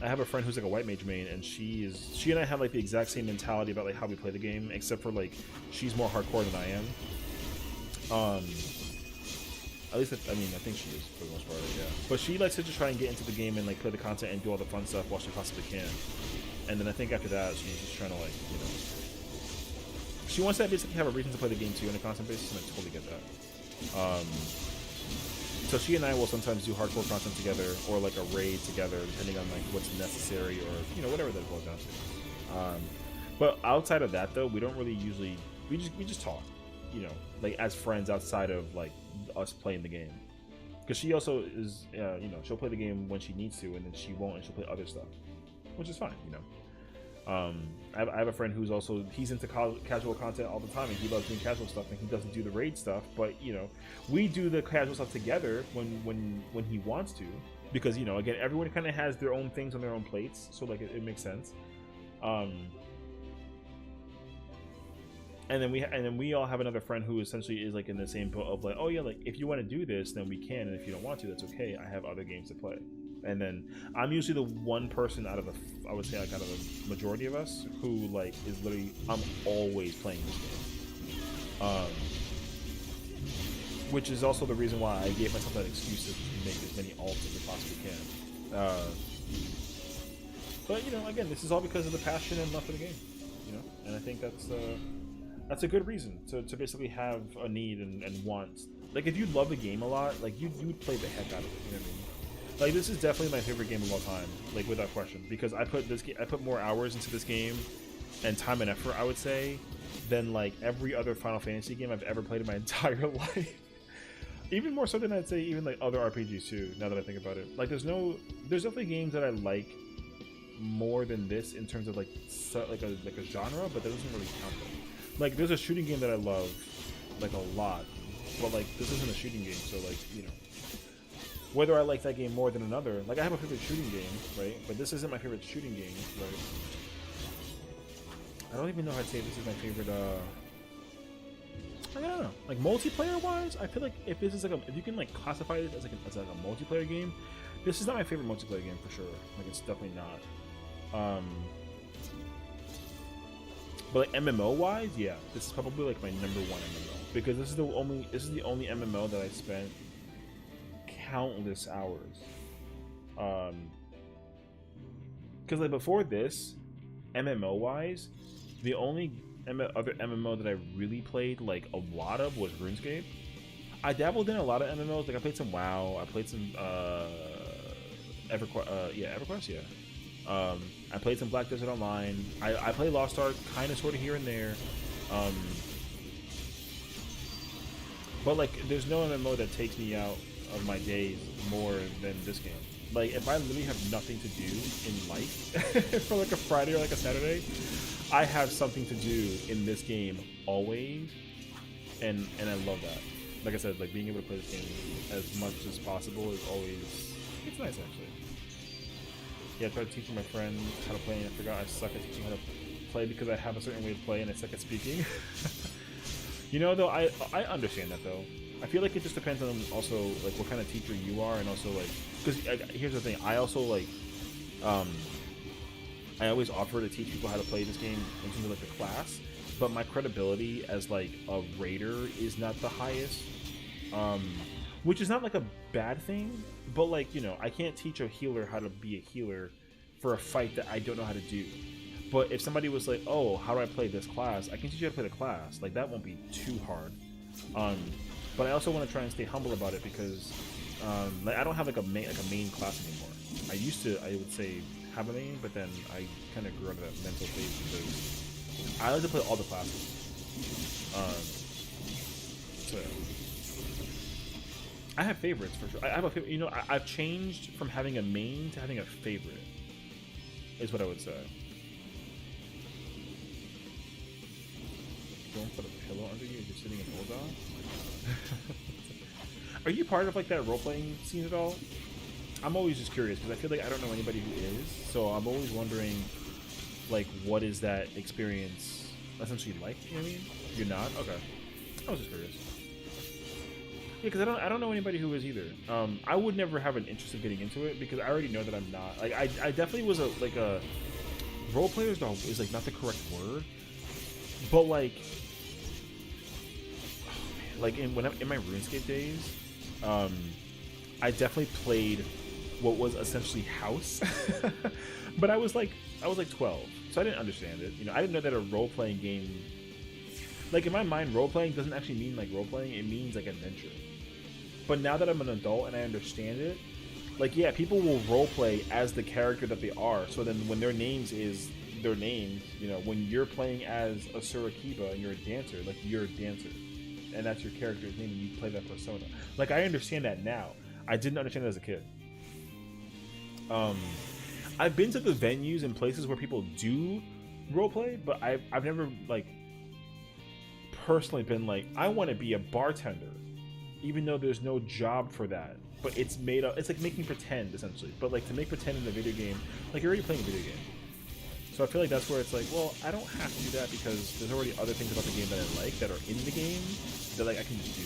I have a friend who's like a white mage main, and she and I have like the exact same mentality about like how we play the game, except for like she's more hardcore than I am. At least I think she is for the most part, yeah. But she likes to just try and get into the game and like play the content and do all the fun stuff while she possibly can. And then I think after that she's just trying to like, you know, she wants to basically have a reason to play the game too on a constant basis, and I totally get that. So she and I will sometimes do hardcore content together, or like a raid together, depending on like what's necessary, or you know, whatever that boils down to. But outside of that, though, we don't really usually we just talk, you know, like as friends outside of like us playing the game. Because she also is, you know, she'll play the game when she needs to, and then she won't, and she'll play other stuff, which is fine, you know. I have a friend who's also, he's into casual content all the time, and he loves doing casual stuff, and he doesn't do the raid stuff, but you know, we do the casual stuff together when he wants to, because you know, again, everyone kind of has their own things on their own plates, so like it makes sense. And then we all have another friend who essentially is like in the same boat of like, oh yeah, like if you want to do this, then we can, and if you don't want to, that's okay. I have other games to play. And then I'm usually the one person out of the, I would say like out of the majority of us who like is literally, I'm always playing this game. Which is also the reason why I gave myself that excuse to make as many alts as I possibly can. But you know, again, this is all because of the passion and love for the game. You know, and I think that's a good reason to basically have a need and want. Like if you love the game a lot, like you would play the heck out of it. You know what I mean? Like this is definitely my favorite game of all time, like without question, because I put more hours into this game and time and effort, I would say, than like every other Final Fantasy game I've ever played in my entire life. Even more so than I'd say even like other RPGs too. Now that I think about it, like there's definitely games that I like more than this in terms of like a genre, but that doesn't really count though. Like there's a shooting game that I love like a lot, but like this isn't a shooting game, so like you know. Whether I like that game more than another, like I have a favorite shooting game, right? But this isn't my favorite shooting game, right? I don't even know how to say this is my favorite. I don't know. Like multiplayer wise, I feel like if this is like if you can like classify this as like a multiplayer game, this is not my favorite multiplayer game for sure. Like it's definitely not. But like MMO wise, yeah, this is probably like my #1 MMO because this is the only MMO that I spent countless hours. Because like before this, MMO wise, the only other MMO that I really played like a lot of was RuneScape. I dabbled in a lot of MMOs. Like I played some WoW. I played some EverQuest. Yeah. I played some Black Desert Online. I play Lost Ark kind of sort of here and there. But like there's no MMO that takes me out of my days more than this game. Like if I literally have nothing to do in life for like a Friday or like a Saturday, I have something to do in this game always, and I love that. Like I said, like being able to play this game as much as possible is always, it's nice actually. Yeah, I tried teaching my friend how to play and I forgot I suck at teaching how to play because I have a certain way to play and I suck at speaking. You know though, I understand that though. I feel like it just depends on also like what kind of teacher you are, and also like because here's the thing, I also like I always offer to teach people how to play this game in terms of like a class, but my credibility as like a raider is not the highest, which is not like a bad thing, but like you know I can't teach a healer how to be a healer for a fight that I don't know how to do. But if somebody was like, oh, how do I play this class, I can teach you how to play the class. Like that won't be too hard. But I also want to try and stay humble about it because like I don't have like a main class anymore. I used to, I would say, have a main, but then I kind of grew out of that mental phase because I like to play all the classes. So I have favorites for sure. I have a favorite. You know, I've changed from having a main to having a favorite. Is what I would say. Don't put a pillow under you if you're sitting in Bulldog. Are you part of like that role-playing scene at all? I'm always just curious because I feel like I don't know anybody who is, so I'm always wondering like what is that experience essentially like, you know what I mean? You're not? Okay. I was just curious. Yeah, because I don't know anybody who is either. I would never have an interest in getting into it because I already know that I'm not. Like I definitely was a role player is like not the correct word, but like in my RuneScape days, I definitely played what was essentially house, but I was like 12, so I didn't understand it. You know, I didn't know that a role-playing game, like in my mind, role-playing doesn't actually mean like role-playing; it means like adventure. But now that I'm an adult and I understand it, like yeah, people will role-play as the character that they are. So then when their names is their names, you know, when you're playing as a Surakiba and you're a dancer, like you're a dancer. And that's your character's name and you play that persona. Like I understand that now. I didn't understand it as a kid. I've been to the venues and places where people do roleplay, but I've never like personally been like, I want to be a bartender, even though there's no job for that but it's made up. It's like making pretend essentially. But like to make pretend in a video game, like you're already playing a video game. So I feel like that's where it's like, well, I don't have to do that because there's already other things about the game that I like that are in the game that like I can just do.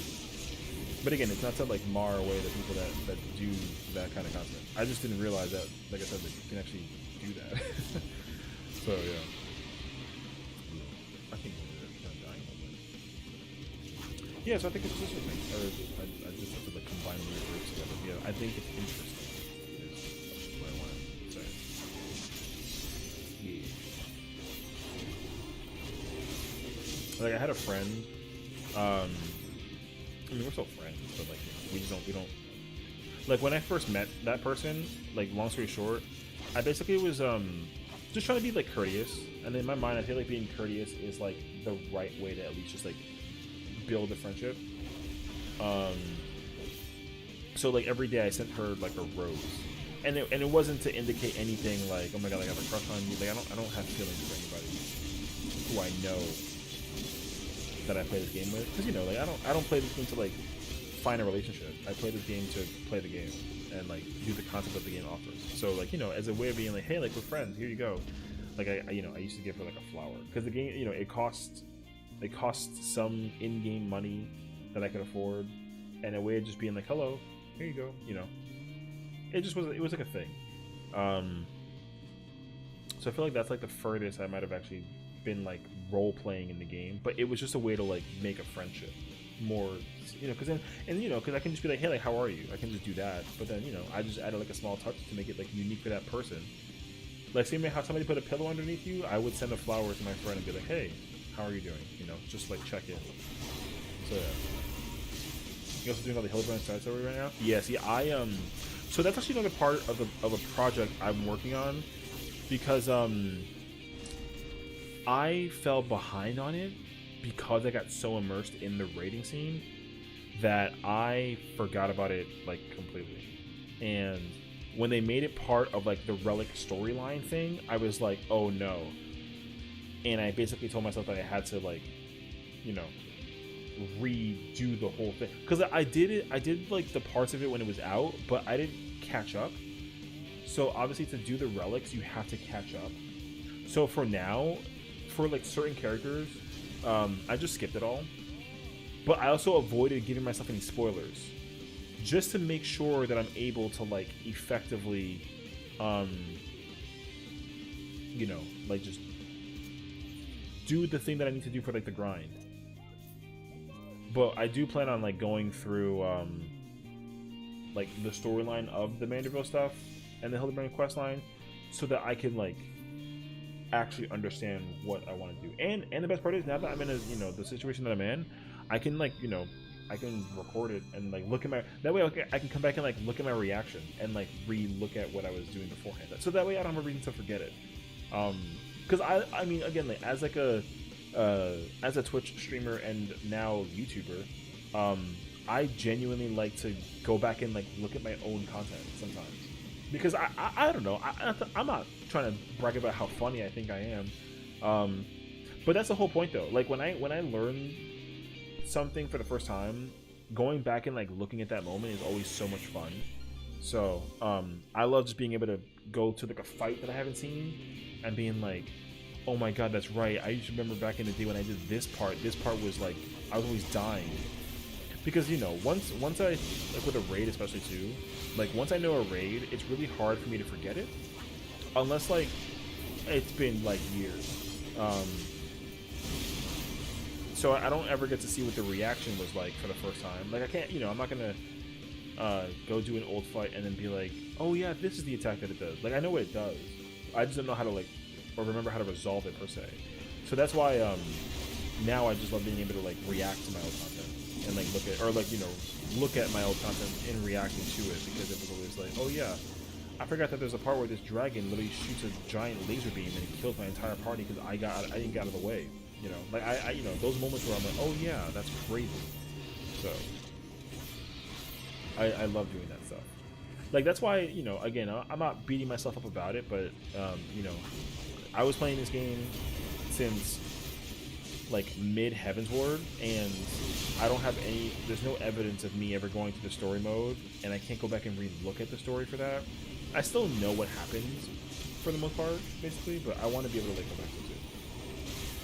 But again, it's not to like mar away the people that do that kind of content. I just didn't realize that, like I said, that you can actually do that. So yeah. I think I'm dying. Yeah, so I think it's just a thing. Or I just have to like combine the groups together. Yeah, I think it's interesting. Is what I want to say. Yeah. Like I had a friend. I mean, we're still friends, but like we don't. Like when I first met that person, like long story short, I basically was just trying to be like courteous, and in my mind, I feel like being courteous is like the right way to at least just like build a friendship. So like every day I sent her like a rose, and it wasn't to indicate anything like, oh my god, I have a crush on you. Like I don't have feelings for anybody who I know that I play this game with, because you know, like I don't play this game to like find a relationship. I play this game to play the game and like do the concept that the game offers. So like, you know, as a way of being like, hey, like we're friends, here you go. Like I you know, I used to give her like a flower because the game, you know, it costs some in-game money that I could afford, and a way of just being like, hello, here you go. You know, it was like a thing. So I feel like that's like the furthest I might have actually been like role playing in the game, but it was just a way to like make a friendship more, you know, because then, and you know, because I can just be like, hey, like how are you? I can just do that, but then, you know, I just added like a small touch to make it like unique for that person. Like same way how somebody put a pillow underneath you, I would send a flower to my friend and be like, hey, how are you doing? You know, just like check in. So yeah. You also doing all the Hillbrand side story right now? Yeah, see, so that's actually another part of a project I'm working on, because I fell behind on it because I got so immersed in the raiding scene that I forgot about it like completely. And when they made it part of like the relic storyline thing, I was like, oh no. And I basically told myself that I had to like, you know, redo the whole thing, because I did like the parts of it when it was out, but I didn't catch up. So obviously to do the relics you have to catch up. So for now, for like certain characters, I just skipped it all, but I also avoided giving myself any spoilers just to make sure that I'm able to like effectively you know, like just do the thing that I need to do for like the grind. But I do plan on like going through like the storyline of the Manderville stuff and the Hildebrand quest line, so that I can like actually understand what I want to do. And the best part is, now that I'm in a, you know, the situation that I'm in, I can like, you know, I can record it and like look at my, that way I can come back and like look at my reaction and like re-look at what I was doing beforehand, so that way I don't have a reason to forget it. Because I mean, again, like as like a as a Twitch streamer and now YouTuber, I genuinely like to go back and like look at my own content sometimes, because I don't know, I'm not trying to brag about how funny I think I am, but that's the whole point though. Like when I learn something for the first time, going back and like looking at that moment is always so much fun. So I love just being able to go to like a fight that I haven't seen and being like, oh my god, that's right, I used to remember back in the day when I did this part was like, I was always dying. Because, you know, once I, like with a raid especially too, like once I know a raid, it's really hard for me to forget it, unless like it's been like years. So I don't ever get to see what the reaction was like for the first time. Like I can't, you know, I'm not gonna go do an old fight and then be like, oh yeah, this is the attack that it does. Like I know what it does, I just don't know how to like, or remember how to resolve it per se. So that's why now I just love being able to like react to my old content and like look at, or like, you know, look at my old content and reacting to it, because it was always like, oh yeah, I forgot that there's a part where this dragon literally shoots a giant laser beam and it kills my entire party because I didn't get out of the way. You know, like I you know, those moments where I'm like, oh yeah, that's crazy. So I love doing that stuff. Like that's why, you know, again, I'm not beating myself up about it, but you know, I was playing this game since like mid Heavensward, and I don't have any. There's no evidence of me ever going to the story mode, and I can't go back and re-look at the story for that. I still know what happens for the most part, basically, but I want to be able to like go back to it.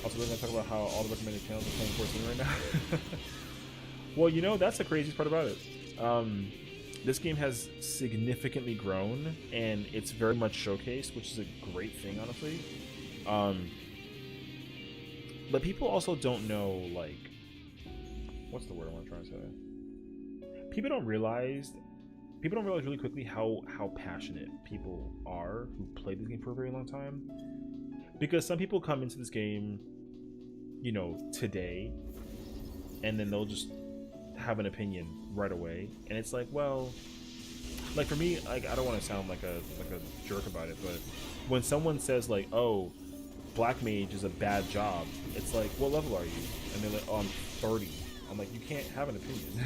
Also, we're gonna talk about how all the recommended channels are playing 14 right now. Well, you know, that's the craziest part about it. This game has significantly grown, and it's very much showcased, which is a great thing, honestly. But people also don't know, like, what's the word I want to try to say? People don't realize really quickly how passionate people are who play this game for a very long time. Because some people come into this game, you know, today, and then they'll just have an opinion right away, and it's like, well, like for me, like I don't want to sound like a jerk about it, but when someone says like, oh, Black Mage is a bad job, it's like, what level are you? And they're like, oh, I'm 30. I'm like, you can't have an opinion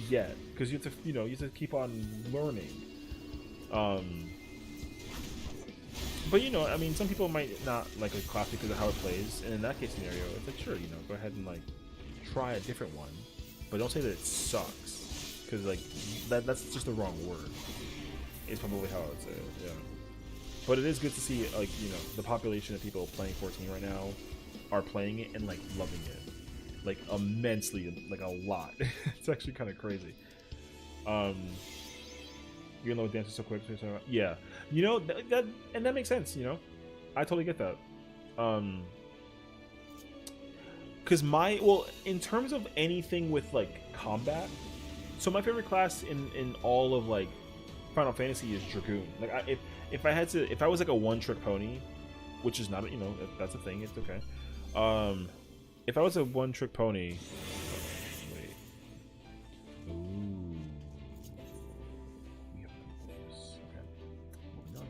yet, because you have to, you know, you have to keep on learning. But you know, I mean, some people might not like a class because of how it plays, and in that case scenario, it's like, sure, you know, go ahead and like try a different one, but don't say that it sucks, because like that's just the wrong word. It's probably how I would say it, yeah. But it is good to see, like, you know, the population of people playing 14 right now are playing it and like loving it, like immensely, like a lot. It's actually kind of crazy. You know, dances so quick. So yeah, you know that makes sense. You know, I totally get that. Because in terms of anything with like combat, so my favorite class in all of like Final Fantasy is Dragoon. Like if I was like a one-trick pony, which is not, you know, if that's a thing, it's okay. If I was a one-trick pony, wait, ooh, we have this. Okay, moving on.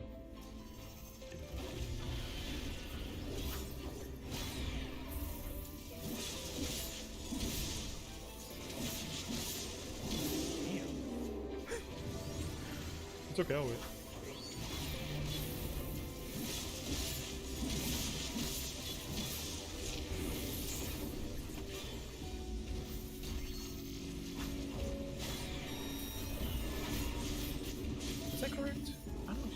Damn, it's okay. I'll wait. Is that correct? I don't know.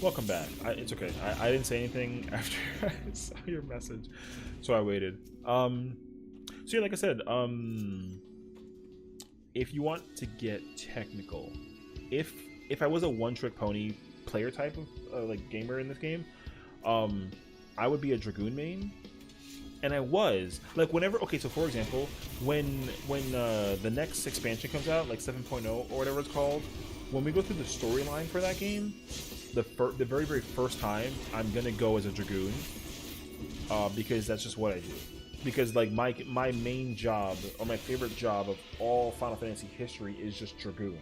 Welcome back. It's okay. I didn't say anything after I saw your message, so I waited. So yeah, like I said, if you want to get technical, if I was a one-trick pony player type of like gamer in this game, I would be a Dragoon main, and I was like, whenever, okay, so for example, when the next expansion comes out, like 7.0 or whatever it's called, when we go through the storyline for that game, the very first time I'm gonna go as a Dragoon, because that's just what I do. Because like my main job, or my favorite job of all Final Fantasy history, is just Dragoon.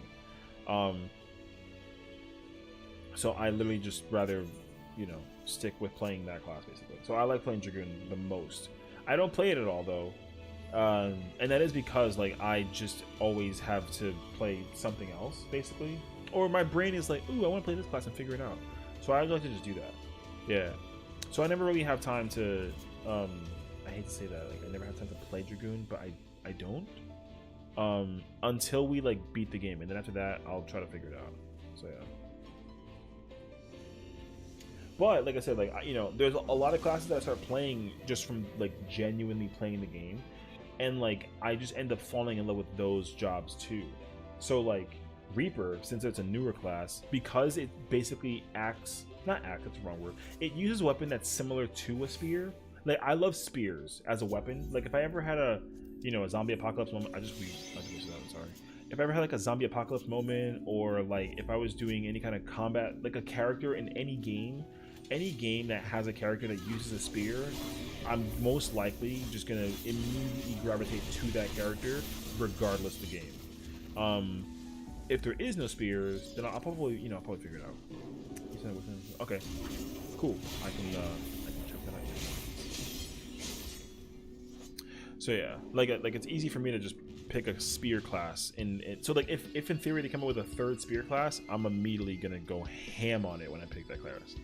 So I literally just rather, you know, stick with playing that class basically. So I like playing Dragoon the most. I don't play it at all though, and that is because like I just always have to play something else basically, or my brain is like, ooh, I want to play this class and figure it out. So I like to just do that. Yeah. So I never really have time to. I hate to say that, like I never have time to play Dragoon, but I don't until we like beat the game, and then after that I'll try to figure it out. So yeah. But like I said, like you know, there's a lot of classes that I start playing just from like genuinely playing the game, and like I just end up falling in love with those jobs too. So like Reaper, since it's a newer class, because it basically acts, not act, that's the wrong word, it uses a weapon that's similar to a spear. Like I love spears as a weapon. Like if I ever had a, you know, a zombie apocalypse moment, I'm sorry. If I ever had like a zombie apocalypse moment, or like if I was doing any kind of combat, like a character in any game that has a character that uses a spear, I'm most likely just gonna immediately gravitate to that character regardless of the game. If there is no spears, then I'll probably, you know, figure it out. Okay, cool. I can check that out. So yeah, like it's easy for me to just pick a spear class, and so like if in theory they come up with a third spear class, I'm immediately gonna go ham on it when I pick that class.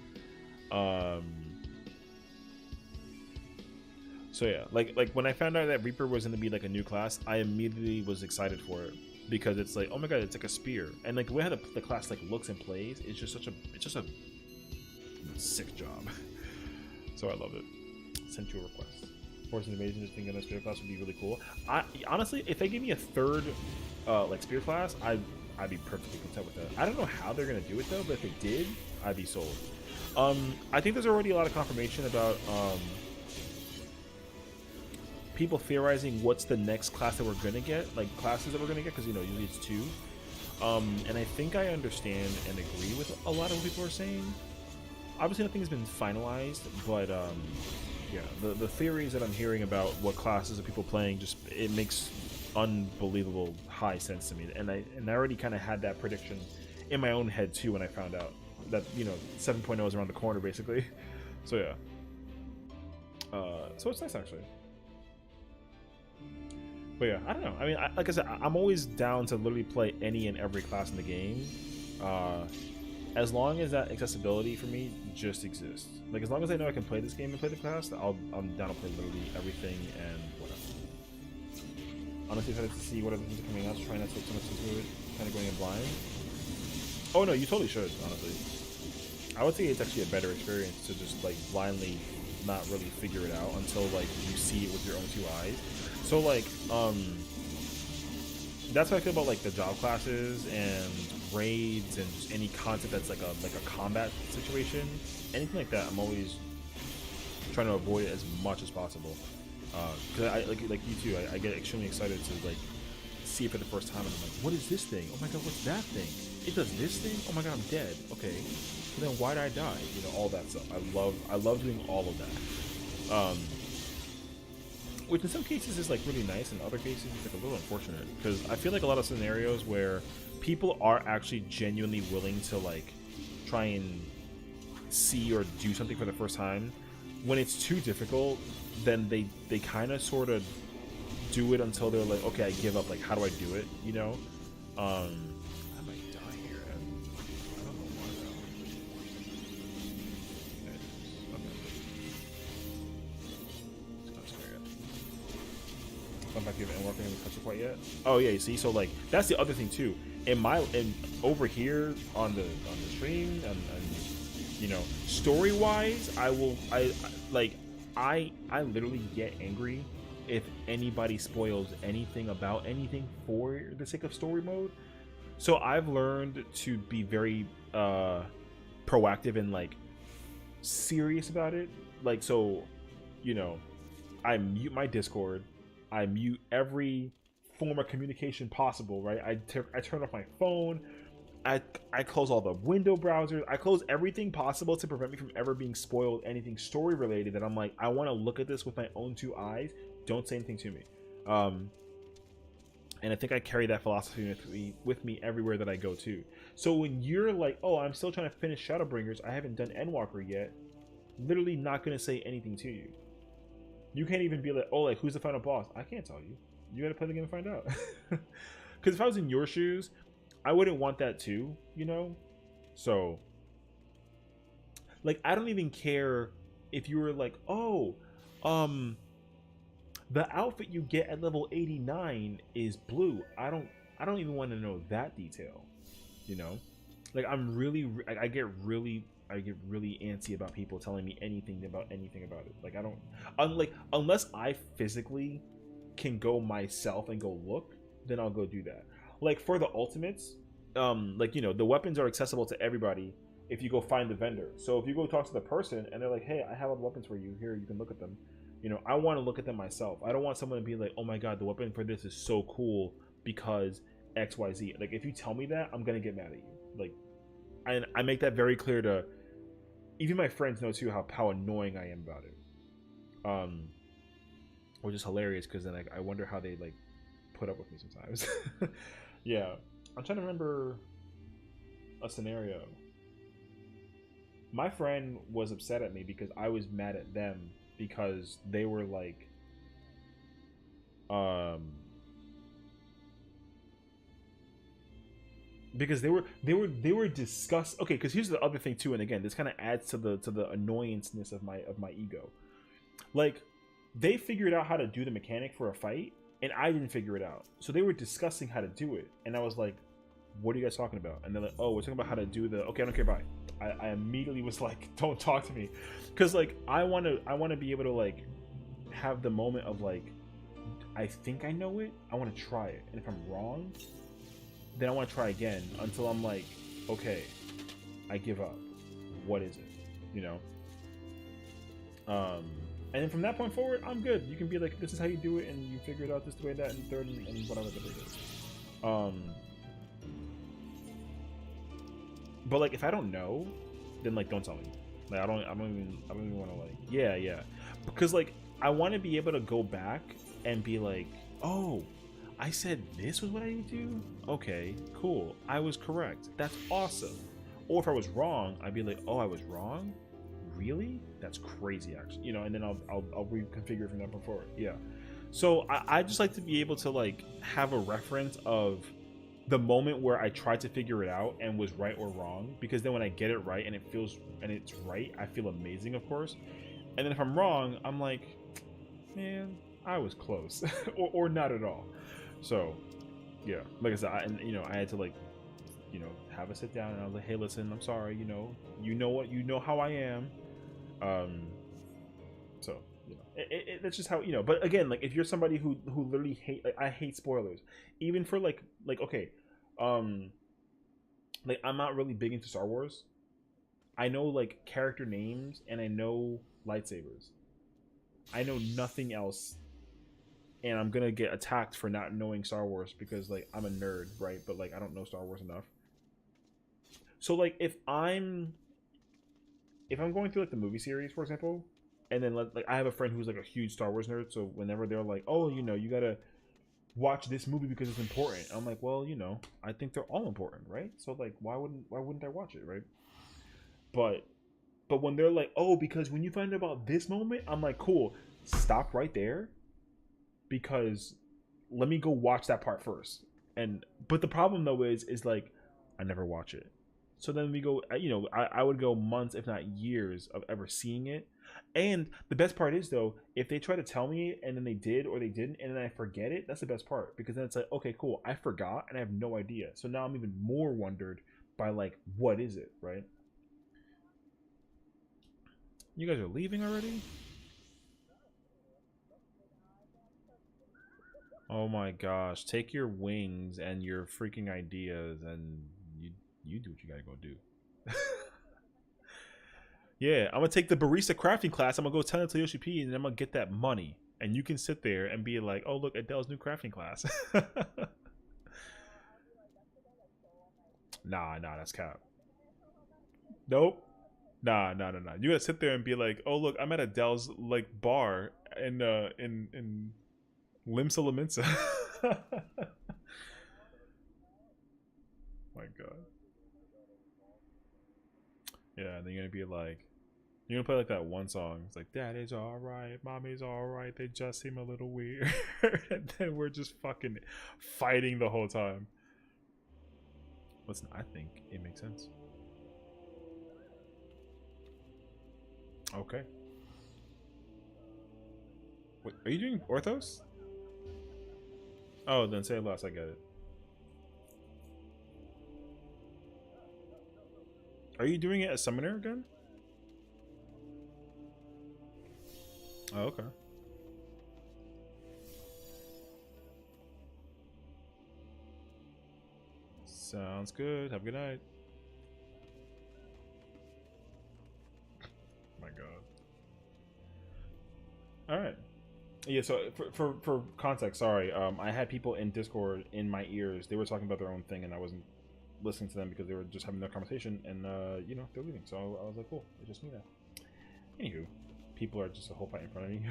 So yeah, like when I found out that Reaper was gonna be like a new class, I immediately was excited for it because it's like, oh my god, it's like a spear, and like the way how the class like looks and plays, it's just a sick job. So I love it. Sent you a request. Force Invasion, just thinking a spear class would be really cool. I honestly, if they gave me a third like spear class, I'd be perfectly content with that. I don't know how they're gonna do it though, but if they did, I'd be sold. I think there's already a lot of confirmation about people theorizing what's the next class that we're gonna get, like classes that we're gonna get, because you know usually it's 2. And I think I understand and agree with a lot of what people are saying. Obviously, nothing has been finalized, but yeah, the theories that I'm hearing about what classes are people playing, just it makes unbelievable high sense to me, and I already kind of had that prediction in my own head too when I found out that 7.0 is around the corner basically. So yeah, so it's nice actually. But yeah, I don't know. I mean, like I said, I'm always down to literally play any and every class in the game, as long as that accessibility for me just exists. Like as long as I know I can play this game and play the class, I'm down to play literally everything and whatever. Honestly, excited to see what other things are coming out. Trying not to take so much into it, kind of going in blind. Oh no, you totally should. Honestly, I would say it's actually a better experience to just like blindly not really figure it out until like you see it with your own 2 eyes. So like, that's how I feel about like the job classes and raids and just any concept that's like a combat situation. Anything like that, I'm always trying to avoid it as much as possible. Cause I like you too. I get extremely excited to like see it for the first time, and I'm like, what is this thing? Oh my god, what's that thing? It does this thing? Oh my god, I'm dead. Okay, so then why did I die? All that stuff. I love doing all of that. Which in some cases is like really nice, in other cases it's like a little unfortunate, because I feel like a lot of scenarios where people are actually genuinely willing to like try and see or do something for the first time, when it's too difficult, then they kind of sort of do it until they're like, okay, I give up, like how do I do it, I might die here. I don't know why though. I'm back here and working, haven't touched it quite yet. Oh yeah, you see, so like that's the other thing too. And over here on the stream and story wise, I literally get angry if anybody spoils anything about anything for the sake of story mode. So I've learned to be very proactive and like serious about it. Like, so I mute my Discord, I mute every form of communication possible, right? I turn off my phone, I close all the window browsers, I close everything possible to prevent me from ever being spoiled anything story related that I'm like, I want to look at this with my own 2 eyes. Don't say anything to me. And I think I carry that philosophy with me everywhere that I go to. So when you're like, oh, I'm still trying to finish Shadowbringers, I haven't done Endwalker yet, literally not going to say anything to you. You can't even be like, oh, like, who's the final boss? I can't tell you. You got to play the game and find out. Because if I was in your shoes, I wouldn't want that too, So, like, I don't even care if you were like, oh, the outfit you get at level 89 is blue. I don't even want to know that detail, Like, I get really antsy about people telling me anything about it. Like, I don't, unless I physically can go myself and go look, then I'll go do that. Like for the ultimates, the weapons are accessible to everybody if you go find the vendor. So if you go talk to the person and they're like, hey, I have all the weapons for you here, you can look at them. I want to look at them myself. I don't want someone to be like, oh my god, the weapon for this is so cool because XYZ. Like, if you tell me that, I'm gonna get mad at you. Like, I make that very clear to even my friends know too how annoying I am about it. Which is hilarious because then I wonder how they like put up with me sometimes. Yeah, I'm trying to remember a scenario. My friend was upset at me because I was mad at them because they were like, Because they were discussed. Okay, because here's the other thing too, and again, this kind of adds to the annoyanceness of my ego. Like, they figured out how to do the mechanic for a fight, and I didn't figure it out. So they were discussing how to do it, and I was like, "What are you guys talking about?" And they're like, "Oh, we're talking about how to do the." Okay, I don't care. Bye. I immediately was like, "Don't talk to me," because like I want to be able to like have the moment of like, I think I know it. I want to try it, and if I'm wrong, then I want to try again until I'm like, okay, I give up. What is it? You know? And then from that point forward, I'm good. You can be like, this is how you do it, and you figure it out this way, that, and third, and whatever the it is. But like, if I don't know, then like, don't tell me. Like, I don't even want to like, yeah, because like, I want to be able to go back and be like, oh, I said this was what I need to do? Okay, cool. I was correct. That's awesome. Or if I was wrong, I'd be like, oh, I was wrong? Really? That's crazy, actually. You know, and then I'll reconfigure from that point forward. Yeah. So I just like to be able to like have a reference of the moment where I tried to figure it out and was right or wrong, because then when I get it right and it feels and it's right, I feel amazing, of course. And then if I'm wrong, I'm like, man, I was close, or not at all. So, yeah, like I said, I had to like, have a sit down, and I was like, hey, listen, I'm sorry, you know how I am, so that's just how But again, like if you're somebody who literally I hate spoilers, even for like okay, like I'm not really big into Star Wars. I know like character names and I know lightsabers. I know nothing else, and I'm gonna get attacked for not knowing Star Wars because like I'm a nerd, right? But like I don't know Star Wars enough. So like if I'm going through like the movie series, for example, and then like I have a friend who's like a huge Star Wars nerd, so whenever they're like, oh, you gotta watch this movie because it's important, I'm like, well, I think they're all important, right? So like why wouldn't I watch it, right? But when they're like, oh, because when you find out about this moment, I'm like, cool, stop right there, because let me go watch that part first. But the problem though is like I never watch it. So then we go, I would go months, if not years, of ever seeing it. And the best part is though, if they try to tell me and then they did or they didn't, and then I forget it, that's the best part, because then it's like, okay, cool, I forgot and I have no idea. So now I'm even more wondered by like, what is it, right? You guys are leaving already? Oh my gosh, take your wings and your freaking ideas and you do what you gotta go do. Yeah, I'm gonna take the barista crafting class. I'm gonna go tell it to Yoshi P, and I'm gonna get that money. And you can sit there and be like, "Oh, look, Adele's new crafting class." Nah, that's cap. Nope. Nah. You gotta sit there and be like, "Oh, look, I'm at Adele's like bar in Limsa Laminsa." My God. Yeah, and then you're gonna be like, you're gonna play like that one song. It's like, Daddy's alright, Mommy's alright, they just seem a little weird. And then we're just fucking fighting the whole time. Listen, I think it makes sense. Okay. Wait, are you doing Orthos? Oh, then say it less, I get it. Are you doing it as Summoner again? Oh, okay. Sounds good. Have a good night. My God. All right. Yeah. So for context, sorry. I had people in Discord in my ears. They were talking about their own thing, and I wasn't listening to them because they were just having their conversation, and they're leaving. So I was like, cool. It's just me now. Anywho, people are just a whole fight in front of me.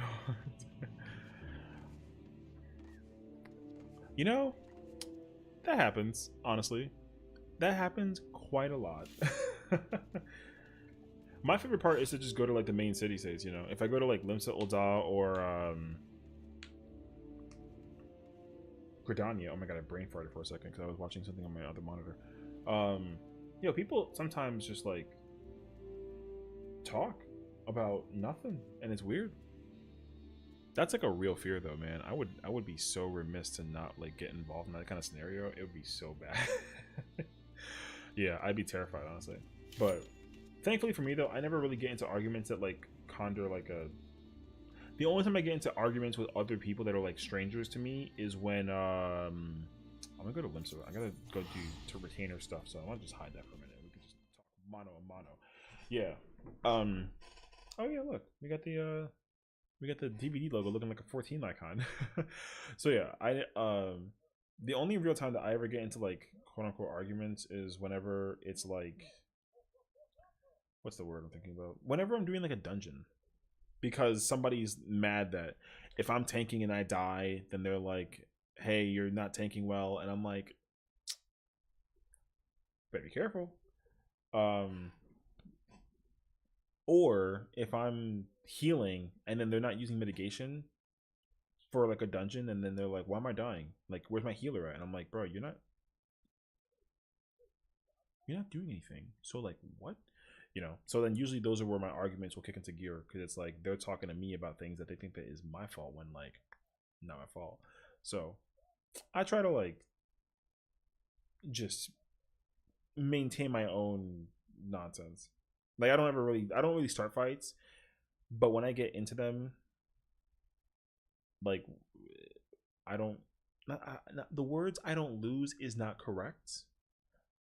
That happens. Honestly, that happens quite a lot. My favorite part is to just go to like the main city states. If I go to like Limsa Ul'dah Gridania. Oh my god, I brain farted for a second because I was watching something on my other monitor. You know, people sometimes just like talk about nothing, and it's weird. That's like a real fear though, man. I would be so remiss to not like get involved in that kind of scenario. It would be so bad. Yeah, I'd be terrified, honestly. But thankfully for me though, I never really get into arguments that like conjure like a. The only time I get into arguments with other people that are like strangers to me is when I'm gonna go to Limsa. I gotta go to retainer stuff, so I want to just hide that for a minute. We can just talk mono a mono. Yeah. Oh yeah, look, we got the DVD logo looking like a 14 icon. So yeah, the only real time that I ever get into like quote unquote arguments is whenever it's like, what's the word I'm thinking about? Whenever I'm doing like a dungeon, because somebody's mad that if I'm tanking and I die, then they're like, hey, you're not tanking well, and I'm like, better be careful. Or if I'm healing and then they're not using mitigation for like a dungeon, and then they're like, why am I dying? Like, where's my healer at? And I'm like, bro, you're not doing anything. So like, what? You know, so then usually those are where my arguments will kick into gear, because it's like they're talking to me about things that they think that is my fault when like not my fault. So I try to like just maintain my own nonsense. Like I don't really start fights, but when I get into them, like I don't the words I don't lose is not correct,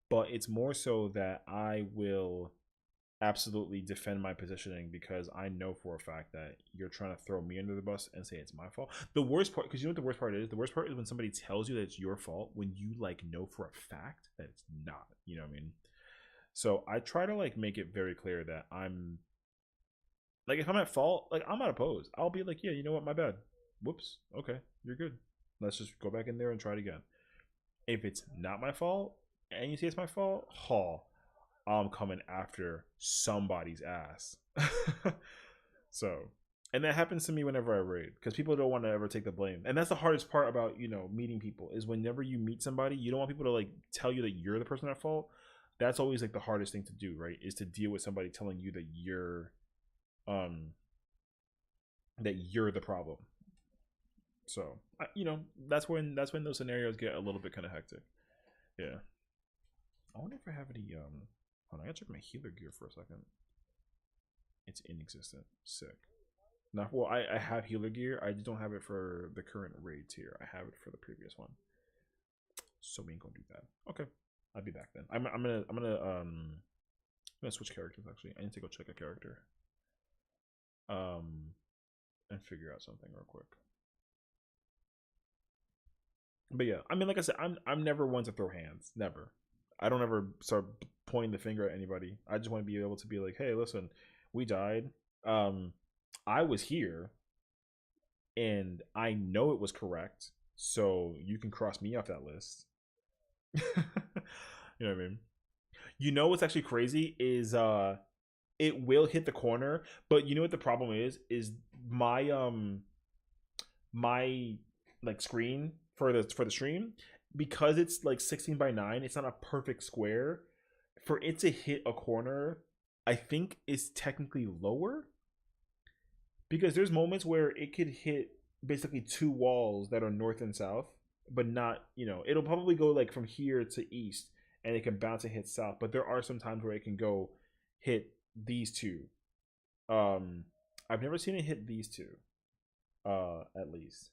but it's more so that I will absolutely defend my positioning, because I know for a fact that you're trying to throw me under the bus and say it's my fault. The worst part, because you know what the worst part is? The worst part is when somebody tells you that it's your fault when you like know for a fact that it's not. You know what I mean? So I try to like make it very clear that I'm like, if I'm at fault, like I'm not opposed. I'll be like, yeah, you know what, my bad. Whoops. Okay, you're good. Let's just go back in there and try it again. If it's not my fault and you say it's my fault, I'm coming after somebody's ass. So, and that happens to me whenever I raid, because people don't want to ever take the blame. And that's the hardest part about, you know, meeting people, is whenever you meet somebody, you don't want people to like tell you that you're the person at fault. That's always like the hardest thing to do, right? Is to deal with somebody telling you that you're the problem. So, you know, that's when those scenarios get a little bit kind of hectic. Yeah. I wonder if I have any hold on, I gotta check my healer gear for a second. It's inexistent. Sick. Now, well, I have healer gear. I just don't have it for the current raid tier. I have it for the previous one. So we ain't gonna do that. Okay. I'll be back then. I'm gonna switch characters actually. I need to go check a character. And figure out something real quick. But yeah, I mean, like I said, I'm never one to throw hands. Never. I don't ever start pointing the finger at anybody. I just want to be able to be like, hey, listen, we died. I was here, and I know it was correct, so you can cross me off that list. You know what I mean? You know what's actually crazy is it will hit the corner, but you know what the problem is my my like screen for the stream, because it's like 16:9, it's not a perfect square. For it to hit a corner, I think is technically lower, because there's moments where it could hit basically two walls that are north and south, but not, you know, it'll probably go like from here to east, and it can bounce and hit south, but there are some times where it can go hit these two. I've never seen it hit these two, at least.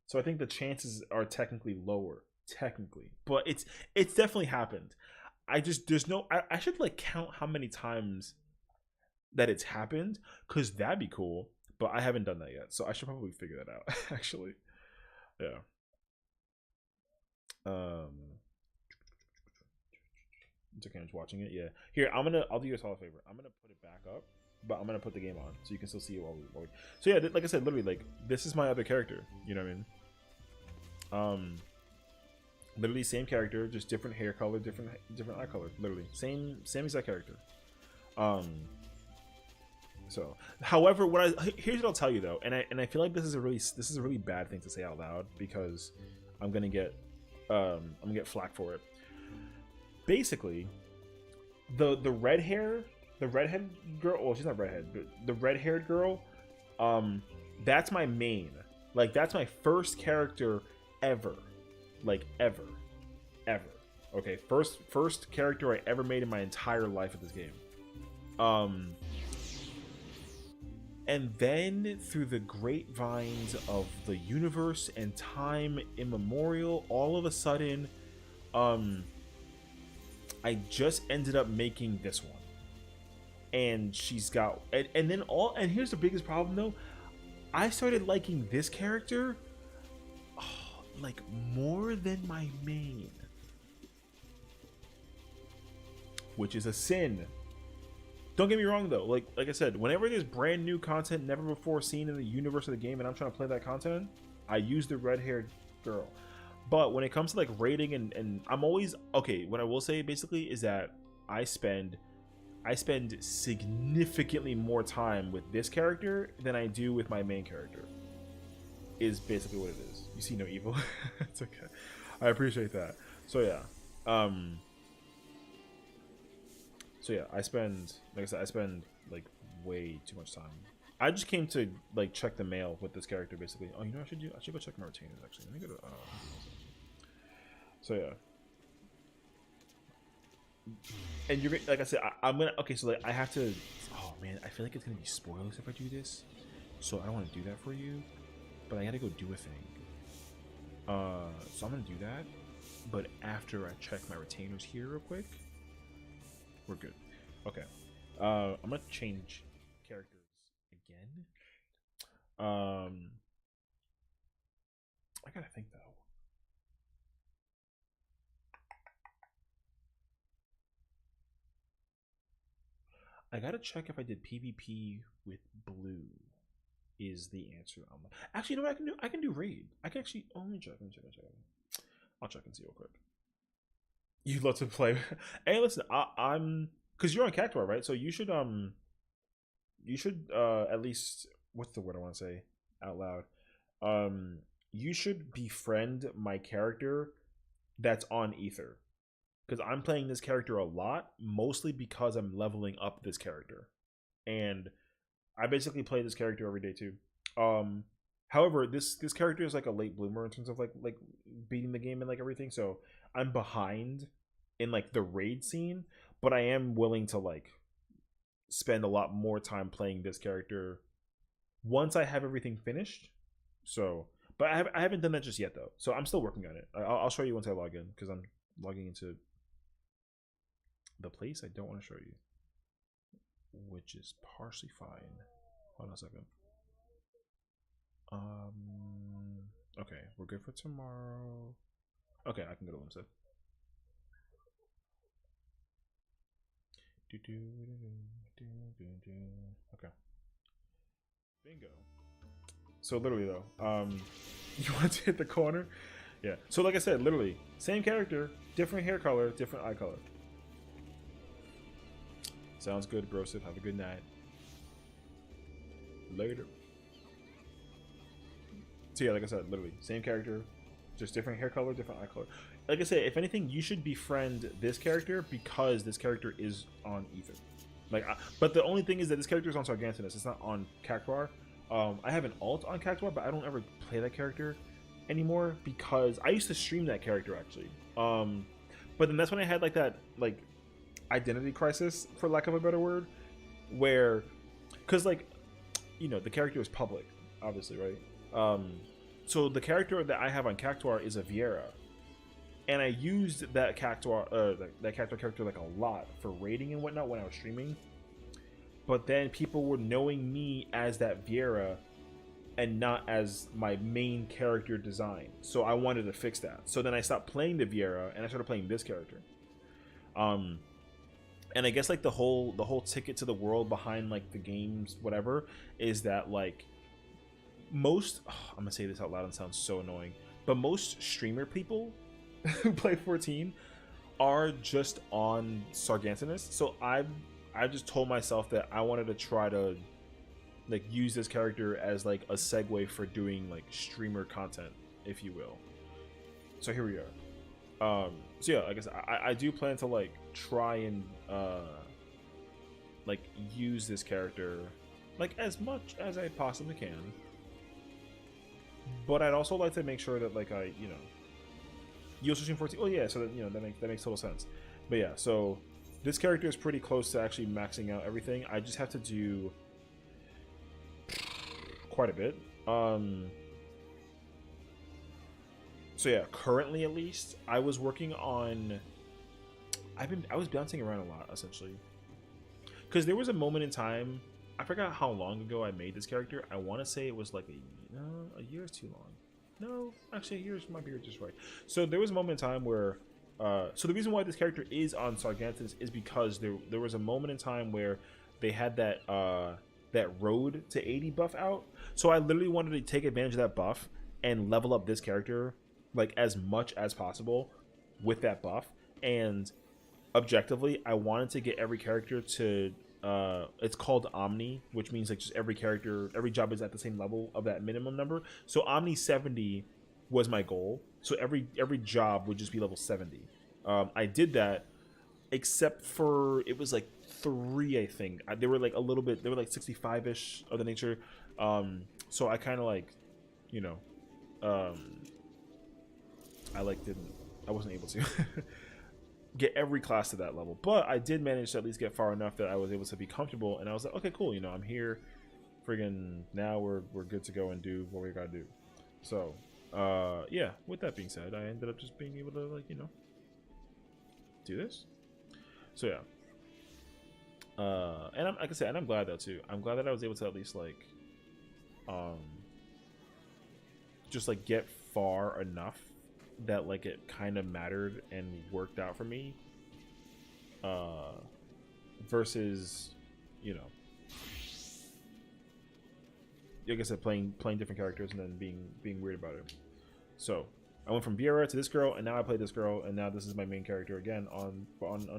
So I think the chances are technically lower, but it's definitely happened. I should like count how many times that it's happened, because that'd be cool, but I haven't done that yet, so I should probably figure that out. Actually, yeah. Jacan's watching it. Yeah. Here, I'll do you a favor. I'm gonna put it back up, but I'm gonna put the game on so you can still see it while we. So yeah, like I said, literally, like this is my other character. You know what I mean? Literally same character, just different hair color, different eye color. Literally same exact character. So, however, here's what I'll tell you though, and I feel like this is a really bad thing to say out loud, because I'm gonna get flack for it. Basically, the redhead girl. Well, she's not redhead, but the red-haired girl. That's my main. Like, that's my first character ever. Like, ever. Okay, first character I ever made in my entire life at this game. And then through the grapevines of the universe and time immemorial, all of a sudden, I just ended up making this one. And she's got, and here's the biggest problem though. I started liking this character, like, more than my main. Which is a sin. Don't get me wrong though, like I said, whenever there's brand new content never before seen in the universe of the game and I'm trying to play that content, I use the red-haired girl. But when it comes to like rating and I'm always, okay, what I will say basically is that I spend significantly more time with this character than I do with my main character. Is basically what it is. You see no evil. It's okay. I appreciate that. So yeah. I spend, like I said, I spend like way too much time. I just came to like check the mail with this character basically. Oh, you know what I should do? I should go check my retainers actually. Let me go to so yeah. And you're, like I said, I'm gonna, okay, so like I have to, oh man, I feel like it's gonna be spoilers if I do this, so I don't want to do that for you, but I gotta go do a thing. So I'm gonna do that, but after I check my retainers here real quick, we're good. Okay. I'm gonna change characters again. I gotta think though. I gotta check if I did PvP with blue. Is the answer? Actually, you know what I can do? I can do raid. I can actually. Oh, let me check. I'll check and see real quick. You'd love to play. Hey, listen, I'm because you're on Cactuar, right? So you should at least, what's the word I want to say out loud? You should befriend my character that's on Ether, because I'm playing this character a lot, mostly because I'm leveling up this character, and I basically play this character every day too. However, this character is like a late bloomer in terms of like beating the game and like everything, so I'm behind in like the raid scene, but I am willing to like spend a lot more time playing this character once I have everything finished. So, but I haven't done that just yet though, so I'm still working on it. I'll show you once I log in, because I'm logging into the place I don't want to show you, which is partially fine. Hold on a second. Okay, we're good for tomorrow. Okay, I can go to Limsa. Okay. Bingo. So literally though, you want to hit the corner? Yeah. So like I said, literally, same character, different hair color, different eye color. Sounds good, Brosif. Have a good night. Later. So yeah, like I said, literally, same character, just different hair color, different eye color. Like I said, if anything, you should befriend this character because this character is on Ether. Like, but the only thing is that this character is on Sargantinus. It's not on Cactuar. I have an alt on Cactuar, but I don't ever play that character anymore because I used to stream that character actually. But then that's when I had like that identity crisis, for lack of a better word, where, because like, you know, the character is public, obviously, right? So the character that I have on Cactuar is a Viera, and I used that Cactuar, that Cactuar character like a lot for raiding and whatnot when I was streaming. But then people were knowing me as that Viera and not as my main character design. So I wanted to fix that. So then I stopped playing the Viera and I started playing this character. And I guess like the whole ticket to the world behind like the games, whatever, is that like most, I'm gonna say this out loud and sounds so annoying, but most streamer people who play 14 are just on Sargantinus. So I've just told myself that I wanted to try to like use this character as like a segue for doing like streamer content, if you will. So here we are. So yeah, like I said, I do plan to like try and like use this character like as much as I possibly can. But I'd also like to make sure that like I, you know, you also stream 14. Oh yeah, so that, you know, that makes total sense. But yeah, so this character is pretty close to actually maxing out everything. I just have to do quite a bit. So yeah, currently at least, I was working on. I was bouncing around a lot essentially, because there was a moment in time. I forgot how long ago I made this character. I want to say it was like a year is too long. No, actually, a year might be just right. So there was a moment in time where. So the reason why this character is on Sargantans is because there was a moment in time where they had that that road to 80 buff out. So I literally wanted to take advantage of that buff and level up this character like as much as possible with that buff. And objectively, I wanted to get every character to it's called Omni, which means like just every character, every job is at the same level of that minimum number. So Omni 70 was my goal. So every job would just be level 70. I did that, except for it was like 3, I think. They were like a little bit. They were like 65ish of the nature. So I kind of like, you know, I wasn't able to get every class to that level, but I did manage to at least get far enough that I was able to be comfortable. And I was like, okay, cool. You know, I'm here. Friggin' now we're good to go and do what we gotta do. So. Yeah, with that being said, I ended up just being able to, like, you know, do this. So yeah. And I'm, like I said, and I'm glad though too. I'm glad that I was able to at least like just like get far enough that like it kind of mattered and worked out for me. Versus, you know, like I said, playing different characters and then being weird about it. So I went from Viera to this girl, and now I play this girl, and now this is my main character again on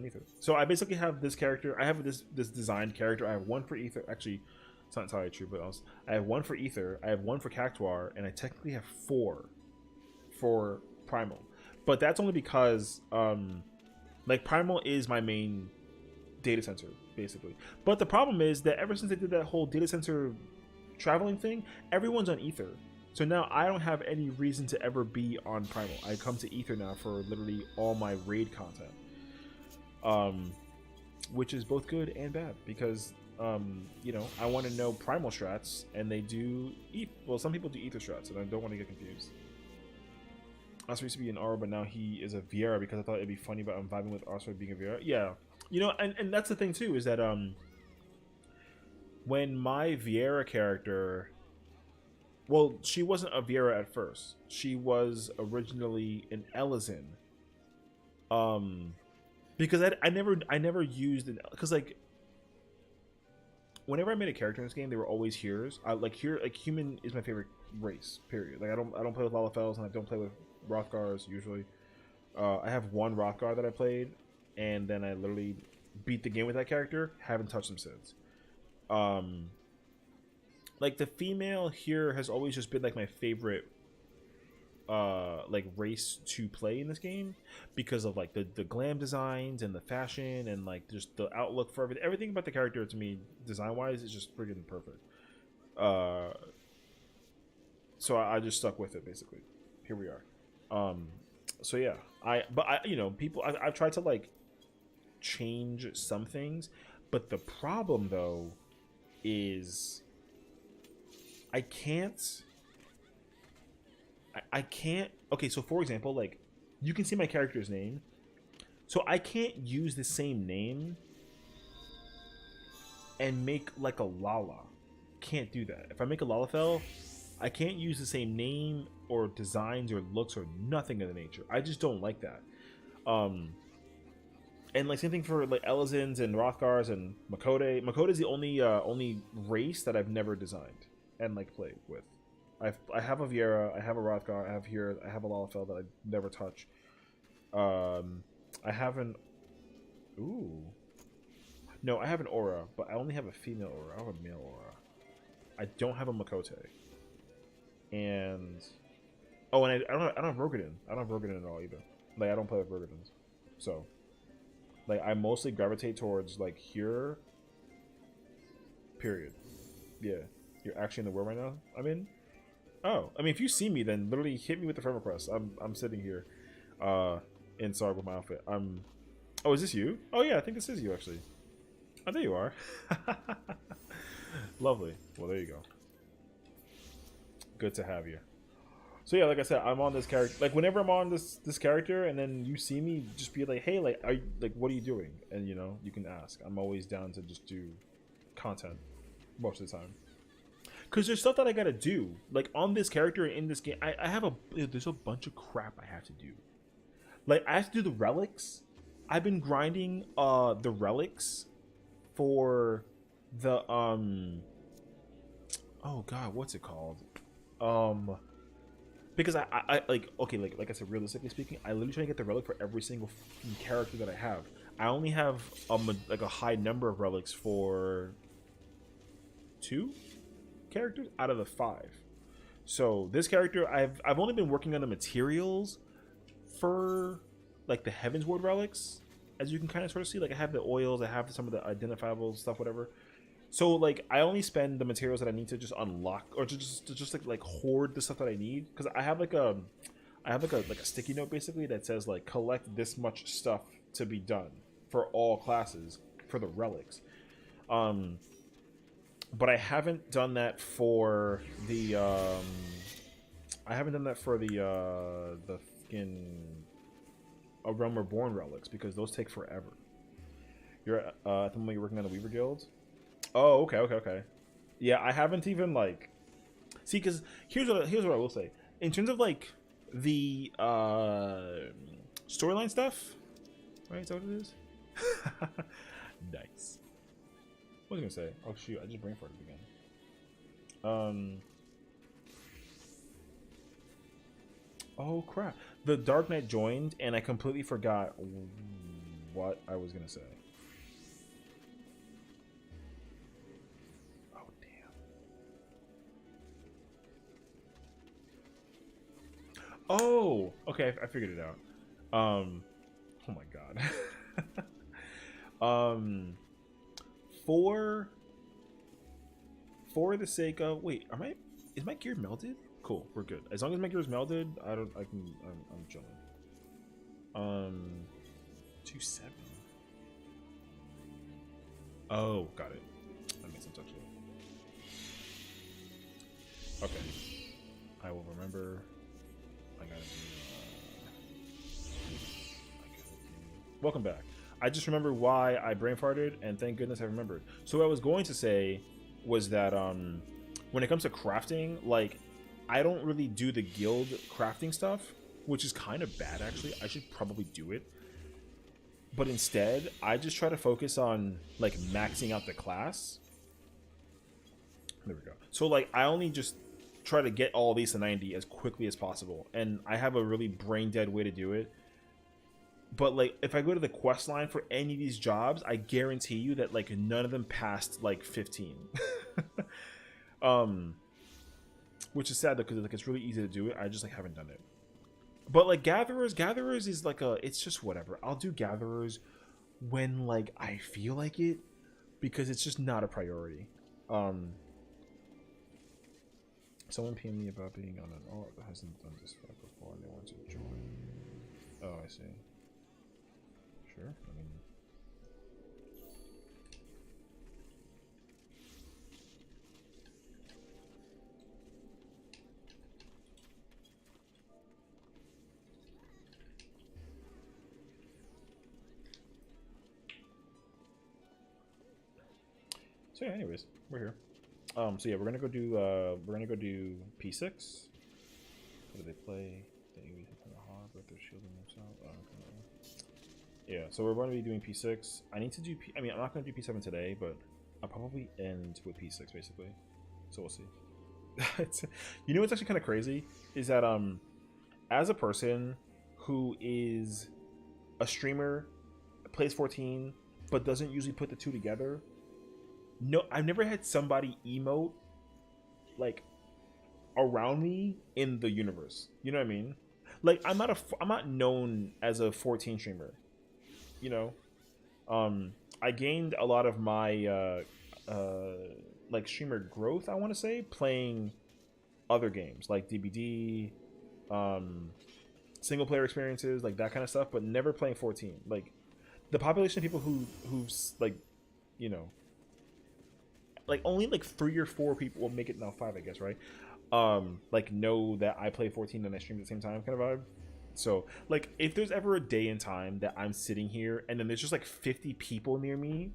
Ether. So I basically have this character. I have this designed character. I have one for Ether. Actually, it's not entirely true, but I have one for Ether. I have one for Cactuar, and I technically have 4 for Primal. But that's only because like Primal is my main data center basically. But the problem is that ever since they did that whole data center traveling thing, everyone's on Ether. So now I don't have any reason to ever be on Primal. I come to Ether now for literally all my raid content, which is both good and bad because you know, I want to know Primal strats, and they do well, some people do Ether strats, and I don't want to get confused. Oscar used to be an Aura, but now he is a Viera because I thought it'd be funny about him vibing with Oscar being a Viera. Yeah, you know, and that's the thing too, is that when my Viera character, well, she wasn't a Viera at first. She was originally an Elizin. Because I never used it, because like whenever I made a character in this game, they were always heroes. Like human is my favorite race. Period. Like I don't play with Lalafels, and I don't play with Rothgars usually. I have one Rothgar that I played, and then I literally beat the game with that character. Haven't touched them since. Like the female here has always just been like my favorite like race to play in this game because of like the glam designs and the fashion and like just the outlook for everything about the character. To me, design wise, is just friggin' perfect. So I just stuck with it basically. Here we are. So yeah, you know, I've tried to like change some things, but the problem though is I can't. Okay, so for example, like you can see my character's name, so I can't use the same name and make like a Lala. Can't do that. If I make a Lalafell, I can't use the same name or designs or looks or nothing of the nature. I just don't like that. And like same thing for like Elizins and Rothgars and Makode. Makode is the only race that I've never designed and like played with. I have a Viera, I have a Rothgar, I have a Lalafell that I never touch. I have an no, I have an Aura, but I only have a female Aura. I have a male Aura. I don't have a Makote. And Oh, and I don't have Rogadin. I don't have Rogadin at all either. Like I don't play with Rogadins. So like I mostly gravitate towards like here. Period. Yeah. You're actually in the world right now? I'm in? Oh. I mean if you see me then literally hit me with the friend request. I'm sitting here in Sarg with my outfit. Oh, is this you? Oh yeah, I think this is you actually. Oh, there you are. Lovely. Well, there you go. Good to have you. So yeah, like I said, I'm on this character. Like whenever I'm on this character, and then you see me, just be like, "Hey, like, what are you doing?" And you know, you can ask. I'm always down to just do content most of the time. Cause there's stuff that I gotta do. Like on this character in this game, I have there's a bunch of crap I have to do. Like I have to do the relics. I've been grinding the relics for the oh god, what's it called? Because I like okay, like I said, realistically speaking, I literally try to get the relic for every single character that I have. I only have like a high number of relics for 2 characters out of the 5. So this character, I've only been working on the materials for like the Heavensward relics, as you can kind of sort of see. Like I have the oils, I have some of the identifiable stuff, whatever. So like I only spend the materials that I need to just unlock or to just like hoard the stuff that I need, because I have like a sticky note basically that says like collect this much stuff to be done for all classes for the relics. But I haven't done that for the the fucking A Realm Reborn relics, because those take forever. You're at the moment you're working on the Weaver Guild. Oh, okay. Yeah, I haven't even like see, because here's what I will say in terms of like the storyline stuff. Right, is that what it is? Nice. What was I gonna say? Oh shoot, I just brain farted again. Oh crap! The Dark Knight joined, and I completely forgot what I was gonna say. Oh, okay, I figured it out. Oh my god. For the sake of is my gear melted? Cool, we're good. As long as my gear is melted, I'm chilling. 2-7. Oh, got it. That makes sense actually. Okay, I will remember. Welcome back. I just remembered why I brain farted, and thank goodness I remembered. So what I was going to say was that when it comes to crafting, like I don't really do the guild crafting stuff, which is kind of bad actually. I should probably do it. But instead, I just try to focus on like maxing out the class. There we go. So like I only just try to get all these to 90 as quickly as possible, and I have a really brain dead way to do it. But like if I go to the quest line for any of these jobs, I guarantee you that like none of them passed like 15. Which is sad because like it's really easy to do it. I just like haven't done it. But like gatherers is like it's just whatever. I'll do gatherers when like I feel like it, because it's just not a priority. Someone PM'd me about being on an alt that hasn't done this stuff before and they want to join. Oh, I see. Sure. I mean, so yeah, anyways, we're here. So yeah, we're gonna go do P6. What do they play? They use it kind of hard, but they're shielding themselves. Oh, okay. Yeah, so we're going to be doing P6. I need to do I mean, I'm not going to do P7 today, but I'll probably end with P6 basically. So we'll see. You know what's actually kind of crazy is that as a person who is a streamer, plays 14, but doesn't usually put the two together. No, I've never had somebody emote like around me in the universe. You know what I mean? Like I'm not known as a 14 streamer. You know, I gained a lot of my like streamer growth, I want to say, playing other games like DBD, single player experiences, like that kind of stuff, but never playing 14. Like the population of people who's like, you know, like only like 3 or 4 people will make it, now 5 I guess, right? Like know that I play 14 and I stream at the same time kind of vibe. So like if there's ever a day and time that I'm sitting here and then there's just like 50 people near me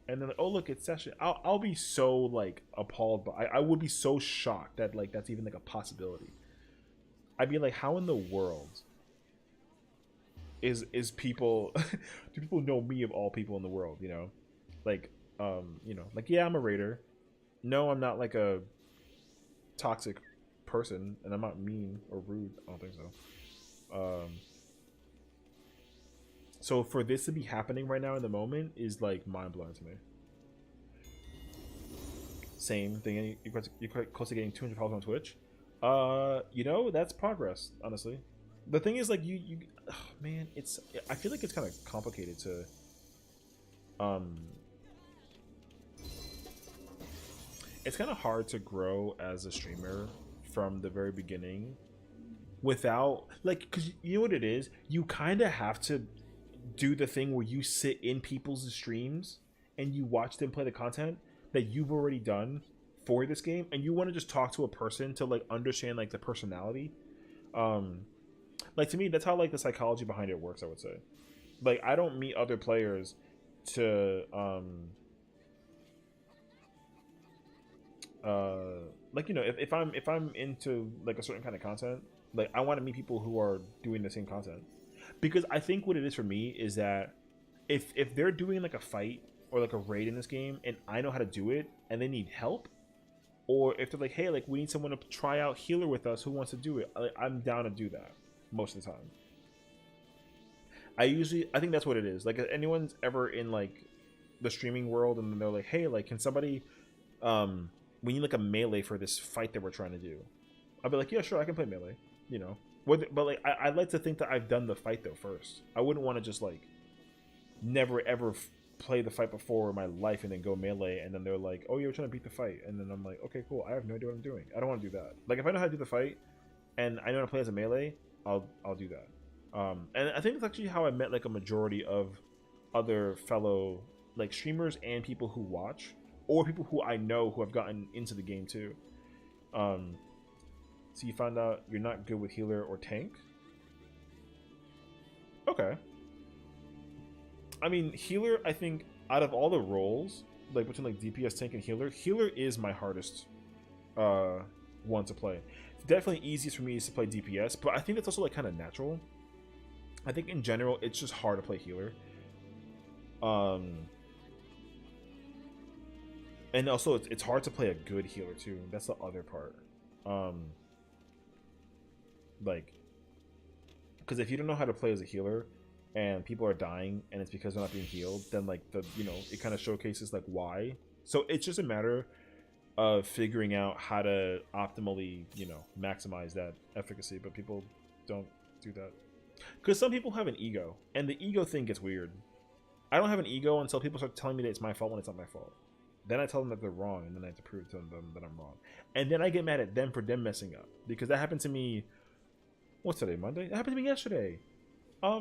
and then like, oh look, it's session, I'll be so like appalled, but I would be so shocked that like that's even like a possibility. I'd be like, how in the world is people do people know me of all people in the world, you know? Like you know, like yeah, I'm a raider. No, I'm not like a toxic person, and I'm not mean or rude. I don't think so. So for this to be happening right now in the moment is like mind blowing to me. Same thing. You're quite close to getting 200 followers on Twitch. You know, that's progress. Honestly, the thing is like you oh, man, it's, I feel like it's kind of complicated to it's kind of hard to grow as a streamer from the very beginning without like, because you know what it is, you kind of have to do the thing where you sit in people's streams and you watch them play the content that you've already done for this game, and you want to just talk to a person to like understand like the personality. Like to me, that's how like the psychology behind it works, I would say. Like I don't meet other players to like, you know, if I'm into like a certain kind of content, like I want to meet people who are doing the same content, because I think what it is for me is that if they're doing like a fight or like a raid in this game and I know how to do it and they need help, or if they're like, hey, like we need someone to try out healer with us who wants to do it, I'm down to do that most of the time. I think that's what it is. Like if anyone's ever in like the streaming world and they're like, hey, like can somebody we need like a melee for this fight that we're trying to do, I'll be like, yeah, sure, I can play melee, you know. But like I'd like to think that I've done the fight though first. I wouldn't want to just like never ever play the fight before in my life and then go melee and then they're like, oh, you're trying to beat the fight, and then I'm like, okay, cool, I have no idea what I'm doing. I don't want to do that. Like if I know how to do the fight and I know how to play as a melee, I'll do that. And I think that's actually how I met like a majority of other fellow like streamers and people who watch, or people who I know who have gotten into the game too. So you find out you're not good with healer or tank. Okay. I mean, healer, I think out of all the roles, like between like DPS, tank, and healer, healer is my hardest one to play. It's definitely easiest for me is to play DPS, but I think that's also like kind of natural. I think in general, it's just hard to play healer. And also it's hard to play a good healer too. That's the other part. Like, because if you don't know how to play as a healer and people are dying and it's because they're not being healed, then like the, you know, it kind of showcases like why. So it's just a matter of figuring out how to optimally, you know, maximize that efficacy, but people don't do that because some people have an ego, and the ego thing gets weird. I don't have an ego until people start telling me that it's my fault when it's not my fault. Then I tell them that they're wrong, and then I have to prove to them that I'm wrong, and then I get mad at them for them messing up, because that happened to me. What's today? Monday? It happened to me yesterday. I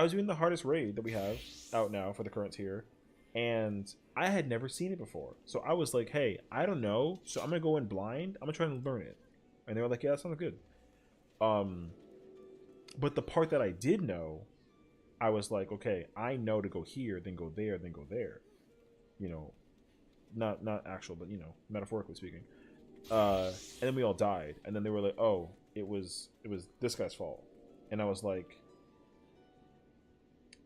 was doing the hardest raid that we have out now for the current tier, and I had never seen it before. So I was like, hey, I don't know, so I'm gonna go in blind. I'm gonna try and learn it. And they were like, yeah, that sounds good. But the part that I did know, I was like, okay, I know to go here, then go there, then go there. You know, not actual, but you know, metaphorically speaking. And then we all died, and then they were like, oh, it was this guy's fault. And I was like,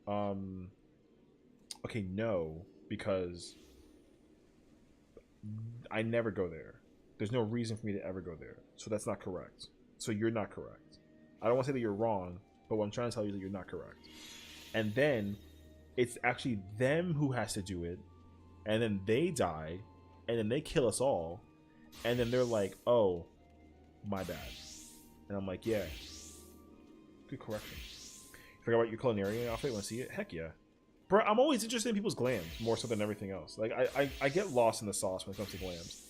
okay, no, because I never go there. There's no reason for me to ever go there, so that's not correct. So you're not correct. I don't want to say that you're wrong, but what I'm trying to tell you is that you're not correct. And then it's actually them who has to do it, and then they die, and then they kill us all, And then they're like, oh, my bad. And I'm like, yeah. Good correction. Forgot about your culinary outfit? Want to see it? Heck yeah. Bro, I'm always interested in people's glams more so than everything else. Like, I get lost in the sauce when it comes to glams.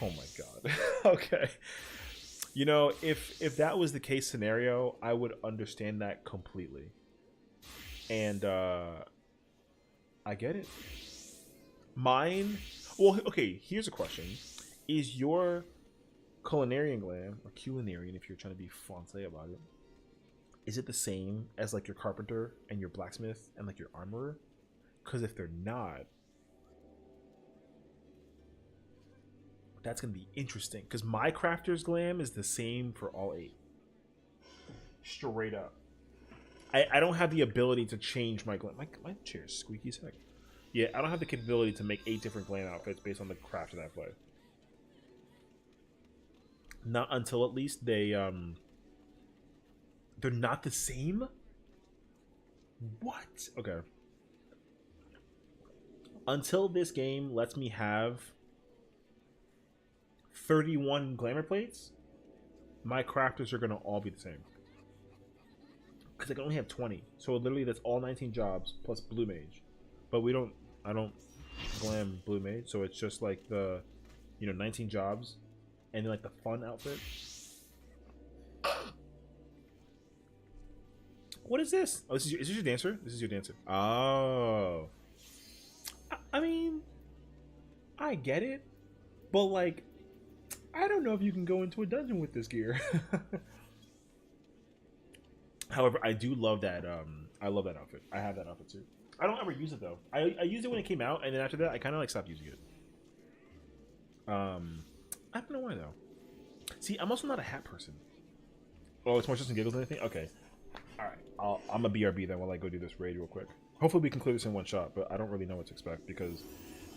Oh my god. Okay. You know, if that was the case scenario, I would understand that completely. And I get it. Mine, well, okay, here's a question. Is your culinarian glam, or culinarian if you're trying to be fancy about it, is it the same as like your carpenter and your blacksmith and like your armorer? Because if they're not, that's gonna be interesting. Because my crafter's glam is the same for all 8. Straight up. I don't have the ability to change my glam. My chair's squeaky as heck. Yeah, I don't have the capability to make 8 different glam outfits based on the craft that I play. Not until at least they're not the same? What? Okay. Until this game lets me have 31 glamour plates, my crafters are going to all be the same. Because I can only have 20. So literally that's all 19 jobs plus blue mage. But I don't glam blue mage, so it's just like the, 19 jobs and then like the fun outfit. What is this? Oh, is this your dancer? This is your dancer. Oh. I mean, I get it. But like, I don't know if you can go into a dungeon with this gear. However, I do love that. I love that outfit. I have that outfit too. I don't ever use it though. I used it when it came out, and then after that, I kind of like stopped using it. I don't know why though. See, I'm also not a hat person. Oh, it's more just and giggles than anything. Okay, all right. I'm a BRB then while I go do this raid real quick. Hopefully, we can clear this in one shot, but I don't really know what to expect because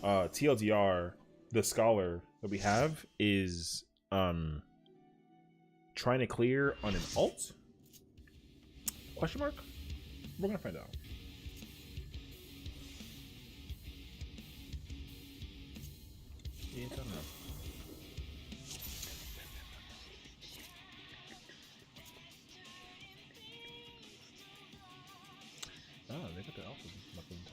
TLDR, the scholar that we have is trying to clear on an alt? Question mark? We're gonna find out. Yeah, I don't know. Oh, they got the alpha nothing to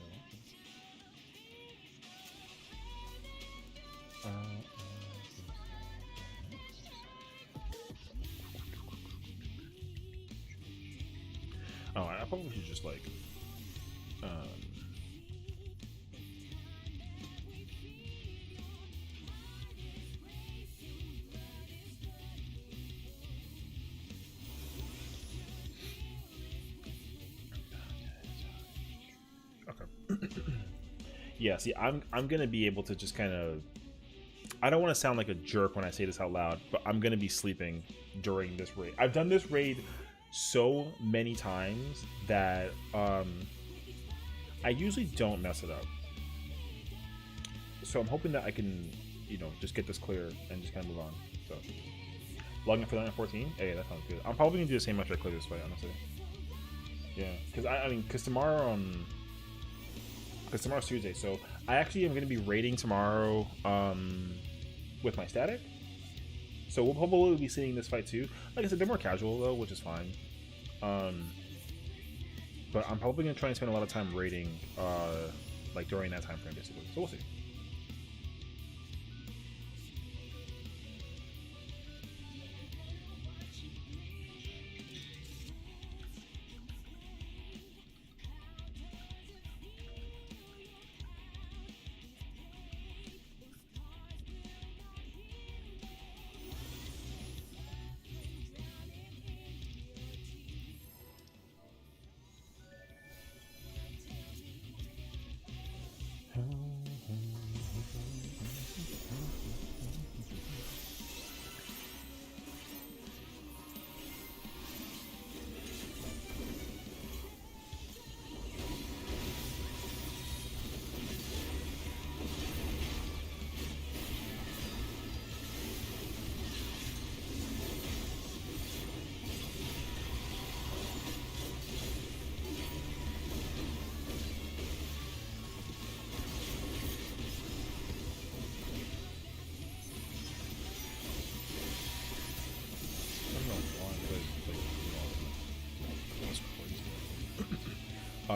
oh, I probably should just like yeah, see, I'm gonna be able to just kind of. I don't want to sound like a jerk when I say this out loud, but I'm gonna be sleeping during this raid. I've done this raid so many times that I usually don't mess it up. So I'm hoping that I can, just get this clear and just kind of move on. So logging for 9:14. Hey, that sounds good. I'm probably gonna do the same after I clear this fight, honestly. Yeah, because tomorrow's Tuesday, so I actually am going to be raiding tomorrow with my static. So we'll probably be seeing this fight too. Like I said, they're more casual though, which is fine. But I'm probably going to try and spend a lot of time raiding like during that time frame, basically. So we'll see.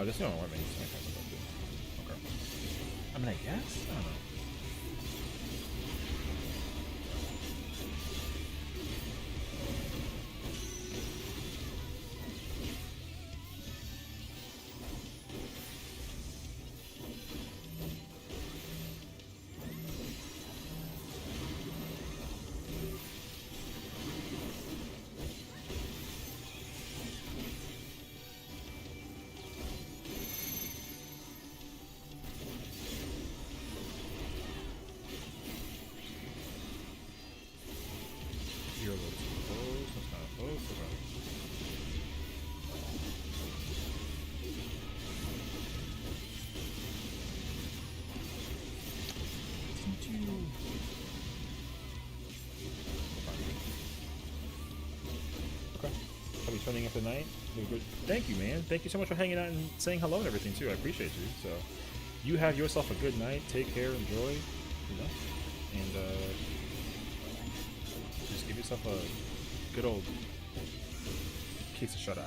This is the only one main. Okay. I mean, I guess? I don't know. You're a little too close. That's kind of close. Okay. Okay. I'll be spending up the night. Thank you, man. Thank you so much for hanging out and saying hello and everything too. I appreciate you. So, you have yourself a good night. Take care. Enjoy. You know, and just give yourself a good old case of shut eye.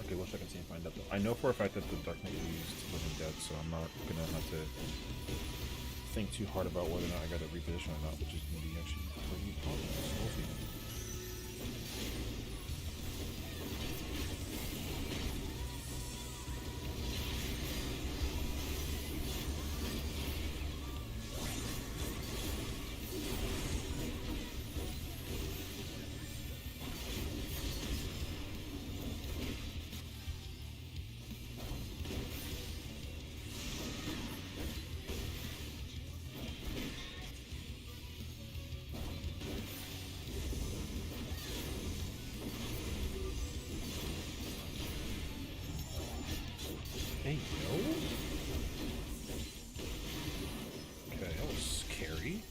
Okay, we'll check and see and find out. I know for a fact that the Dark Knight used Living Dead, so I'm not gonna have to think too hard about whether or not I got a reposition or not, which is gonna be actually pretty obvious. We'll see. Hey, yo. Okay, that was scary.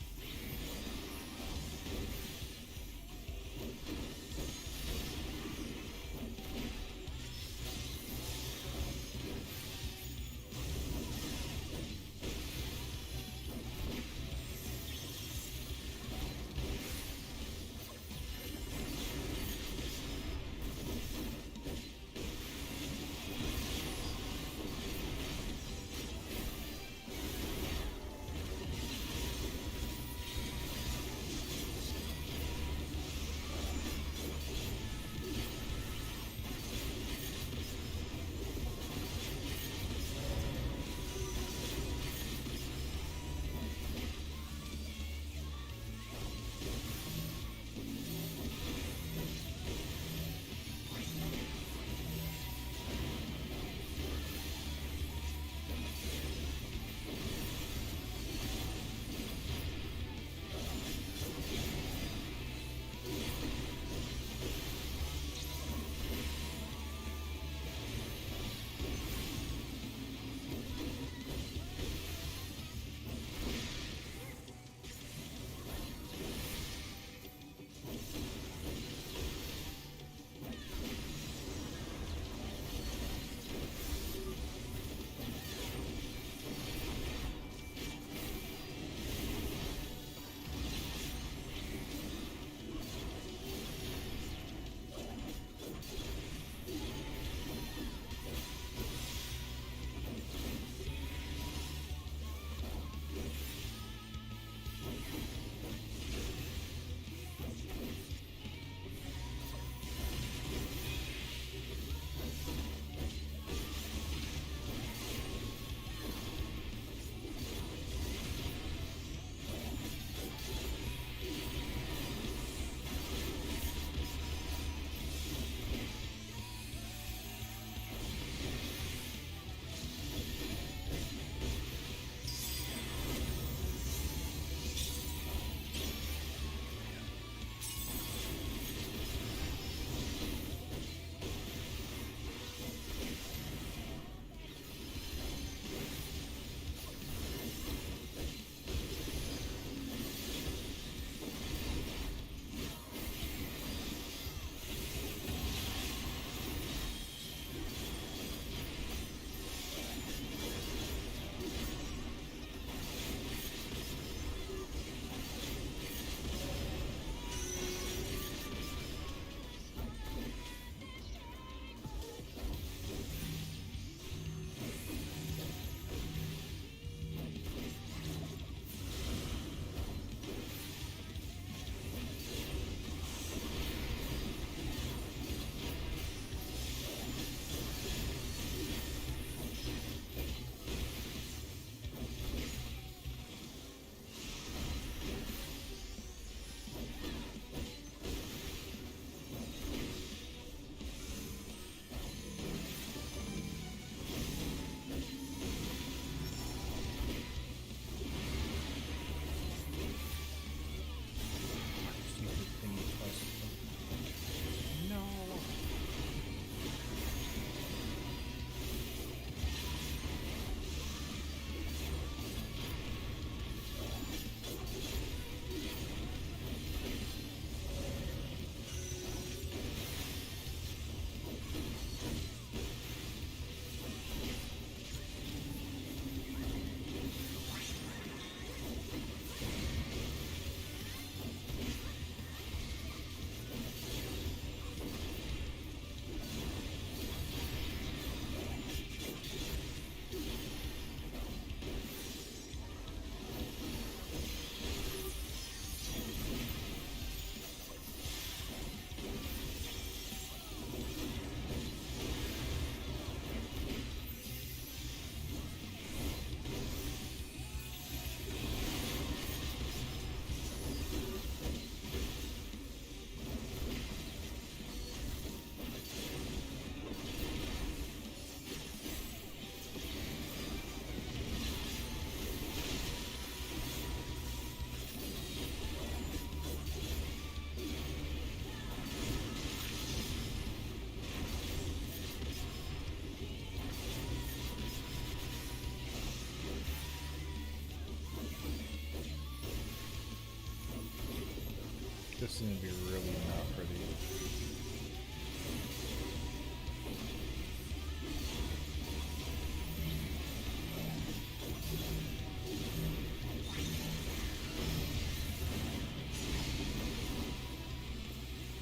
This is gonna be really not pretty.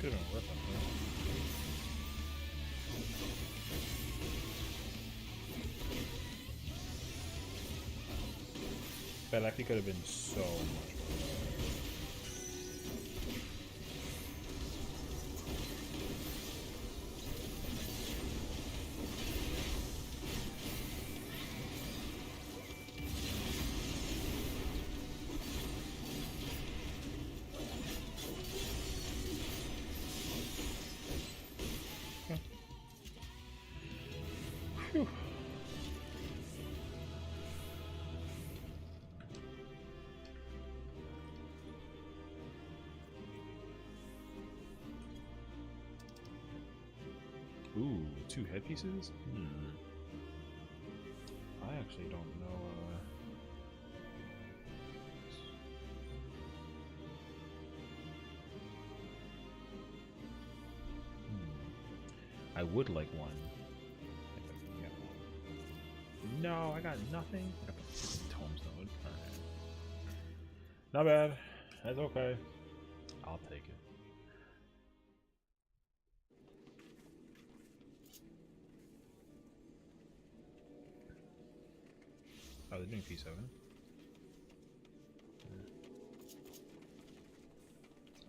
Could have been worth it. That actually could have been so much worse. Whew. Ooh, 2 headpieces? I actually don't know. I would like one. No, I got nothing. I got the freaking tombstone. Alright. Not bad. That's okay. I'll take it. Oh, they're doing P7.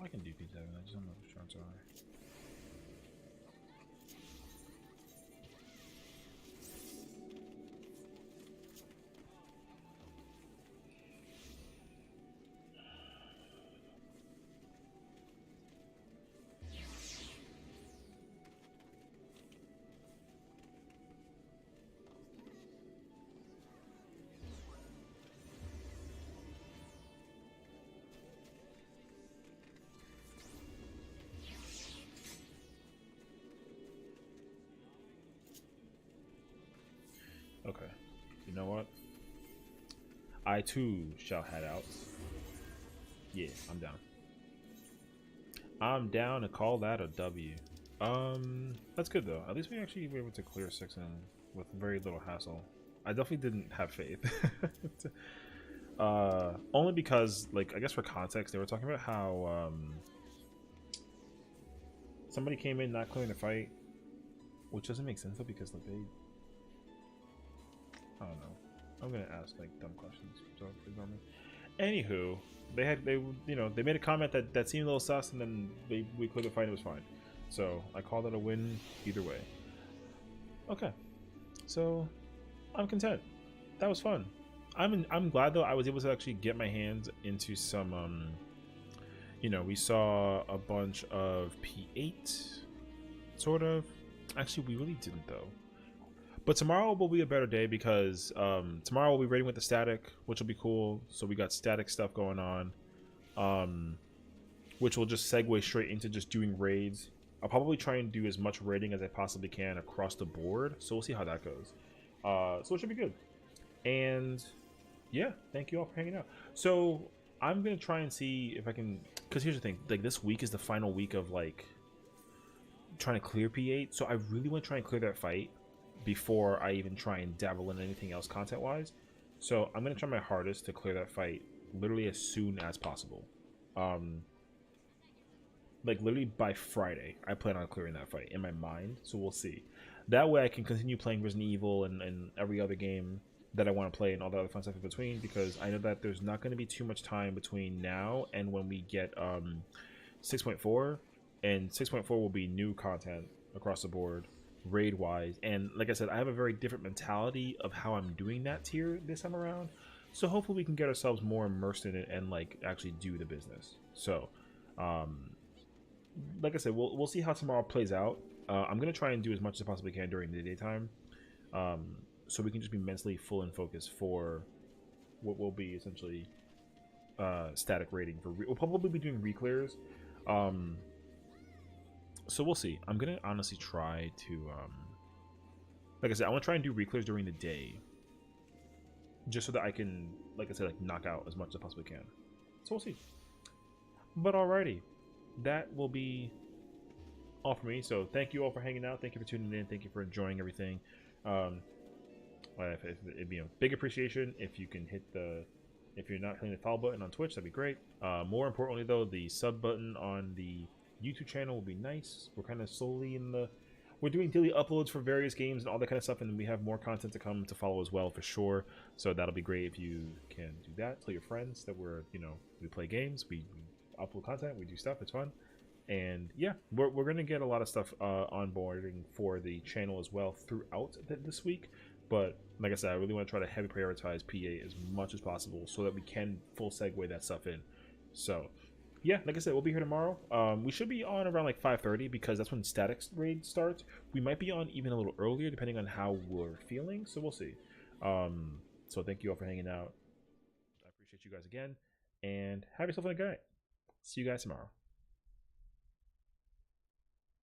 I can do P7, I just don't know if the charts are. Okay, you know what? I too shall head out. Yeah, I'm down. I'm down to call that a W. That's good though. At least we actually were able to clear 6 in with very little hassle. I definitely didn't have faith. Only because, like, I guess for context, they were talking about how somebody came in not clearing the fight, which doesn't make sense though because like they. I don't know. I'm gonna ask like dumb questions. So ignore me. Anywho, they made a comment that seemed a little sus, and then we cleared the fight. And it was fine. So I called it a win either way. Okay, so I'm content. That was fun. I'm glad though I was able to actually get my hands into some. We saw a bunch of P8, sort of. Actually, we really didn't though. But tomorrow will be a better day because tomorrow we'll be raiding with the static, which will be cool. So we got static stuff going on, which will just segue straight into just doing raids. I'll probably try and do as much raiding as I possibly can across the board. So we'll see how that goes. So it should be good. And yeah, thank you all for hanging out. So I'm going to try and see if I can, because here's the thing, like this week is the final week of like trying to clear P8. So I really want to try and clear that fight before I even try and dabble in anything else content-wise. So I'm going to try my hardest to clear that fight literally as soon as possible. Like literally by Friday, I plan on clearing that fight in my mind, so we'll see. That way I can continue playing Resident Evil and every other game that I want to play and all the other fun stuff in between, because I know that there's not going to be too much time between now and when we get 6.4, and 6.4 will be new content across the board, raid wise. And like I said, I have a very different mentality of how I'm doing that tier this time around, so hopefully we can get ourselves more immersed in it and like actually do the business. So like I said, we'll see how tomorrow plays out. I'm gonna try and do as much as I possibly can during the daytime, so we can just be mentally full and focused for what will be essentially static rating for we'll probably be doing reclears. So we'll see. I'm gonna honestly try to like I said, I want to try and do reclears during the day, just so that I can, like I said, like knock out as much as I possibly can. So we'll see. But alrighty, that will be all for me. So thank you all for hanging out. Thank you for tuning in. Thank you for enjoying everything. It'd be a big appreciation if you can hit the, if you're not hitting the follow button on Twitch, that'd be great. More importantly though, the sub button on the YouTube channel will be nice. We're kind of slowly in the, we're doing daily uploads for various games and all that kind of stuff, and we have more content to come to follow as well for sure. So that'll be great if you can do that. Tell your friends that we're, you know, we play games, we upload content, we do stuff, it's fun. And yeah, we're gonna get a lot of stuff onboarding for the channel as well throughout this week. But like I said, I really want to try to heavy prioritize P8 as much as possible so that we can full segue that stuff in. So yeah, like I said, we'll be here tomorrow. We should be on around like 5:30 because that's when static raid starts. We might be on even a little earlier depending on how we're feeling, so we'll see. So thank you all for hanging out. I appreciate you guys again, and have yourself a good night. See you guys tomorrow.